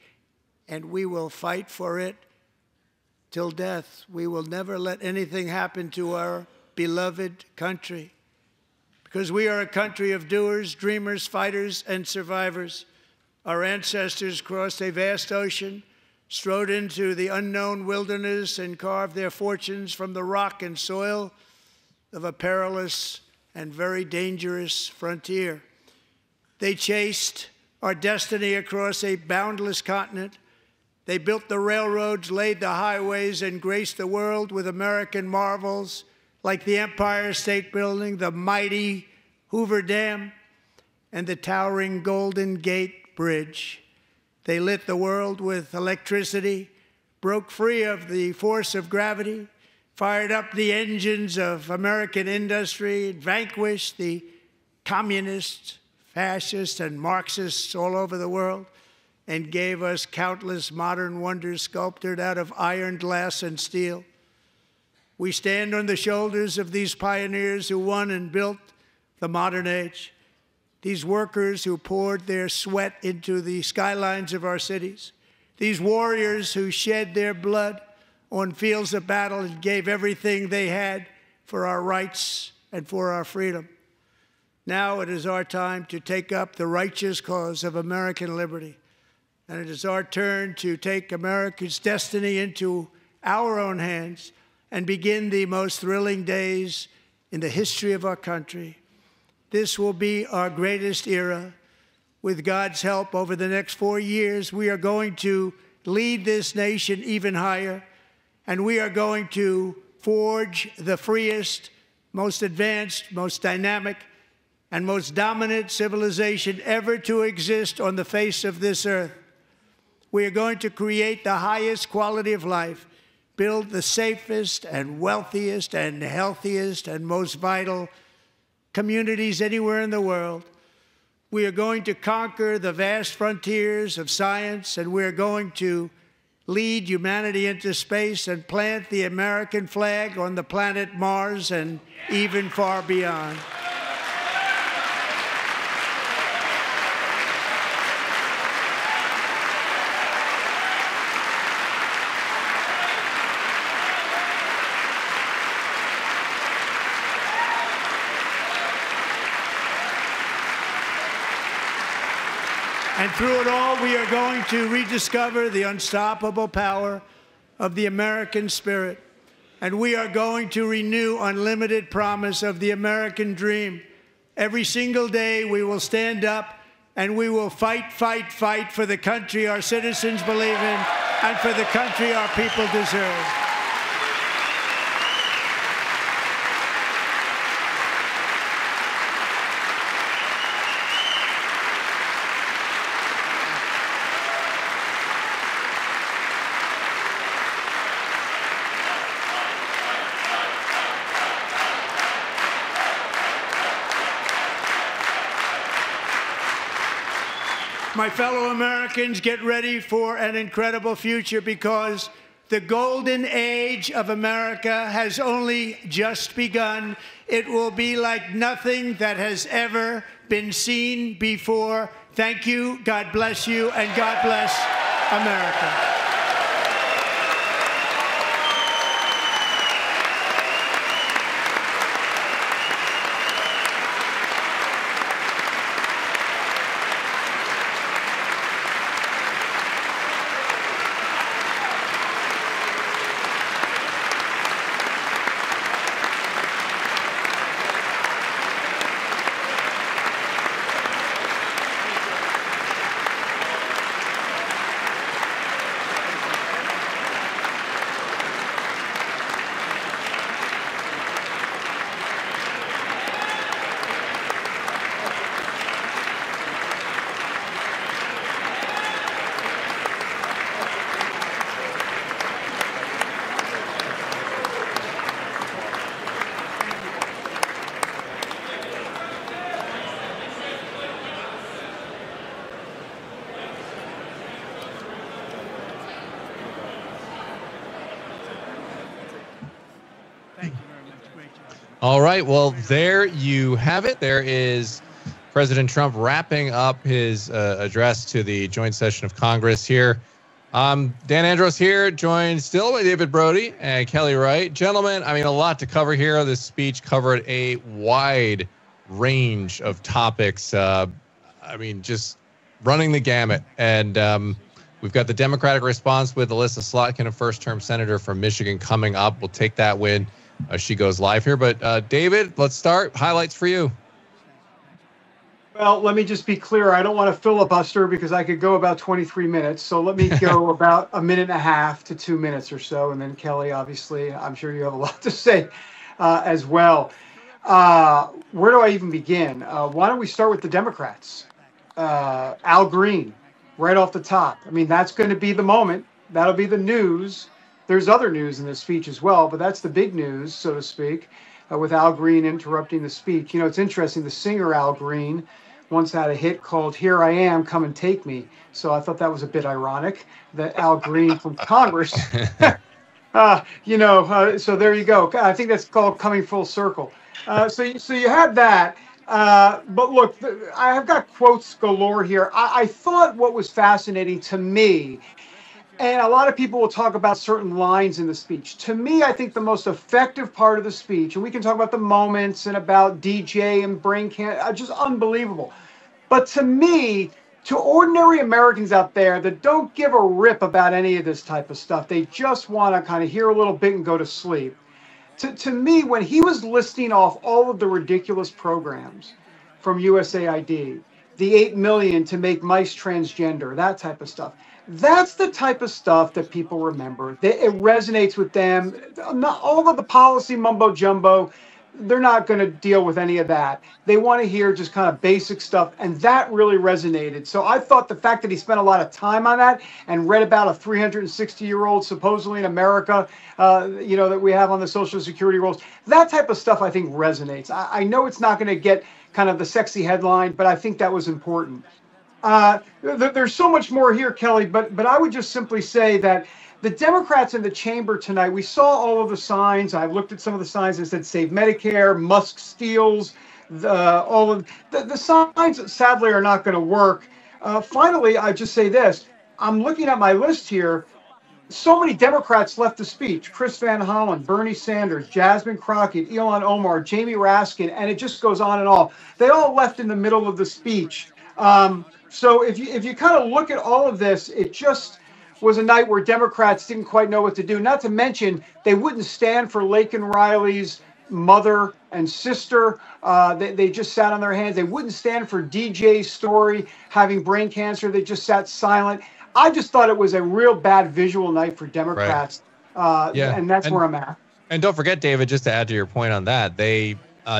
and we will fight for it till death. We will never let anything happen to our beloved country, because we are a country of doers, dreamers, fighters, and survivors. Our ancestors crossed a vast ocean, strode into the unknown wilderness, and carved their fortunes from the rock and soil of a perilous and very dangerous frontier. They chased our destiny across a boundless continent. They built the railroads, laid the highways, and graced the world with American marvels like the Empire State Building, the mighty Hoover Dam, and the towering Golden Gate Bridge. They lit the world with electricity, broke free of the force of gravity, fired up the engines of American industry, vanquished the communists, fascists, and Marxists all over the world, and gave us countless modern wonders sculptured out of iron, glass, and steel. We stand on the shoulders of these pioneers who won and built the modern age, these workers who poured their sweat into the skylines of our cities, these warriors who shed their blood on fields of battle and gave everything they had for our rights and for our freedom. Now it is our time to take up the righteous cause of American liberty. And it is our turn to take America's destiny into our own hands and begin the most thrilling days in the history of our country. This will be our greatest era. With God's help, over the next 4 years, we are going to lead this nation even higher, and we are going to forge the freest, most advanced, most dynamic, and most dominant civilization ever to exist on the face of this earth. We are going to create the highest quality of life, build the safest and wealthiest and healthiest and most vital communities anywhere in the world. We are going to conquer the vast frontiers of science, and we are going to lead humanity into space and plant the American flag on the planet Mars and even far beyond. And through it all, we are going to rediscover the unstoppable power of the American spirit. And we are going to renew unlimited promise of the American dream. Every single day, we will stand up and we will fight, fight, fight for the country our citizens believe in and for the country our people deserve. My fellow Americans, get ready for an incredible future, because the golden age of America has only just begun. It will be like nothing that has ever been seen before. Thank you, God bless you, and God bless America. All right. Well, there you have it. There is President Trump wrapping up his address to the joint session of Congress here. Dan Andros here, joined still by David Brody and Kelly Wright. Gentlemen, I mean, a lot to cover here. This speech covered a wide range of topics. I mean, just running the gamut. And we've got the Democratic response with Alyssa Slotkin, a first-term senator from Michigan, coming up. We'll take that when she goes live here. But David, let's start. Highlights for you. Well, let me just be clear. I don't want to filibuster because I could go about 23 minutes. So let me go about a minute and a half to 2 minutes or so. And then Kelly, obviously, I'm sure you have a lot to say as well. Where do I even begin? Why don't we start with the Democrats? Al Green, right off the top. I mean, that's going to be the moment. That'll be the news. There's other news in this speech as well, but that's the big news, so to speak, with Al Green interrupting the speech. You know, it's interesting. The singer Al Green once had a hit called "Here I Am, Come and Take Me." So I thought that was a bit ironic that Al Green from Congress, so there you go. I think that's called coming full circle. So you had that. But look, I have got quotes galore here. I thought what was fascinating to me, and a lot of people will talk about certain lines in the speech. To me, I think the most effective part of the speech, and we can talk about the moments and about DJ and brain cancer, just unbelievable. But to me, to ordinary Americans out there that don't give a rip about any of this type of stuff, they just want to kind of hear a little bit and go to sleep. To me, when he was listing off all of the ridiculous programs from USAID, the 8 million to make mice transgender, that type of stuff, that's the type of stuff that people remember. It resonates with them. Not all of the policy mumbo jumbo, they're not going to deal with any of that. They want to hear just kind of basic stuff, and that really resonated. So I thought the fact that he spent a lot of time on that and read about a 360-year-old supposedly in America, that we have on the Social Security rolls, that type of stuff I think resonates. I know it's not going to get kind of the sexy headline, but I think that was important. There's so much more here, Kelly, but I would just simply say that the Democrats in the chamber tonight, we saw all of the signs. I looked at some of the signs that said Save Medicare, Musk steals, all of the signs sadly are not going to work. Finally, I just say this. I'm looking at my list here. So many Democrats left the speech. Chris Van Hollen, Bernie Sanders, Jasmine Crockett, Ilhan Omar, Jamie Raskin, and it just goes on and on. They all left in the middle of the speech. So if you kind of look at all of this, it just was a night where Democrats didn't quite know what to do. Not to mention, they wouldn't stand for Laken Riley's mother and sister. They just sat on their hands. They wouldn't stand for DJ's story, having brain cancer. They just sat silent. I just thought it was a real bad visual night for Democrats. Right. And that's where I'm at. And don't forget, David, just to add to your point on that, they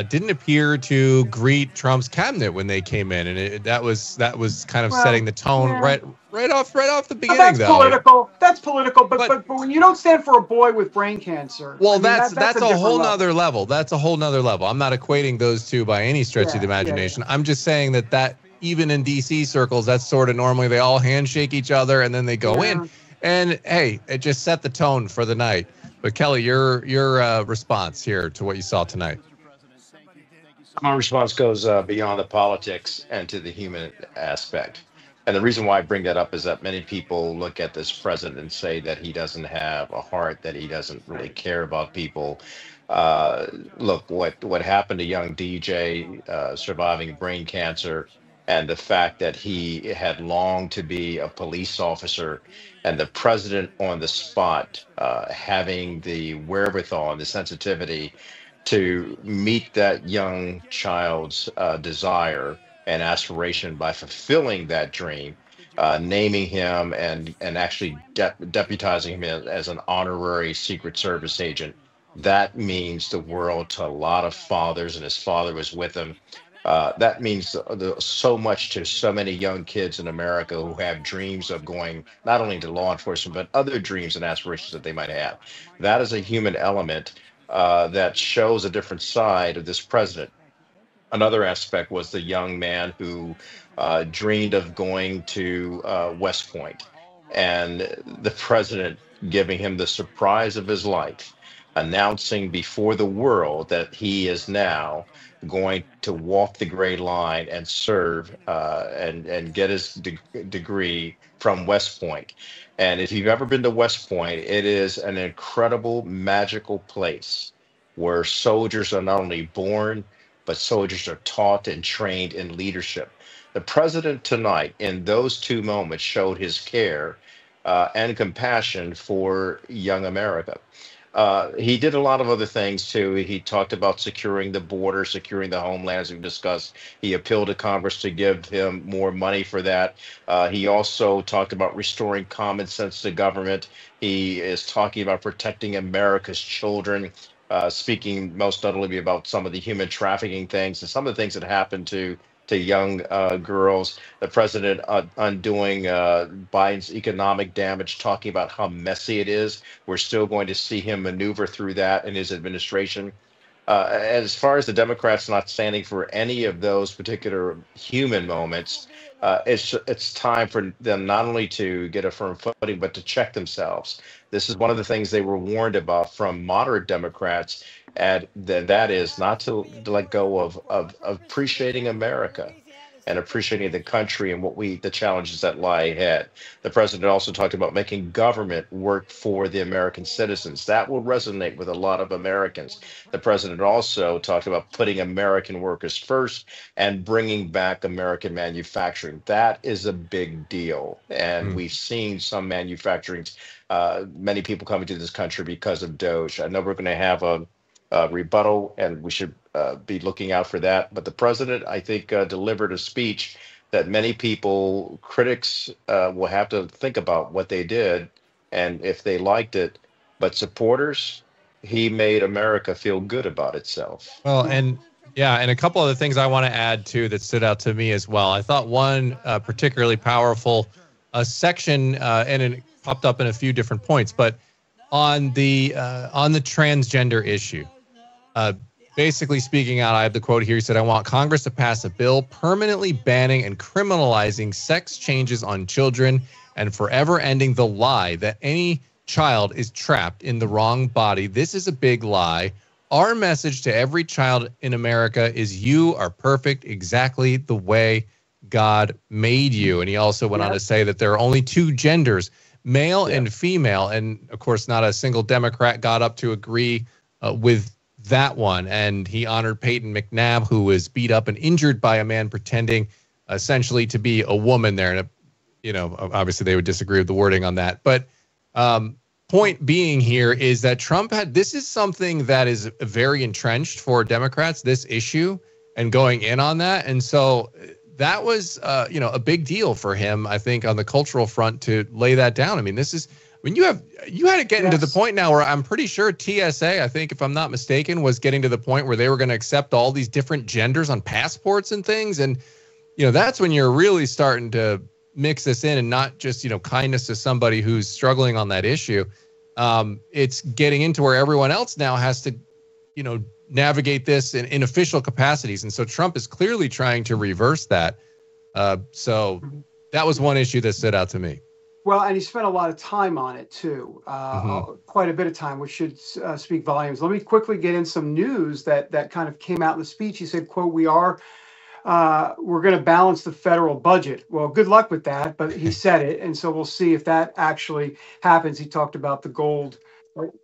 didn't appear to greet Trump's cabinet when they came in, and that was kind of setting the tone right off the beginning. That's political. That's political. But when you don't stand for a boy with brain cancer, well, that's a whole nother level. That's a whole nother level. I'm not equating those two by any stretch of the imagination. I'm just saying that even in DC circles, that's sort of normally they all handshake each other and then they go in. And hey, it just set the tone for the night. But Kelly, your response here to what you saw tonight. My response goes beyond the politics and to the human aspect. And the reason why I bring that up is that many people look at this president and say that he doesn't have a heart, that he doesn't really care about people. Look, what happened to young DJ surviving brain cancer, and the fact that he had longed to be a police officer, and the president on the spot having the wherewithal and the sensitivity to meet that young child's desire and aspiration by fulfilling that dream, naming him and actually deputizing him as an honorary Secret Service agent. That means the world to a lot of fathers, and his father was with him. That means so much to so many young kids in America who have dreams of going not only to law enforcement, but other dreams and aspirations that they might have. That is a human element that shows a different side of this president. Another aspect was the young man who dreamed of going to West Point, and the president giving him the surprise of his life announcing before the world that he is now going to walk the gray line and serve and get his degree from West Point. And if you've ever been to West Point, it is an incredible, magical place where soldiers are not only born, but soldiers are taught and trained in leadership. The president tonight, in those two moments, showed his care and compassion for young America. He did a lot of other things too. He talked about securing the border, securing the homeland, as we discussed. He appealed to Congress to give him more money for that. He also talked about restoring common sense to government. He is talking about protecting America's children, speaking most notably about some of the human trafficking things and some of the things that happened to young girls. The president undoing Biden's economic damage, talking about how messy it is. We're still going to see him maneuver through that in his administration. As far as the Democrats not standing for any of those particular human moments, it's time for them not only to get a firm footing, but to check themselves. This is one of the things they were warned about from moderate Democrats, and that is not to let go of appreciating America and appreciating the country and the challenges that lie ahead. The president also talked about making government work for the American citizens. That will resonate with a lot of Americans. The president also talked about putting American workers first and bringing back American manufacturing. That is a big deal. And we've seen some manufacturing, many people coming to this country because of Doge. I know we're going to have a rebuttal, and we should be looking out for that. But the president, I think, delivered a speech that many people, critics, will have to think about what they did and if they liked it. But supporters, he made America feel good about itself. Well, and yeah, and a couple other things I want to add too that stood out to me as well. I thought one particularly powerful section, and it popped up in a few different points, but on the transgender issue. Basically speaking out, I have the quote here. He said, "I want Congress to pass a bill permanently banning and criminalizing sex changes on children and forever ending the lie that any child is trapped in the wrong body. This is a big lie. Our message to every child in America is you are perfect exactly the way God made you." And he also went on to say that there are only two genders, male and female. And of course, not a single Democrat got up to agree with that one. And he honored Peyton McNabb, who was beat up and injured by a man pretending essentially to be a woman there. And, obviously they would disagree with the wording on that. But point being here is that Trump this is something that is very entrenched for Democrats, this issue, and going in on that. And so that was, a big deal for him, I think, on the cultural front to lay that down. I mean, you had it getting to the point now where I'm pretty sure TSA, I think, if I'm not mistaken, was getting to the point where they were going to accept all these different genders on passports and things. And, that's when you're really starting to mix this in and not just, kindness to somebody who's struggling on that issue. It's getting into where everyone else now has to, navigate this in official capacities. And so Trump is clearly trying to reverse that. So that was one issue that stood out to me. Well, and he spent a lot of time on it too, quite a bit of time, which should speak volumes. Let me quickly get in some news that kind of came out in the speech. He said, quote, we're going to balance the federal budget. Well, good luck with that, but he said it. And so we'll see if that actually happens. He talked about the gold,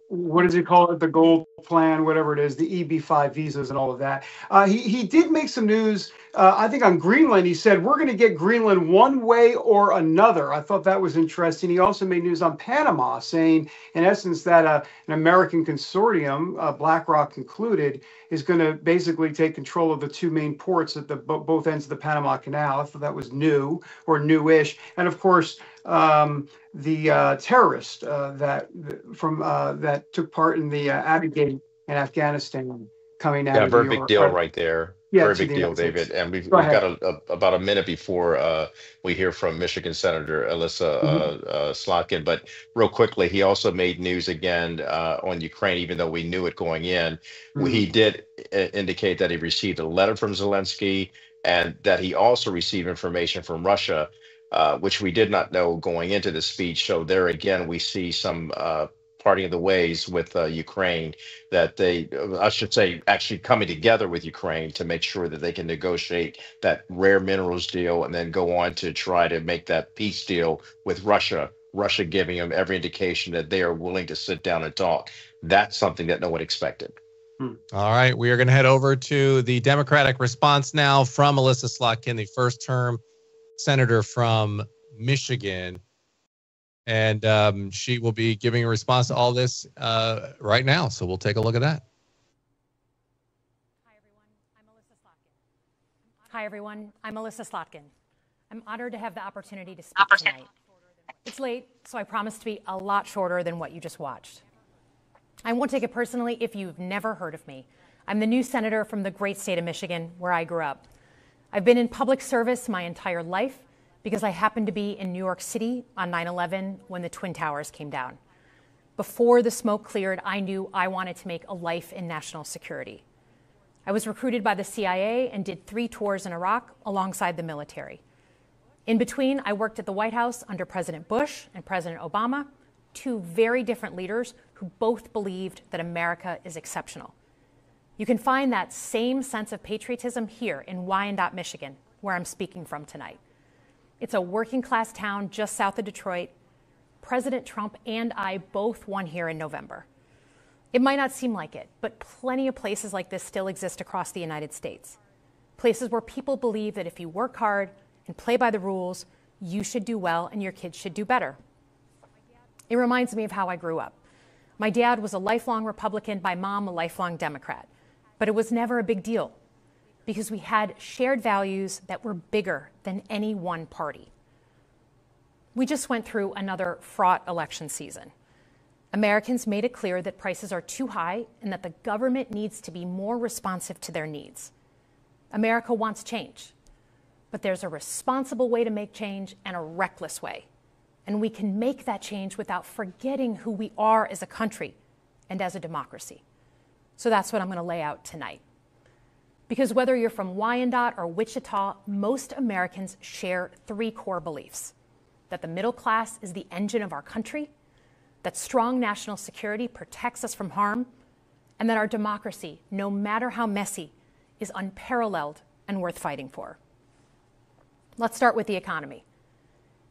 what does he call it? The gold plan, whatever it is, the EB-5 visas and all of that. He did make some news, I think on Greenland. He said, we're going to get Greenland one way or another. I thought that was interesting. He also made news on Panama, saying, in essence, that an American consortium, BlackRock included, is going to basically take control of the two main ports at both ends of the Panama Canal. I thought that was new or newish. And of course, the terrorist that took part in the Abbey Gate in Afghanistan coming out. Yeah, very big deal right there. Yeah, very big deal, David. And we've got about a minute before we hear from Michigan Senator Alyssa Slotkin. But real quickly, he also made news again on Ukraine, even though we knew it going in. He did indicate that he received a letter from Zelensky and that he also received information from Russia, which we did not know going into the speech. So there again, we see some parting of the ways with Ukraine, that they, I should say, actually coming together with Ukraine to make sure that they can negotiate that rare minerals deal and then go on to try to make that peace deal with Russia. Russia giving them every indication that they are willing to sit down and talk. That's something that no one expected. All right, we are going to head over to the Democratic response now from Melissa Slotkin, the first-term senator from Michigan. And she will be giving a response to all this right now. So we'll take a look at that. Hi, everyone. I'm Melissa Slotkin. I'm honored to have the opportunity to speak tonight. It's late, so I promise to be a lot shorter than what you just watched. I won't take it personally if you've never heard of me. I'm the new senator from the great state of Michigan, where I grew up. I've been in public service my entire life because I happened to be in New York City on 9/11 when the Twin Towers came down. Before the smoke cleared, I knew I wanted to make a life in national security. I was recruited by the CIA and did 3 tours in Iraq alongside the military. In between, I worked at the White House under President Bush and President Obama, 2 very different leaders who both believed that America is exceptional. You can find that same sense of patriotism here in Wyandotte, Michigan, where I'm speaking from tonight. It's a working-class town just south of Detroit. President Trump and I both won here in November. It might not seem like it, but plenty of places like this still exist across the United States. Places where people believe that if you work hard and play by the rules, you should do well and your kids should do better. It reminds me of how I grew up. My dad was a lifelong Republican, my mom a lifelong Democrat. But it was never a big deal because we had shared values that were bigger than any one party. We just went through another fraught election season. Americans made it clear that prices are too high and that the government needs to be more responsive to their needs. America wants change, but there's a responsible way to make change and a reckless way. And we can make that change without forgetting who we are as a country and as a democracy. So that's what I'm going to lay out tonight. Because whether you're from Wyandotte or Wichita, most Americans share 3 core beliefs: that the middle class is the engine of our country, that strong national security protects us from harm, and that our democracy, no matter how messy, is unparalleled and worth fighting for. Let's start with the economy.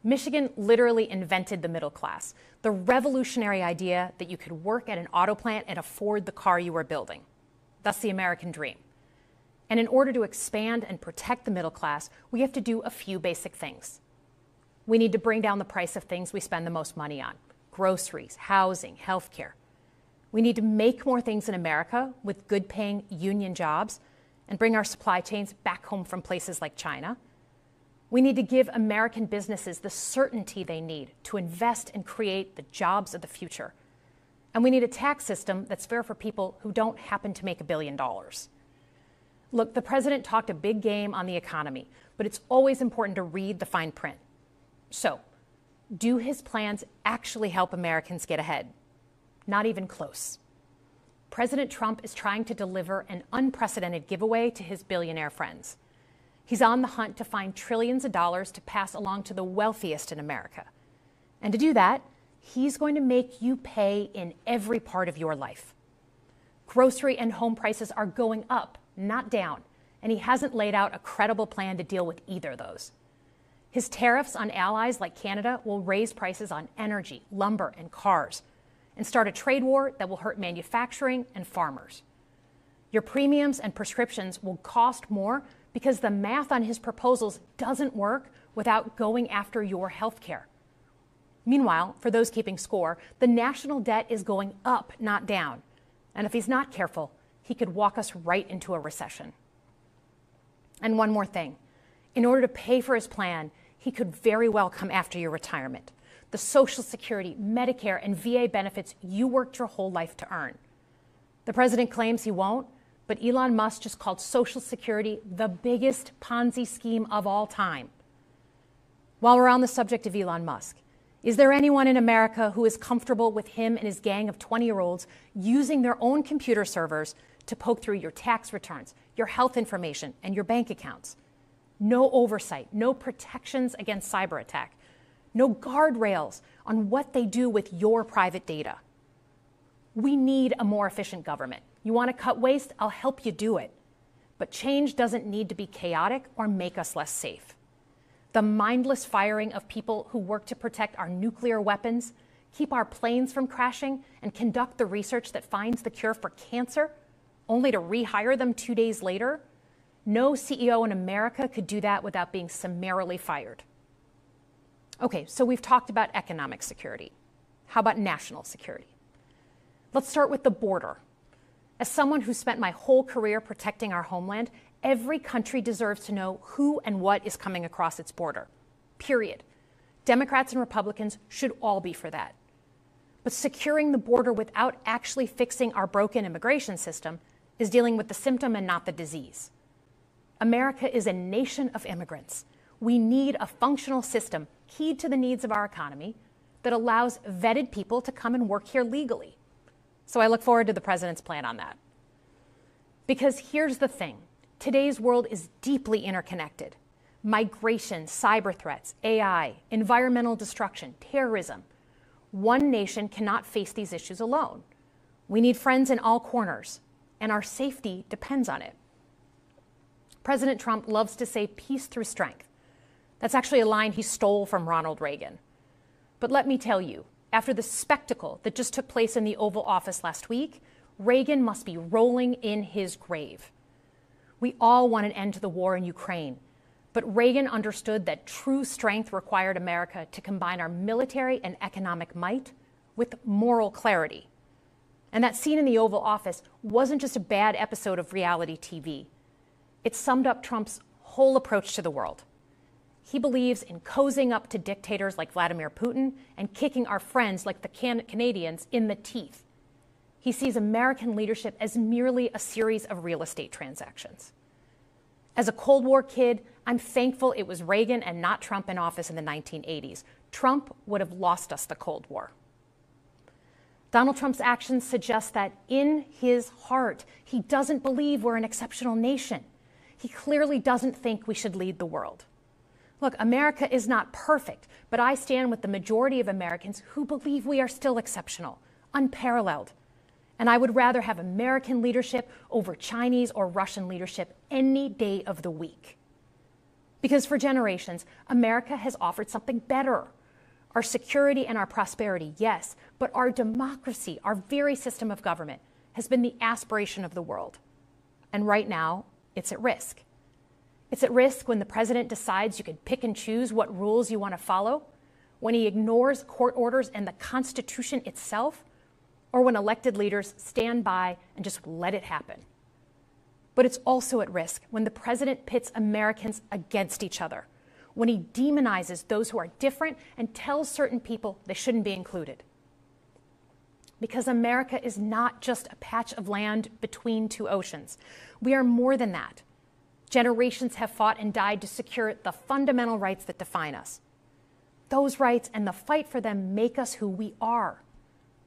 Michigan literally invented the middle class, the revolutionary idea that you could work at an auto plant and afford the car you were building. That's the American dream. And in order to expand and protect the middle class, we have to do a few basic things. We need to bring down the price of things we spend the most money on: groceries, housing, healthcare. We need to make more things in America with good-paying union jobs and bring our supply chains back home from places like China. We need to give American businesses the certainty they need to invest and create the jobs of the future. And we need a tax system that's fair for people who don't happen to make $1 billion. Look, the president talked a big game on the economy, but it's always important to read the fine print. So, do his plans actually help Americans get ahead? Not even close. President Trump is trying to deliver an unprecedented giveaway to his billionaire friends. He's on the hunt to find trillions of dollars to pass along to the wealthiest in America. And to do that, he's going to make you pay in every part of your life. Grocery and home prices are going up, not down, and he hasn't laid out a credible plan to deal with either of those. His tariffs on allies like Canada will raise prices on energy, lumber, and cars, and start a trade war that will hurt manufacturing and farmers. Your premiums and prescriptions will cost more because the math on his proposals doesn't work without going after your health care. Meanwhile, for those keeping score, the national debt is going up, not down. And if he's not careful, he could walk us right into a recession. And one more thing. In order to pay for his plan, he could very well come after your retirement, the Social Security, Medicare, and VA benefits you worked your whole life to earn. The president claims he won't, but Elon Musk just called Social Security the biggest Ponzi scheme of all time. While we're on the subject of Elon Musk, is there anyone in America who is comfortable with him and his gang of 20-year-olds using their own computer servers to poke through your tax returns, your health information, and your bank accounts? No oversight, no protections against cyber attack, no guardrails on what they do with your private data. We need a more efficient government. You want to cut waste? I'll help you do it. But change doesn't need to be chaotic or make us less safe. The mindless firing of people who work to protect our nuclear weapons, keep our planes from crashing, and conduct the research that finds the cure for cancer, only to rehire them 2 days later, no CEO in America could do that without being summarily fired. Okay, so we've talked about economic security. How about national security? Let's start with the border. As someone who spent my whole career protecting our homeland, every country deserves to know who and what is coming across its border. Period. Democrats and Republicans should all be for that. But securing the border without actually fixing our broken immigration system is dealing with the symptom and not the disease. America is a nation of immigrants. We need a functional system keyed to the needs of our economy that allows vetted people to come and work here legally. So I look forward to the president's plan on that. Because here's the thing. Today's world is deeply interconnected. Migration, cyber threats, AI, environmental destruction, terrorism. One nation cannot face these issues alone. We need friends in all corners, and our safety depends on it. President Trump loves to say peace through strength. That's actually a line he stole from Ronald Reagan. But let me tell you, after the spectacle that just took place in the Oval Office last week, Reagan must be rolling in his grave. We all want an end to the war in Ukraine, but Reagan understood that true strength required America to combine our military and economic might with moral clarity. And that scene in the Oval Office wasn't just a bad episode of reality TV. It summed up Trump's whole approach to the world. He believes in cozying up to dictators like Vladimir Putin and kicking our friends like the Canadians in the teeth. He sees American leadership as merely a series of real estate transactions. As a Cold War kid, I'm thankful it was Reagan and not Trump in office in the 1980s. Trump would have lost us the Cold War. Donald Trump's actions suggest that in his heart, he doesn't believe we're an exceptional nation. He clearly doesn't think we should lead the world. Look, America is not perfect, but I stand with the majority of Americans who believe we are still exceptional, unparalleled. And I would rather have American leadership over Chinese or Russian leadership any day of the week. Because for generations, America has offered something better. Our security and our prosperity, yes, but our democracy, our very system of government, has been the aspiration of the world. And right now, it's at risk. It's at risk when the president decides you can pick and choose what rules you want to follow, when he ignores court orders and the Constitution itself, or when elected leaders stand by and just let it happen. But it's also at risk when the president pits Americans against each other, when he demonizes those who are different and tells certain people they shouldn't be included. Because America is not just a patch of land between two oceans. We are more than that. Generations have fought and died to secure the fundamental rights that define us. Those rights and the fight for them make us who we are.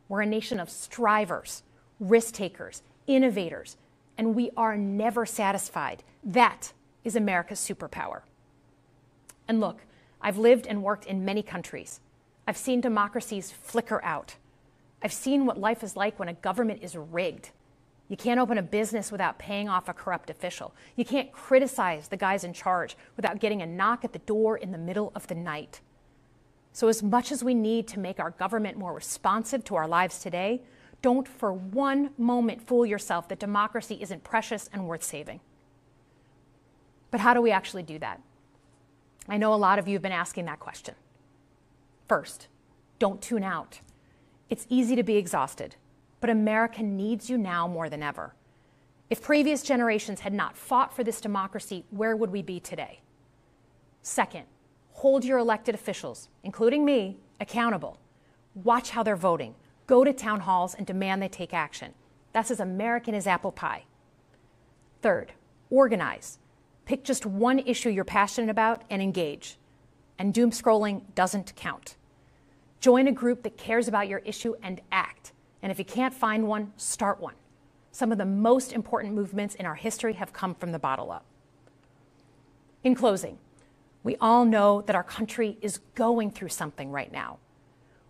We're a nation of strivers, risk takers, innovators, and we are never satisfied. That is America's superpower. And look, I've lived and worked in many countries. I've seen democracies flicker out. I've seen what life is like when a government is rigged. You can't open a business without paying off a corrupt official. You can't criticize the guys in charge without getting a knock at the door in the middle of the night. So as much as we need to make our government more responsive to our lives today, don't for one moment fool yourself that democracy isn't precious and worth saving. But how do we actually do that? I know a lot of you have been asking that question. First, don't tune out. It's easy to be exhausted, but America needs you now more than ever. If previous generations had not fought for this democracy, where would we be today? Second, hold your elected officials, including me, accountable. Watch how they're voting. Go to town halls and demand they take action. That's as American as apple pie. Third, organize. Pick just one issue you're passionate about and engage. And doom scrolling doesn't count. Join a group that cares about your issue and act. And if you can't find one, start one. Some of the most important movements in our history have come from the bottom up. In closing, we all know that our country is going through something right now.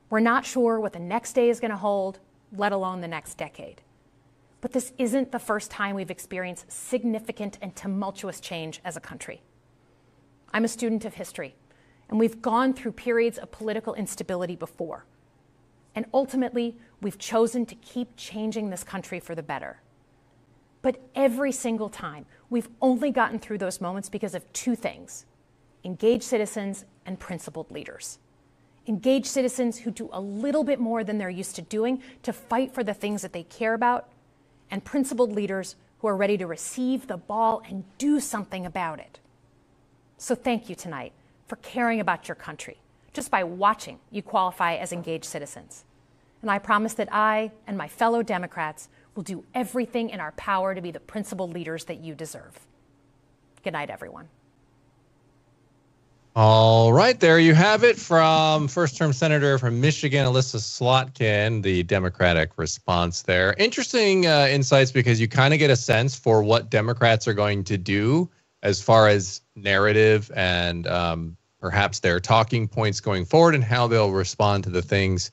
We're not sure what the next day is going to hold, let alone the next decade. But this isn't the first time we've experienced significant and tumultuous change as a country. I'm a student of history, and we've gone through periods of political instability before. And ultimately, we've chosen to keep changing this country for the better. But every single time, we've only gotten through those moments because of two things: engaged citizens and principled leaders. Engaged citizens who do a little bit more than they're used to doing to fight for the things that they care about, and principled leaders who are ready to receive the ball and do something about it. So thank you tonight for caring about your country. Just by watching, you qualify as engaged citizens. And I promise that I and my fellow Democrats will do everything in our power to be the principled leaders that you deserve. Good night, everyone. All right, there you have it from first-term Senator from Michigan, Alyssa Slotkin, the Democratic response there. Interesting insights, because you kind of get a sense for what Democrats are going to do as far as narrative and perhaps their talking points going forward, and how they'll respond to the things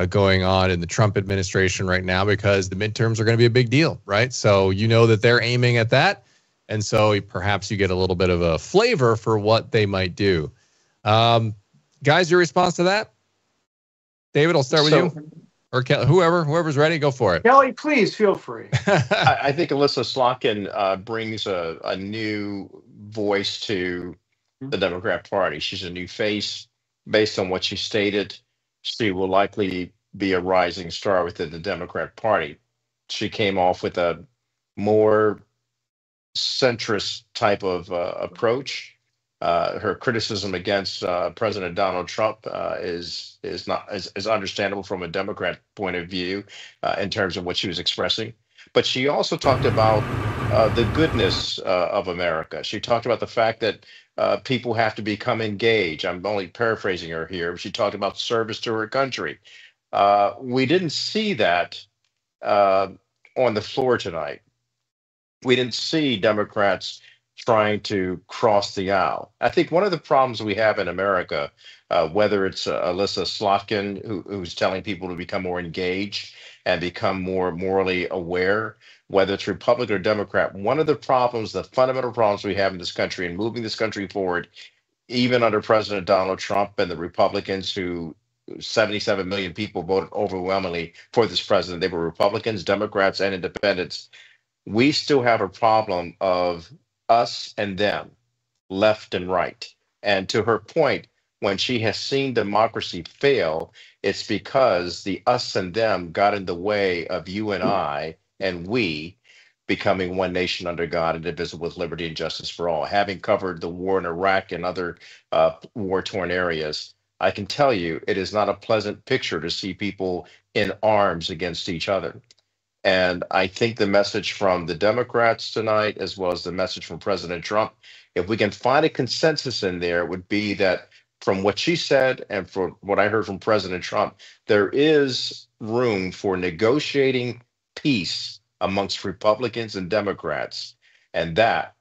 going on in the Trump administration right now, because the midterms are going to be a big deal, right? So you know that they're aiming at that. And so perhaps you get a little bit of a flavor for what they might do. Guys, your response to that? David, I'll start with you. Or Kelly, whoever's ready, go for it. Kelly, please feel free. I think Alyssa Slotkin brings a new voice to the Democrat Party. She's a new face. Based on what she stated, she will likely be a rising star within the Democrat Party. She came off with a more centrist type of approach. Her criticism against President Donald Trump is understandable from a Democrat point of view in terms of what she was expressing. But she also talked about the goodness of America. She talked about the fact that people have to become engaged. I'm only paraphrasing her here. She talked about service to her country. We didn't see that on the floor tonight. We didn't see Democrats trying to cross the aisle. I think one of the problems we have in America, whether it's Alyssa Slotkin, who's telling people to become more engaged and become more morally aware, whether it's Republican or Democrat, one of the problems, the fundamental problems we have in this country and moving this country forward, even under President Donald Trump and the Republicans, who 77 million people voted overwhelmingly for this president. They were Republicans, Democrats, and independents. We still have a problem of us and them, left and right. And to her point, when she has seen democracy fail, it's because the us and them got in the way of you and I and we becoming one nation under God, indivisible, with liberty and justice for all. Having covered the war in Iraq and other war-torn areas, I can tell you it is not a pleasant picture to see people in arms against each other. And I think the message from the Democrats tonight, as well as the message from President Trump, if we can find a consensus in there, would be that from what she said and from what I heard from President Trump, there is room for negotiating peace amongst Republicans and Democrats. And that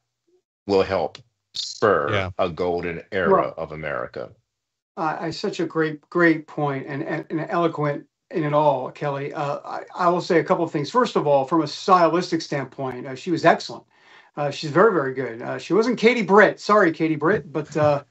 will help spur a golden era of America. Such a great point and eloquent in it all, Kelly. I will say a couple of things. First of all, from a stylistic standpoint, she was excellent. She's very, very good. She wasn't Katie Britt. Sorry, Katie Britt, but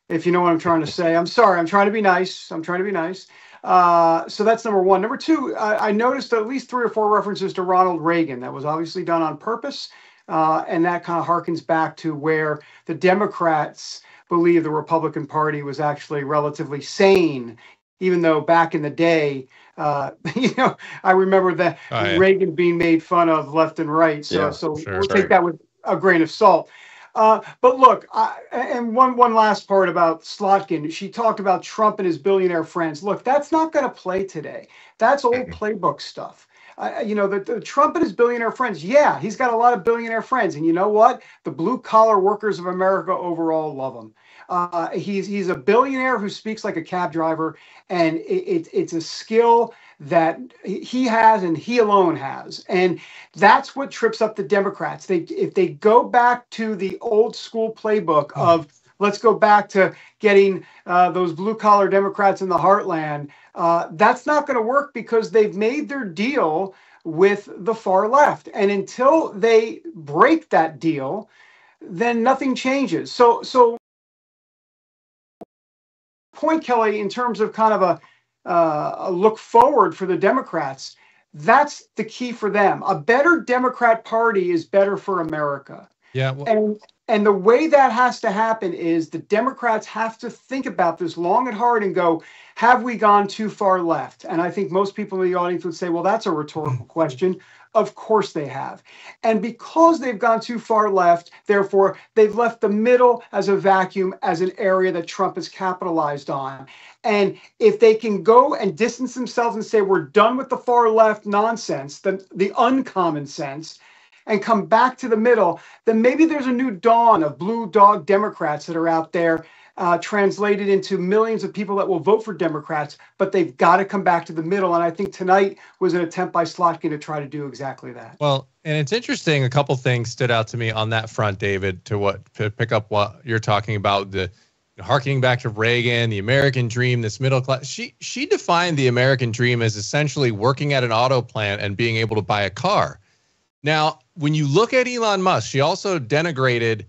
if you know what I'm trying to say, I'm sorry. I'm trying to be nice. So that's number one. Number two, I noticed at least 3 or 4 references to Ronald Reagan. That was obviously done on purpose, and that kind of harkens back to where the Democrats believe the Republican Party was actually relatively sane, even though back in the day, I remember that Reagan being made fun of left and right. So we'll take that with a grain of salt. But look, and one last part about Slotkin. She talked about Trump and his billionaire friends. Look, that's not going to play today. That's old playbook stuff. The Trump and his billionaire friends. Yeah, he's got a lot of billionaire friends. And you know what? The blue collar workers of America overall love him. He's a billionaire who speaks like a cab driver, and it's a skill that he has and he alone has. And that's what trips up the Democrats. If they go back to the old school playbook of let's go back to getting those blue-collar Democrats in the heartland. That's not going to work because they've made their deal with the far left. And until they break that deal, then nothing changes. So point, Kelly, in terms of kind of a look forward for the Democrats, that's the key for them. A better Democrat Party is better for America. Yeah. Well, and the way that has to happen is the Democrats have to think about this long and hard and go, have we gone too far left? And I think most people in the audience would say, well, that's a rhetorical question. Of course they have. And because they've gone too far left, therefore, they've left the middle as a vacuum, as an area that Trump has capitalized on. And if they can go and distance themselves and say, we're done with the far left nonsense, the uncommon sense, and come back to the middle, then maybe there's a new dawn of blue dog Democrats that are out there, translated into millions of people that will vote for Democrats, but they've got to come back to the middle. And I think tonight was an attempt by Slotkin to try to do exactly that. Well, and it's interesting. A couple things stood out to me on that front, David, to pick up what you're talking about, the harkening back to Reagan, the American dream, this middle class. She defined the American dream as essentially working at an auto plant and being able to buy a car. Now, when you look at Elon Musk, she also denigrated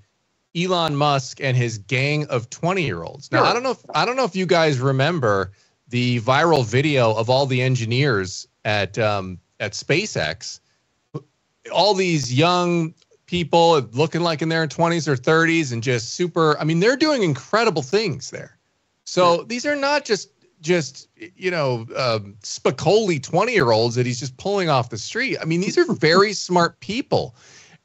Elon Musk and his gang of 20-year-olds. Now, Sure. I don't know if you guys remember the viral video of all the engineers at SpaceX. All these young people looking like in their 20s or 30s and just super. I mean, they're doing incredible things there. So these are not just Spicoli 20-year-olds that he's just pulling off the street. I mean, these are very smart people.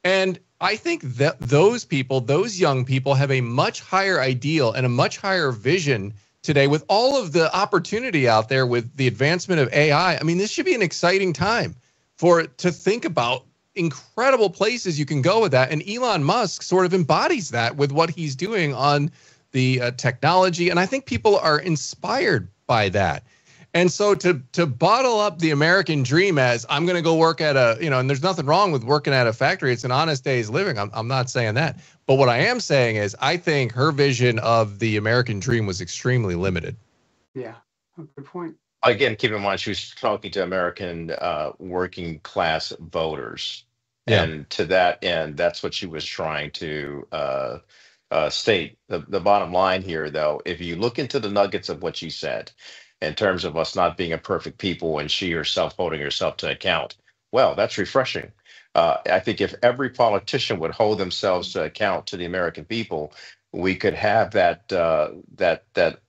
And I think that those people, those young people, have a much higher ideal and a much higher vision today with all of the opportunity out there with the advancement of AI. I mean, this should be an exciting time to think about incredible places you can go with that. And Elon Musk sort of embodies that with what he's doing on the technology. And I think people are inspired by that. And so to bottle up the American dream as I'm going to go work at and there's nothing wrong with working at a factory. It's an honest day's living. I'm not saying that. But what I am saying is I think her vision of the American dream was extremely limited. Yeah, good point. Again, keep in mind, she was talking to American working class voters. Yeah. And to that end, that's what she was trying to state. The bottom line here, though, if you look into the nuggets of what she said, in terms of us not being a perfect people and she herself holding herself to account, well, that's refreshing. I think if every politician would hold themselves to account to the American people, we could have that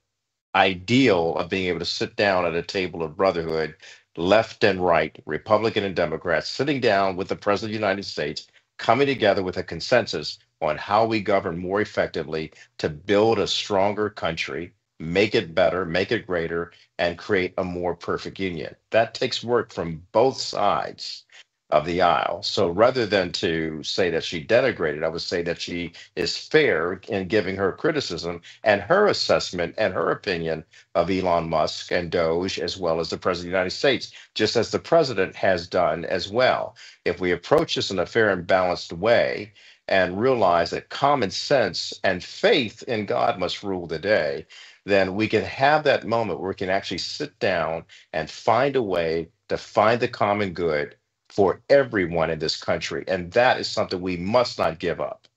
ideal of being able to sit down at a table of brotherhood, left and right, Republican and Democrats, sitting down with the President of the United States, coming together with a consensus on how we govern more effectively to build a stronger country, make it better, make it greater, and create a more perfect union. That takes work from both sides of the aisle. So rather than to say that she denigrated, I would say that she is fair in giving her criticism and her assessment and her opinion of Elon Musk and Doge, as well as the President of the United States, just as the President has done as well. If we approach this in a fair and balanced way and realize that common sense and faith in God must rule the day, then we can have that moment where we can actually sit down and find a way to find the common good for everyone in this country. And that is something we must not give up.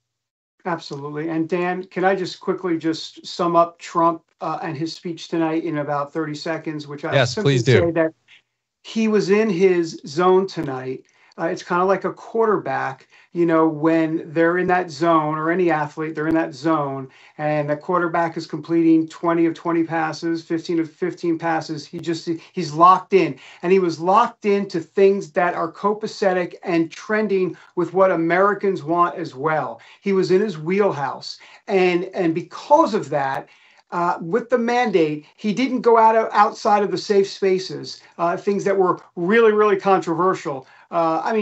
Absolutely. And Dan, can I just quickly just sum up Trump and his speech tonight in about 30 seconds, which I simply say that he was in his zone tonight. It's kind of like a quarterback, when they're in that zone, or any athlete, they're in that zone, and the quarterback is completing 20 of 20 passes, 15 of 15 passes. He's locked in, and he was locked into things that are copacetic and trending with what Americans want as well. He was in his wheelhouse, and because of that, with the mandate, he didn't go outside of the safe spaces, things that were really, really controversial.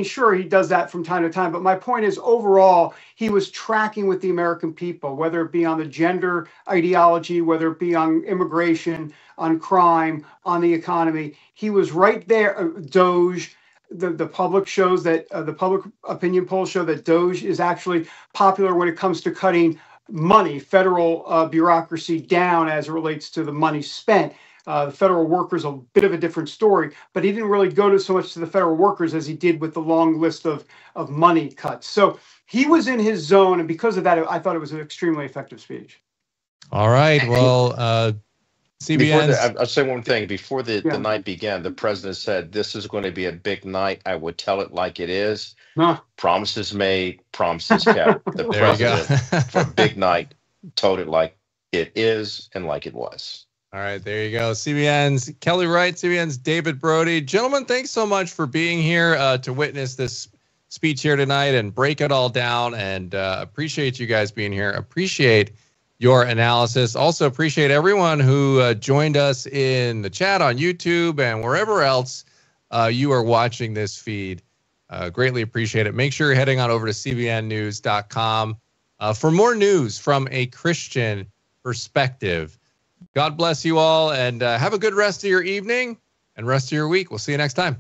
Sure, he does that from time to time, but my point is overall, he was tracking with the American people, whether it be on the gender ideology, whether it be on immigration, on crime, on the economy. He was right there. Doge, the public shows that the public opinion polls show that Doge is actually popular when it comes to cutting money, federal bureaucracy down as it relates to the money spent. The federal workers, a bit of a different story, but he didn't really go to so much to the federal workers as he did with the long list of money cuts. So he was in his zone, and because of that, I thought it was an extremely effective speech. All right. Well, CBN. I'll say one thing. Before the night began, the president said, "This is going to be a big night. I would tell it like it is." Promises made, promises kept. The president, for a big night, told it like it is and like it was. All right, there you go. CBN's Kelly Wright, CBN's David Brody. Gentlemen, thanks so much for being here to witness this speech here tonight and break it all down. And appreciate you guys being here. Appreciate your analysis. Also appreciate everyone who joined us in the chat on YouTube and wherever else you are watching this feed. Greatly appreciate it. Make sure you're heading on over to cbnnews.com for more news from a Christian perspective. God bless you all, and have a good rest of your evening and rest of your week. We'll see you next time.